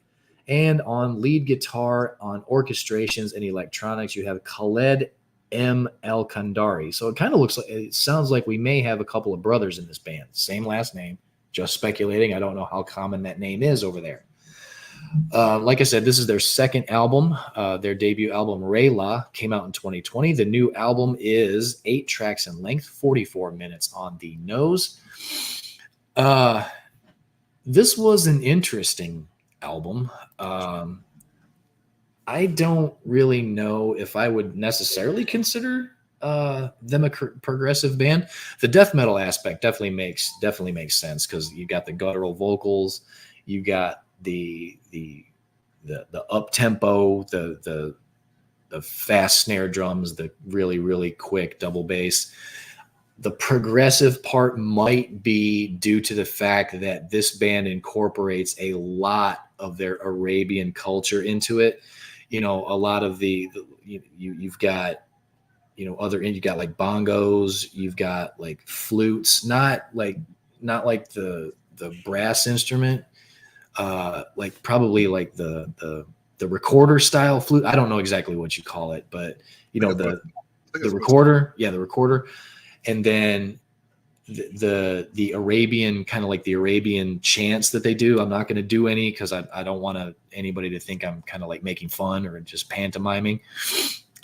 [SPEAKER 2] And on lead guitar, on orchestrations and electronics, you have Khaled M. Al-Kandari. So it kind of looks like, it sounds like we may have a couple of brothers in this band. Same last name, just speculating. I don't know how common that name is over there. Like I said, this is their second album. Their debut album, Rayla, came out in 2020. The new album is 8 tracks in length, 44 minutes on the nose. This was an interesting album. I don't really know if I would necessarily consider them a progressive band. The death metal aspect definitely makes sense because you got the guttural vocals, you got the up tempo, the fast snare drums, the really quick double bass. The progressive part might be due to the fact that this band incorporates a lot of their Arabian culture into it. You know, a lot of you've got, you know, you got like bongos, you've got like flutes, not like the brass instrument, like probably like the recorder style flute. I don't know exactly what you call it, but you know, the recorder, the recorder. And then the Arabian, kind of like the Arabian chants that they do. I'm not going to do any because I don't want anybody to think I'm kind of like making fun or just pantomiming.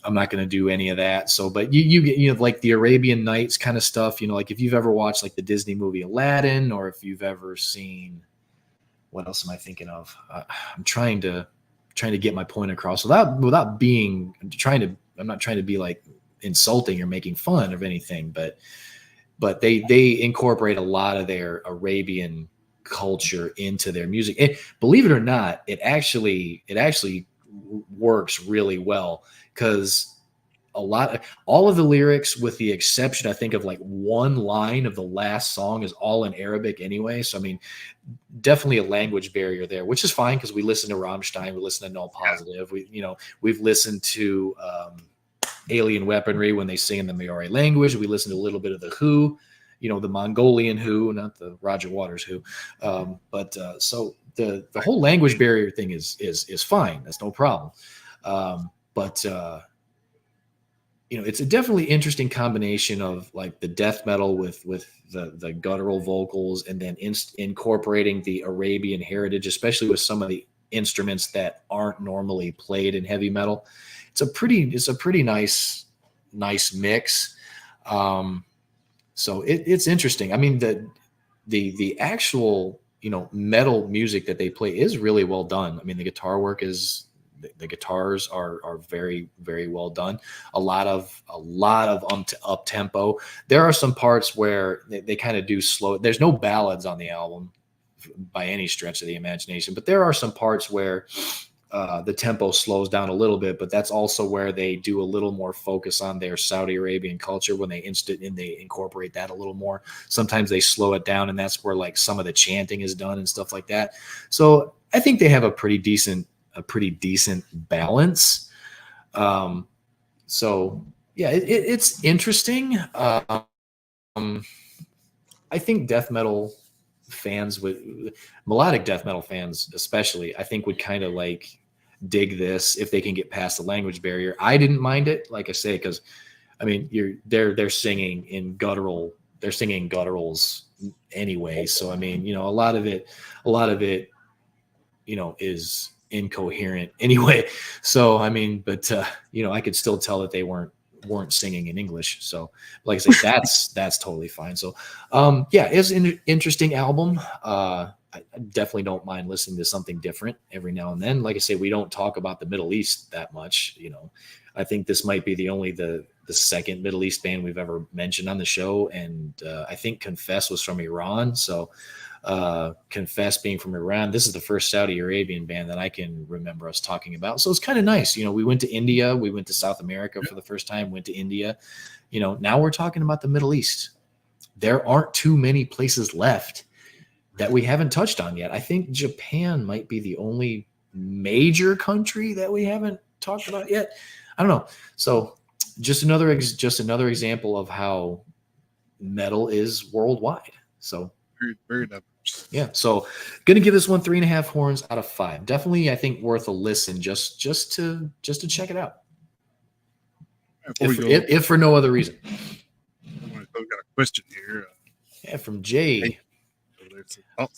[SPEAKER 2] I'm not going to do any of that. So, but you know, like the Arabian Nights kind of stuff, you know, like if you've ever watched like the Disney movie Aladdin, or if you've ever seen, what else am I thinking of? I'm trying to get my point across without being, I'm not trying to be like insulting or making fun of anything, but they incorporate a lot of their Arabian culture into their music. And believe it or not, it actually works really well, because all of the lyrics, with the exception, I think, of like one line of the last song, is all in Arabic anyway. So, I mean, definitely a language barrier there, which is fine because we listen to Rammstein, we listen to Null Positive, we've listened to Alien Weaponry when they sing in the Maori language. We listen to a little bit of the Who, you know, the Mongolian Who, not the Roger Waters Who. So the whole language barrier thing is fine. That's no problem. You know, it's a definitely interesting combination of like the death metal with the guttural vocals, and then incorporating the Arabian heritage, especially with some of the instruments that aren't normally played in heavy metal. It's a pretty nice mix. So it's interesting. I mean, the actual, you know, metal music that they play is really well done. I mean, the guitar work the guitars are very, very well done. A lot of up tempo. There are some parts where they kind of do slow. There's no ballads on the album by any stretch of the imagination, but there are some parts where the tempo slows down a little bit, but that's also where they do a little more focus on their Saudi Arabian culture when they incorporate that a little more. Sometimes they slow it down, and that's where like some of the chanting is done and stuff like that. So I think they have a pretty decent balance. So yeah, it's interesting. I think death metal fans, melodic death metal fans especially, I think would kind of like dig this if they can get past the language barrier. I didn't mind it, like I say, because I mean, they're singing in guttural, they're singing gutturals anyway. So I mean, you know, a lot of it, you know, is incoherent anyway. So I mean, but you know, I could still tell that they weren't singing in English. So like I say, that's totally fine. So yeah, it's an interesting album. I definitely don't mind listening to something different every now and then. Like I say, we don't talk about the Middle East that much. I think this might be the second Middle East band we've ever mentioned on the show. And I think Confess was from Iran. So Confess being from Iran, this is the first Saudi Arabian band that I can remember us talking about. So it's kind of nice. We went to India, we went to South America for the first time, went to India. Now we're talking about the Middle East. There aren't too many places left that we haven't touched on yet. I think Japan might be the only major country that we haven't talked about yet. I don't know. So just another example of how metal is worldwide. So
[SPEAKER 1] Very, very diverse.
[SPEAKER 2] yeah. So gonna give this one 3.5 horns out of 5. Definitely, I think worth a listen just to check it out. If for no other reason.
[SPEAKER 1] I've got a question here.
[SPEAKER 2] Yeah, from Jay.
[SPEAKER 1] That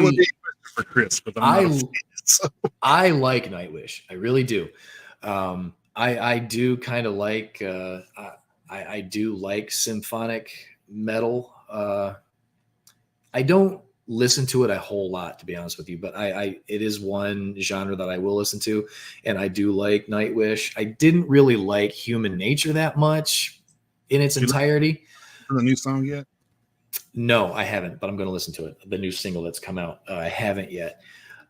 [SPEAKER 1] would be a question for Chris, but I'm not so.
[SPEAKER 2] I like Nightwish. I really do. I do kind of like I do like symphonic metal. I don't listen to it a whole lot, to be honest with you, but it is one genre that I will listen to, and I do like Nightwish. I didn't really like Human Nature that much in its entirety.
[SPEAKER 1] The new song yet?
[SPEAKER 2] No, I haven't, but I'm going to listen to it. The new single that's come out. I haven't yet.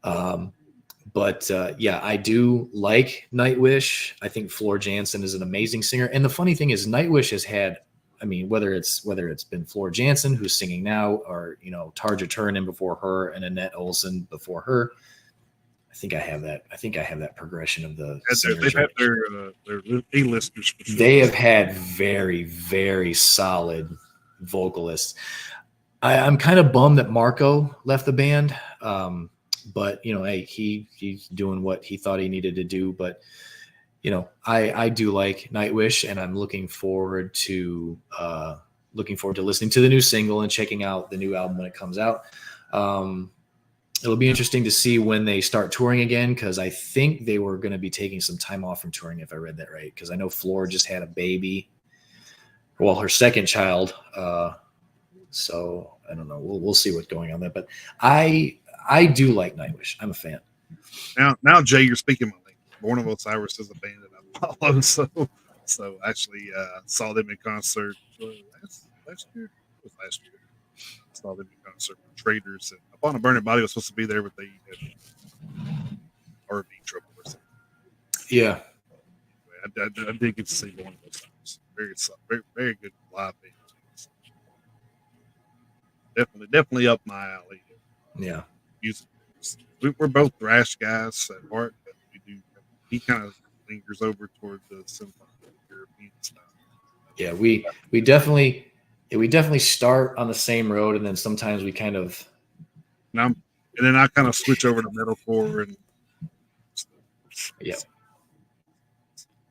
[SPEAKER 2] But yeah, I do like Nightwish. I think Floor Jansen is an amazing singer. And the funny thing is Nightwish has had, I mean, whether it's been Floor Jansen, who's singing now, or, Tarja Turunen before her and Annette Olson before her. I think I have that progression of the
[SPEAKER 1] They've had their A-listers. For sure.
[SPEAKER 2] They have had very, very solid vocalists. I'm kind of bummed that Marco left the band. But hey, he's doing what he thought he needed to do. But I do like Nightwish, and I'm looking forward to listening to the new single and checking out the new album when it comes out. It'll be interesting to see when they start touring again, because I think they were going to be taking some time off from touring, if I read that right. Because I know Floor just had a baby, well, her second child. So I don't know. We'll see what's going on there. But I do like Nightwish. I'm a fan.
[SPEAKER 1] Now, Jay, you're speaking my language. Born of Osiris is a band that I follow. So actually saw them in concert last year. It was last year. Saw them in concert with Traders, and Upon a Burning Body was supposed to be there, but they had RV trouble or something.
[SPEAKER 2] Yeah,
[SPEAKER 1] I did get to see one of those times. Very, very good live band. Definitely up my alley.
[SPEAKER 2] Yeah.
[SPEAKER 1] Music. We're both thrash guys at heart, but he kind of lingers over toward the symphonic European style.
[SPEAKER 2] Yeah, we definitely start on the same road, and then sometimes we kind of
[SPEAKER 1] and then I kind of switch over to metalcore, and
[SPEAKER 2] yeah.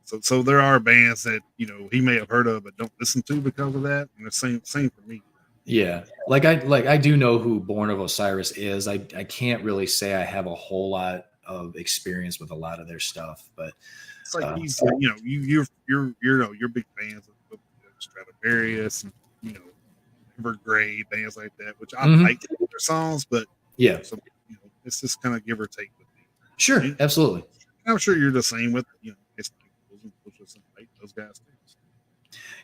[SPEAKER 1] So there are bands that he may have heard of but don't listen to because of that, and the same for me.
[SPEAKER 2] Yeah, like I do know who Born of Osiris is. I can't really say I have a whole lot of experience with a lot of their stuff, but
[SPEAKER 1] it's like you're big fans of Stradivarius and Evergrey, bands like that, which I like their songs, but
[SPEAKER 2] yeah,
[SPEAKER 1] so, it's just kind of give or take with me.
[SPEAKER 2] Sure, absolutely.
[SPEAKER 1] I'm sure you're the same with those guys too.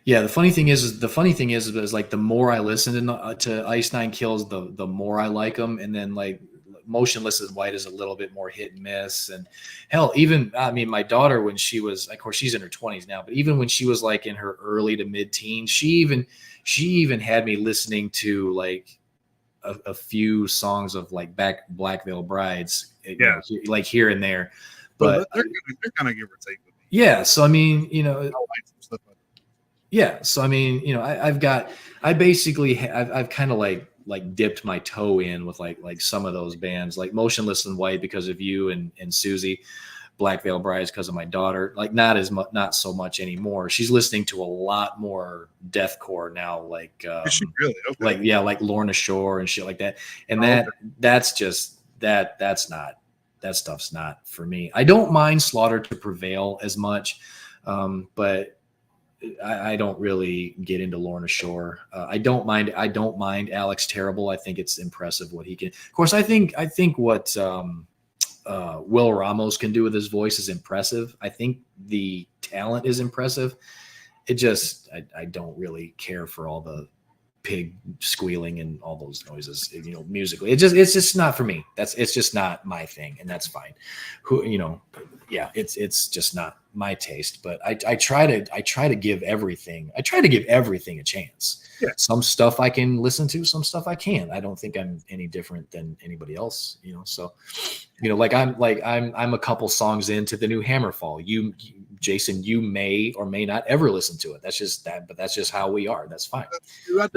[SPEAKER 2] Yeah, the funny thing is like the more I listen to Ice Nine Kills, the more I like them, and then like Motionless in White is a little bit more hit and miss. And hell, even my daughter, when she was, of course, she's in her 20s now, but even when she was like in her early to mid teens, she even had me listening to like a few songs of like Black Veil Brides, like here and there. But
[SPEAKER 1] they're kind of give or take with me.
[SPEAKER 2] Yeah, so I mean, yeah, so I mean, I've kind of like dipped my toe in with like some of those bands, like Motionless in White because of you and Susie, Black Veil Brides because of my daughter. Like not so much anymore. She's listening to a lot more deathcore now, like
[SPEAKER 1] Is she really? Okay.
[SPEAKER 2] like Lorna Shore and shit like that. And that's just that stuff's not for me. I don't mind Slaughter to Prevail as much, but I don't really get into Lorna Shore. I don't mind Alex Terrible. I think it's impressive what he can. Of course, I think what Will Ramos can do with his voice is impressive. I think the talent is impressive. It just I don't really care for all the pig squealing and all those noises, musically. It's just not for me. It's just not my thing, and that's fine. It's just not my taste. But I try to give everything. I try to give everything a chance.
[SPEAKER 1] Yeah.
[SPEAKER 2] Some stuff I can listen to, some stuff I can't. I don't think I'm any different than anybody else, So, I'm a couple songs into the new Hammerfall. Jason, you may or may not ever listen to it. That's just that, but that's just how we are. That's fine.
[SPEAKER 1] Like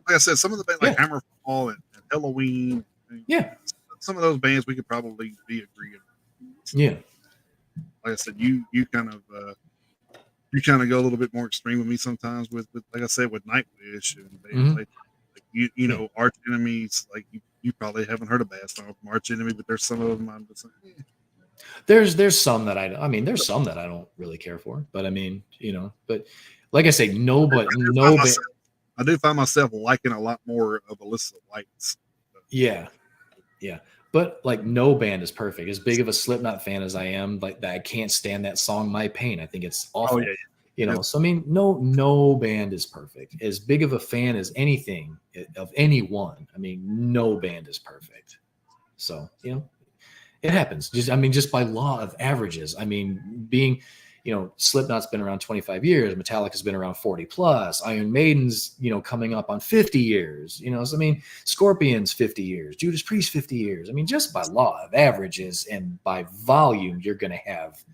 [SPEAKER 1] I said, some of the bands like Hammerfall and Halloween.
[SPEAKER 2] Yeah.
[SPEAKER 1] Some of those bands we could probably be agreeing.
[SPEAKER 2] Yeah.
[SPEAKER 1] Like I said, you kind of go a little bit more extreme with me sometimes with like I said, with Nightwish and bands like Arch Enemies. Like you probably haven't heard a bad song from Arch Enemy, but there's some of them I'm just like,
[SPEAKER 2] There's some that there's some that I don't really care for, but but like I say, I
[SPEAKER 1] do find myself liking a lot more of Alyssa Lights.
[SPEAKER 2] Yeah. But like no band is perfect. As big of a Slipknot fan as I am, like that, I can't stand that song "My Pain." I think it's awful.
[SPEAKER 1] Oh, yeah.
[SPEAKER 2] So no band is perfect. As big of a fan as anything of anyone, no band is perfect. So it happens. Just by law of averages. Being, Slipknot's been around 25 years. Metallica's been around 40 plus. Iron Maiden's, coming up on 50 years. Scorpions 50 years. Judas Priest 50 years. Just by law of averages and by volume, you're going to have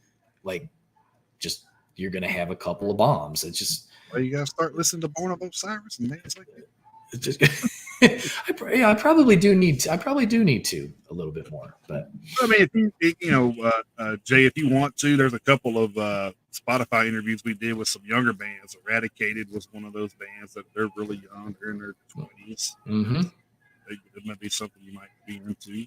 [SPEAKER 2] you're going to have a couple of bombs. It's just.
[SPEAKER 1] Well, you got to start listening to Born of Osiris and bands like that.
[SPEAKER 2] It's just. I probably do need to a little bit more, but
[SPEAKER 1] if Jay, if you want to, there's a couple of Spotify interviews we did with some younger bands. Eradicated was one of those bands that they're really young, they're in their 20s.
[SPEAKER 2] Mm-hmm.
[SPEAKER 1] It might be something you might be into.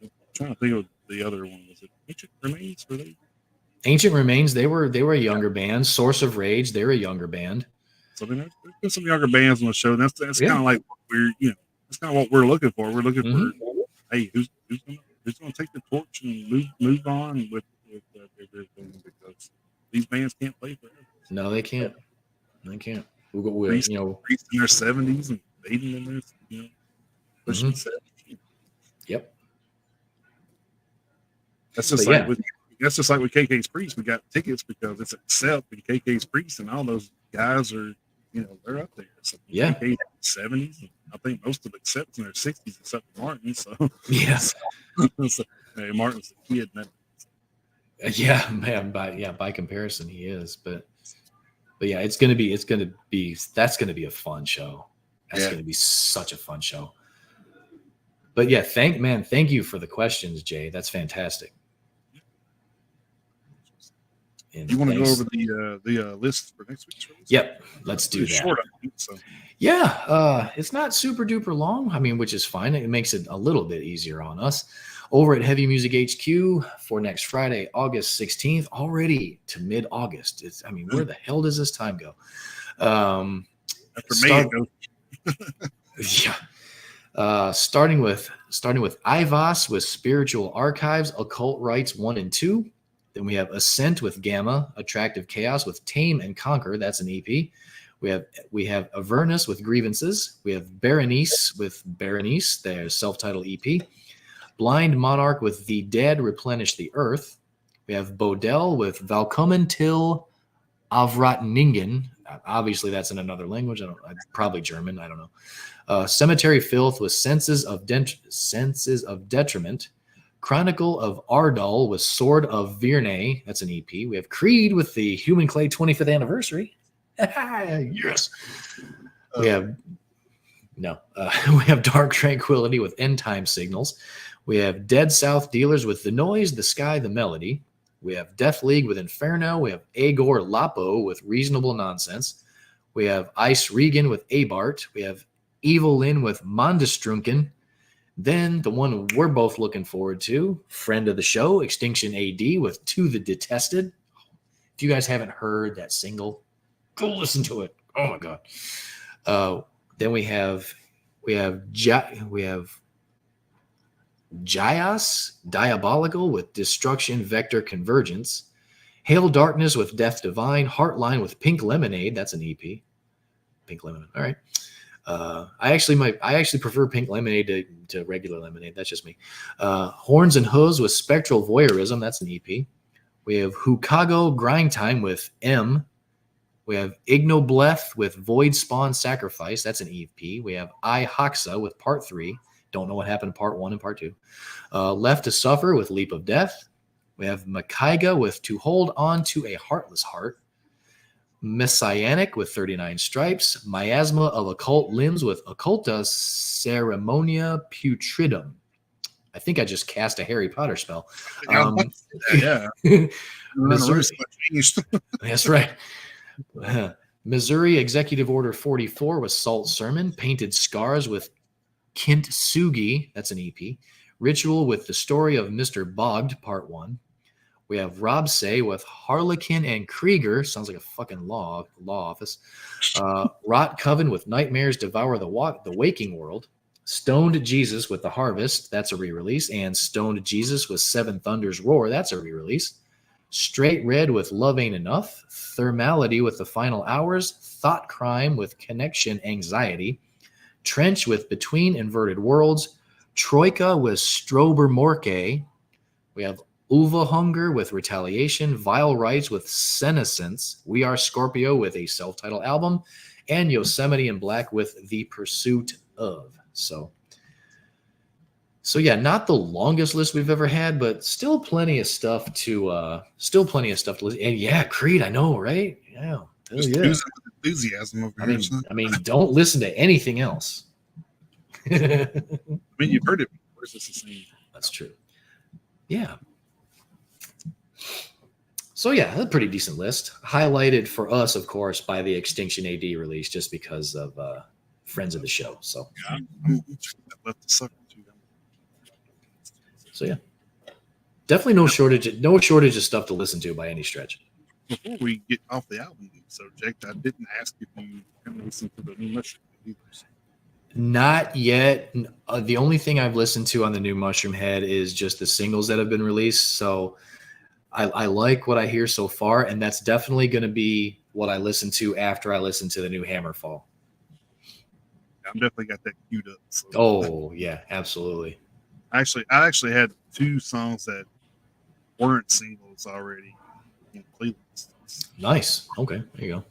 [SPEAKER 1] I'm trying to think of the other one. Was it Ancient Remains? Were they?
[SPEAKER 2] Ancient Remains, they were a younger band. Source of Rage, they're a younger band.
[SPEAKER 1] So there's been some younger bands on the show. That's kind of like that's kind of what we're looking for. We're looking for, hey, who's going to take the torch and move on with everything, because these bands can't play forever.
[SPEAKER 2] No, they can't. They can't.
[SPEAKER 1] Priest in their 70s and Maiden in their pushing 70s.
[SPEAKER 2] Yep.
[SPEAKER 1] That's just like with KK's Priest. We got tickets because it's Accept and KK's Priest, and all those guys are, they're up there. So KK's 70s, and I think most of Accept's in their 60s except Martin. So
[SPEAKER 2] yes,
[SPEAKER 1] hey, Martin's a kid.
[SPEAKER 2] Yeah, man. By comparison, he is. But yeah, that's gonna be a fun show. That's gonna be such a fun show. But yeah, thank you for the questions, Jay. That's fantastic. And
[SPEAKER 1] you want to go over the list for next week's release?
[SPEAKER 2] Yep, let's do that.
[SPEAKER 1] Short, I think, so.
[SPEAKER 2] Yeah, it's not super duper long. Which is fine. It makes it a little bit easier on us. Over at Heavy Music HQ for next Friday, August 16th, already to mid-August. Where the hell does this time go?
[SPEAKER 1] After May, it goes.
[SPEAKER 2] Yeah. Starting with IVOS with Spiritual Archives, Occult Rites 1 and 2. Then we have Ascent with Gamma, Attractive Chaos with Tame and Conquer. That's an EP. We have Avernus with Grievances. We have Berenice with Berenice, their self-titled EP. Blind Monarch with The Dead Replenish the Earth. We have Bodel with Valkommen till Avratningen. Obviously, that's in another language. Probably German. I don't know. Cemetery Filth with Senses of Detriment. Chronicle of Ardal with Sword of Virne. That's an EP. We have Creed with the Human Clay 25th anniversary. Yes. We have Dark Tranquility with End Time Signals. We have Dead South Dealers with The Noise, The Sky, The Melody. We have Death League with Inferno. We have Agor Lapo with Reasonable Nonsense. We have Ice Regan with Abart. We have Evil Lyn with Mondestrunken. Then the one we're both looking forward to, friend of the show, Extinction AD with To the Detested. If you guys haven't heard that single, go listen to it. Oh my god. Then we have Gias Diabolical with Destruction Vector Convergence. Hail Darkness with Death Divine. Heartline with Pink Lemonade. That's an EP. Pink Lemonade. All right. I actually prefer Pink Lemonade to regular lemonade. That's just me. Horns and Hooves with Spectral Voyeurism. That's an EP. We have Hukago Grind Time with M. We have Ignobleth with Void Spawn Sacrifice. That's an EP. We have I Hoxa with Part 3. Don't know what happened in Part 1 and Part 2. Left to Suffer with Leap of Death. We have Makaiga with To Hold On to a Heartless Heart. Messianic with 39 Stripes. Miasma of Occult Limbs with Occulta Ceremonia Putridum. I think I just cast a Harry Potter spell.
[SPEAKER 1] Yeah.
[SPEAKER 2] Missouri. That's right. Missouri Executive Order 44 with Salt Sermon. Painted Scars with Kintsugi. That's an EP. Ritual with The Story of Mr. Bogged, Part 1. We have Rob Say with Harlequin and Krieger. Sounds like a fucking law office. Rot Coven with Nightmares Devour the Waking World. Stoned Jesus with The Harvest. That's a re-release. And Stoned Jesus with Seven Thunders Roar. That's a re-release. Straight Red with Love Ain't Enough. Thermality with The Final Hours. Thought Crime with Connection Anxiety. Trench with Between Inverted Worlds. Troika with Strober Morke. We have Uva Hunger with Retaliation. Vile Rights with Senescence. We Are Scorpio with a self-titled album. And Yosemite in Black with The Pursuit Of. So yeah, not the longest list we've ever had, but still plenty of stuff to listen. And yeah, Creed, I know, right? Yeah.
[SPEAKER 1] Just
[SPEAKER 2] yeah.
[SPEAKER 1] oozing with enthusiasm over here.
[SPEAKER 2] I mean, don't listen to anything else.
[SPEAKER 1] I mean, you've heard it before. It's just the same.
[SPEAKER 2] That's true. Yeah. So yeah, a pretty decent list. Highlighted for us, of course, by the Extinction AD release, just because of friends of the show. So
[SPEAKER 1] yeah, I'm left to suck too.
[SPEAKER 2] So yeah, definitely no shortage of stuff to listen to by any stretch.
[SPEAKER 1] Before we get off the album subject, I didn't ask if you can listen to the new Mushroom either.
[SPEAKER 2] Not yet. The only thing I've listened to on the new Mushroom Head is just the singles that have been released. So I like what I hear so far, and that's definitely going to be what I listen to after I listen to the new Hammerfall.
[SPEAKER 1] I'm definitely got that queued up. So.
[SPEAKER 2] Oh yeah, absolutely.
[SPEAKER 1] I actually had 2 songs that weren't singles already in playlists.
[SPEAKER 2] Nice. Okay, there you go.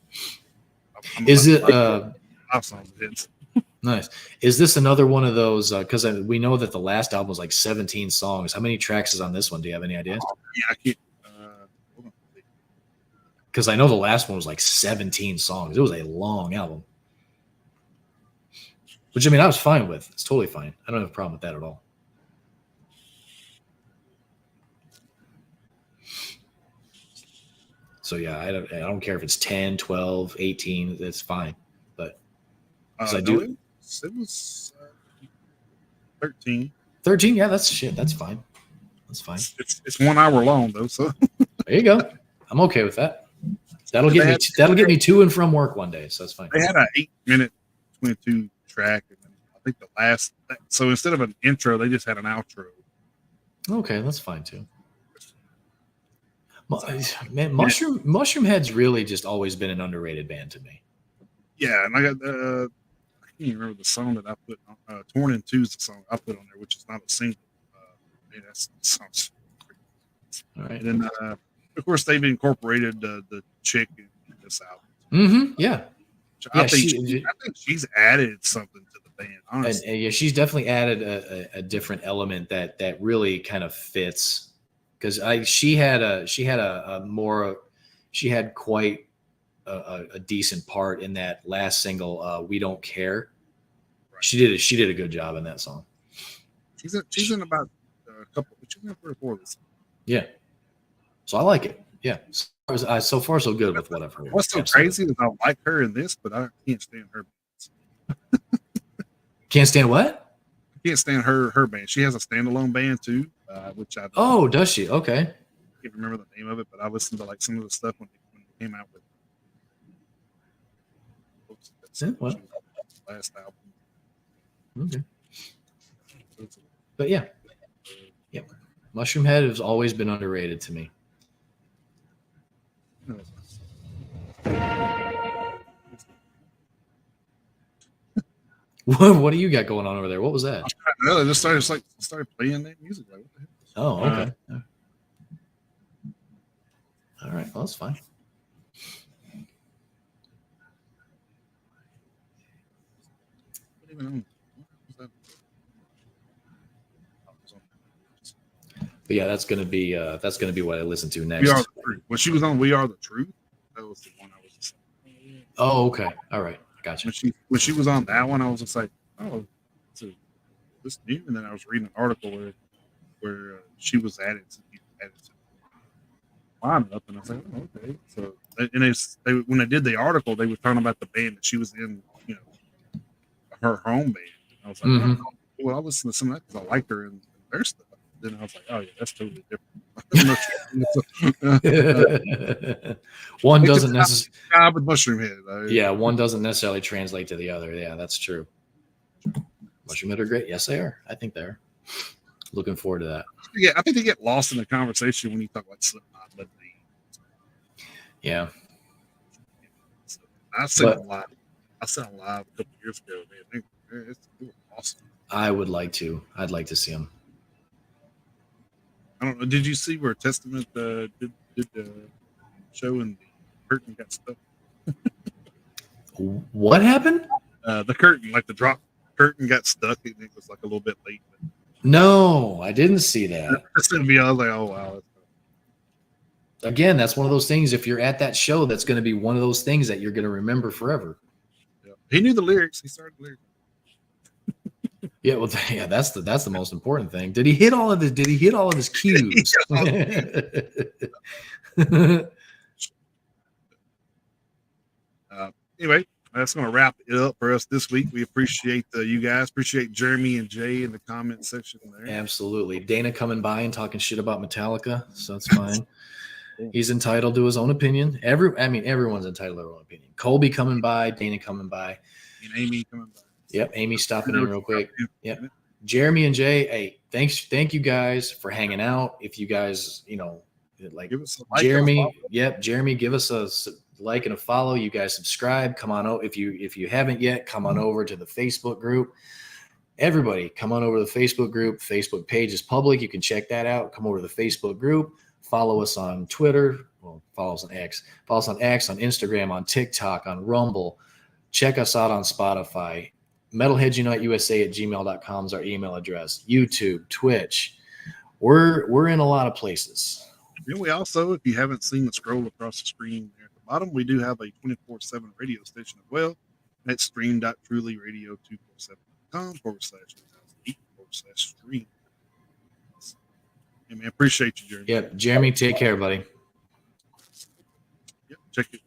[SPEAKER 1] Is it 5 songs hits?
[SPEAKER 2] Nice. Is this another one of those? Because we know that the last album was like 17 songs. How many tracks is on this one? Do you have any idea?
[SPEAKER 1] Yeah, I can't. Hold on.
[SPEAKER 2] Because I know the last one was like 17 songs. It was a long album. Which, I mean, I was fine with. It's totally fine. I don't have a problem with that at all. So, yeah, I don't care if it's 10, 12, 18. It's fine. But I do.
[SPEAKER 1] It was 13.
[SPEAKER 2] 13? Yeah, that's shit. That's fine. That's fine.
[SPEAKER 1] It's 1 hour long, though. So
[SPEAKER 2] there you go. I'm okay with that. That'll get me to and from work one day. So that's fine.
[SPEAKER 1] They had an 8-minute 22 track. And I think the last. So instead of an intro, they just had an outro.
[SPEAKER 2] Okay, that's fine too. Man, Mushroom Head's really just always been an underrated band to me.
[SPEAKER 1] Yeah, and I got I can't even remember the song that I put on. Torn in Two is the song I put on there, which is not a single. Man, that sounds pretty good.
[SPEAKER 2] All right.
[SPEAKER 1] And then, of course, they've incorporated the chick in this album.
[SPEAKER 2] Mm-hmm. Yeah.
[SPEAKER 1] I think she's added something to the band, honestly.
[SPEAKER 2] And, yeah, she's definitely added a different element that really kind of fits. Because she had quite a decent part in that last single, "We Don't Care." Right. She did a good job in that song.
[SPEAKER 1] She's in about a couple. She's in 3 or 4 of this.
[SPEAKER 2] Yeah, so I like it. Yeah, so far so good with what I've heard.
[SPEAKER 1] What's so crazy is I like her in this, but I can't stand her.
[SPEAKER 2] Can't stand what?
[SPEAKER 1] I can't stand her band. She has a standalone band too, which I.
[SPEAKER 2] Oh, does she? Okay.
[SPEAKER 1] can't remember the name of it, but I listened to like some of the stuff when they came out with last album.
[SPEAKER 2] Okay. But yeah. Mushroom Head has always been underrated to me. What do you got going on over there? What was that?
[SPEAKER 1] No, they just started playing that music. Like, what the heck?
[SPEAKER 2] Oh, okay. All right. Well, that's fine. But yeah, that's gonna be what I listen to next.
[SPEAKER 1] We Are the Truth. When she was on We Are the Truth, that was the one I was just like,
[SPEAKER 2] oh, okay. All right. Gotcha.
[SPEAKER 1] When she was on that one, I was just like, oh, this new. And then I was reading an article where she was added to lineup, and I was like, oh, okay. So, and when they did the article, they were talking about the band that she was in, her home band. And I was like, oh, well, I listened to some of that because I liked her and their stuff. Then I was like, oh yeah, that's totally different.
[SPEAKER 2] One doesn't necessarily
[SPEAKER 1] with Mushroom Head.
[SPEAKER 2] Yeah, one doesn't necessarily translate to the other. Yeah, that's true. Mushroom Head are great. Yes, they are. I think they are. Looking forward to that.
[SPEAKER 1] Yeah, I think they get lost in the conversation when you talk about Slipknot.
[SPEAKER 2] Yeah.
[SPEAKER 1] So, I said them live a couple years ago. Man, they were awesome.
[SPEAKER 2] I would like to. I'd like to see them.
[SPEAKER 1] I don't know. Did you see where Testament did the show and the curtain got stuck?
[SPEAKER 2] What happened?
[SPEAKER 1] The curtain, like the drop curtain, got stuck. It was like a little bit late. But
[SPEAKER 2] no, I didn't see that.
[SPEAKER 1] I was like, oh wow.
[SPEAKER 2] Again, that's one of those things. If you're at that show, that's going to be one of those things that you're going to remember forever.
[SPEAKER 1] Yeah. He knew the lyrics. He started the lyrics.
[SPEAKER 2] Yeah, well, yeah, that's the most important thing. Did he hit all of his cues?
[SPEAKER 1] Anyway, that's going to wrap it up for us this week. We appreciate you guys. Appreciate Jeremy and Jay in the comment section there.
[SPEAKER 2] Absolutely. Dana coming by and talking shit about Metallica, so that's fine. He's entitled to his own opinion. Everyone's entitled to their own opinion. Colby coming by, Dana coming by,
[SPEAKER 1] and Amy coming by.
[SPEAKER 2] Yep, Amy stopping in real quick. Yep. Jeremy and Jay, hey, thank you guys for hanging out. If you guys, like
[SPEAKER 1] give us a like
[SPEAKER 2] Jeremy, Jeremy, give us a like and a follow. You guys subscribe. Come on over if you haven't yet. Come on over to the Facebook group. Everybody, come on over to the Facebook group. Facebook page is public. You can check that out. Come over to the Facebook group. Follow us on Twitter. Well, follow us on X. Follow us on X, on Instagram, on TikTok, on Rumble. Check us out on Spotify. Metalheads Unite USA at gmail.com is our email address. YouTube, Twitch. We're in a lot of places.
[SPEAKER 1] And we also, if you haven't seen the scroll across the screen there at the bottom, we do have a 24/7 radio station as well at stream.trulyradio247.com/2008/stream. Hey man, appreciate you, Jeremy.
[SPEAKER 2] Yep, Jeremy, take care, buddy.
[SPEAKER 1] Yep,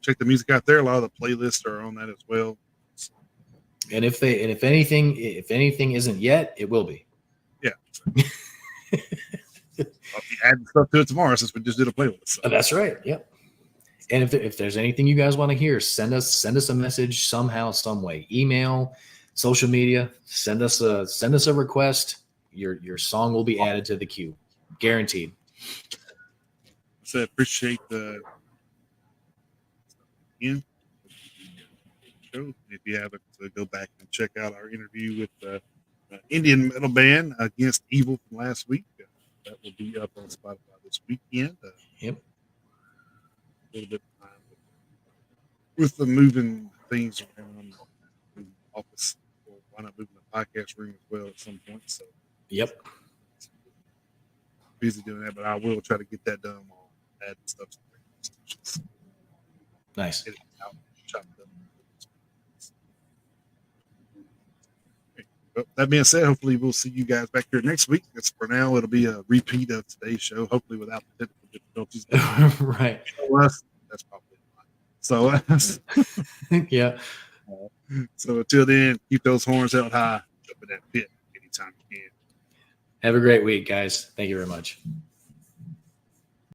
[SPEAKER 1] check the music out there. A lot of the playlists are on that as well.
[SPEAKER 2] And if anything isn't yet, it will be.
[SPEAKER 1] Yeah. I'll be adding stuff to it tomorrow since we just did a playlist. So.
[SPEAKER 2] That's right. Yep. And if there's anything you guys want to hear, send us a message somehow, some way. Email, social media. Send us a request. Your song will be added to the queue, guaranteed.
[SPEAKER 1] So I appreciate the. Yeah. If you haven't, go back and check out our interview with the Indian metal band Against Evil from last week. That will be up on Spotify this weekend.
[SPEAKER 2] Yep.
[SPEAKER 1] A little bit of time with the moving things around the office. Why not moving the podcast room as well at some point? So.
[SPEAKER 2] Yep.
[SPEAKER 1] Busy doing that, but I will try to get that done while adding stuff to the
[SPEAKER 2] nice.
[SPEAKER 1] Get it out, chop it up. Well, that being said, hopefully we'll see you guys back here next week. That's for now. It'll be a repeat of today's show, hopefully without the technical difficulties.
[SPEAKER 2] Right.
[SPEAKER 1] That's probably fine. So,
[SPEAKER 2] yeah.
[SPEAKER 1] So until then, keep those horns held high. Jump in that pit anytime you can.
[SPEAKER 2] Have a great week, guys. Thank you very much.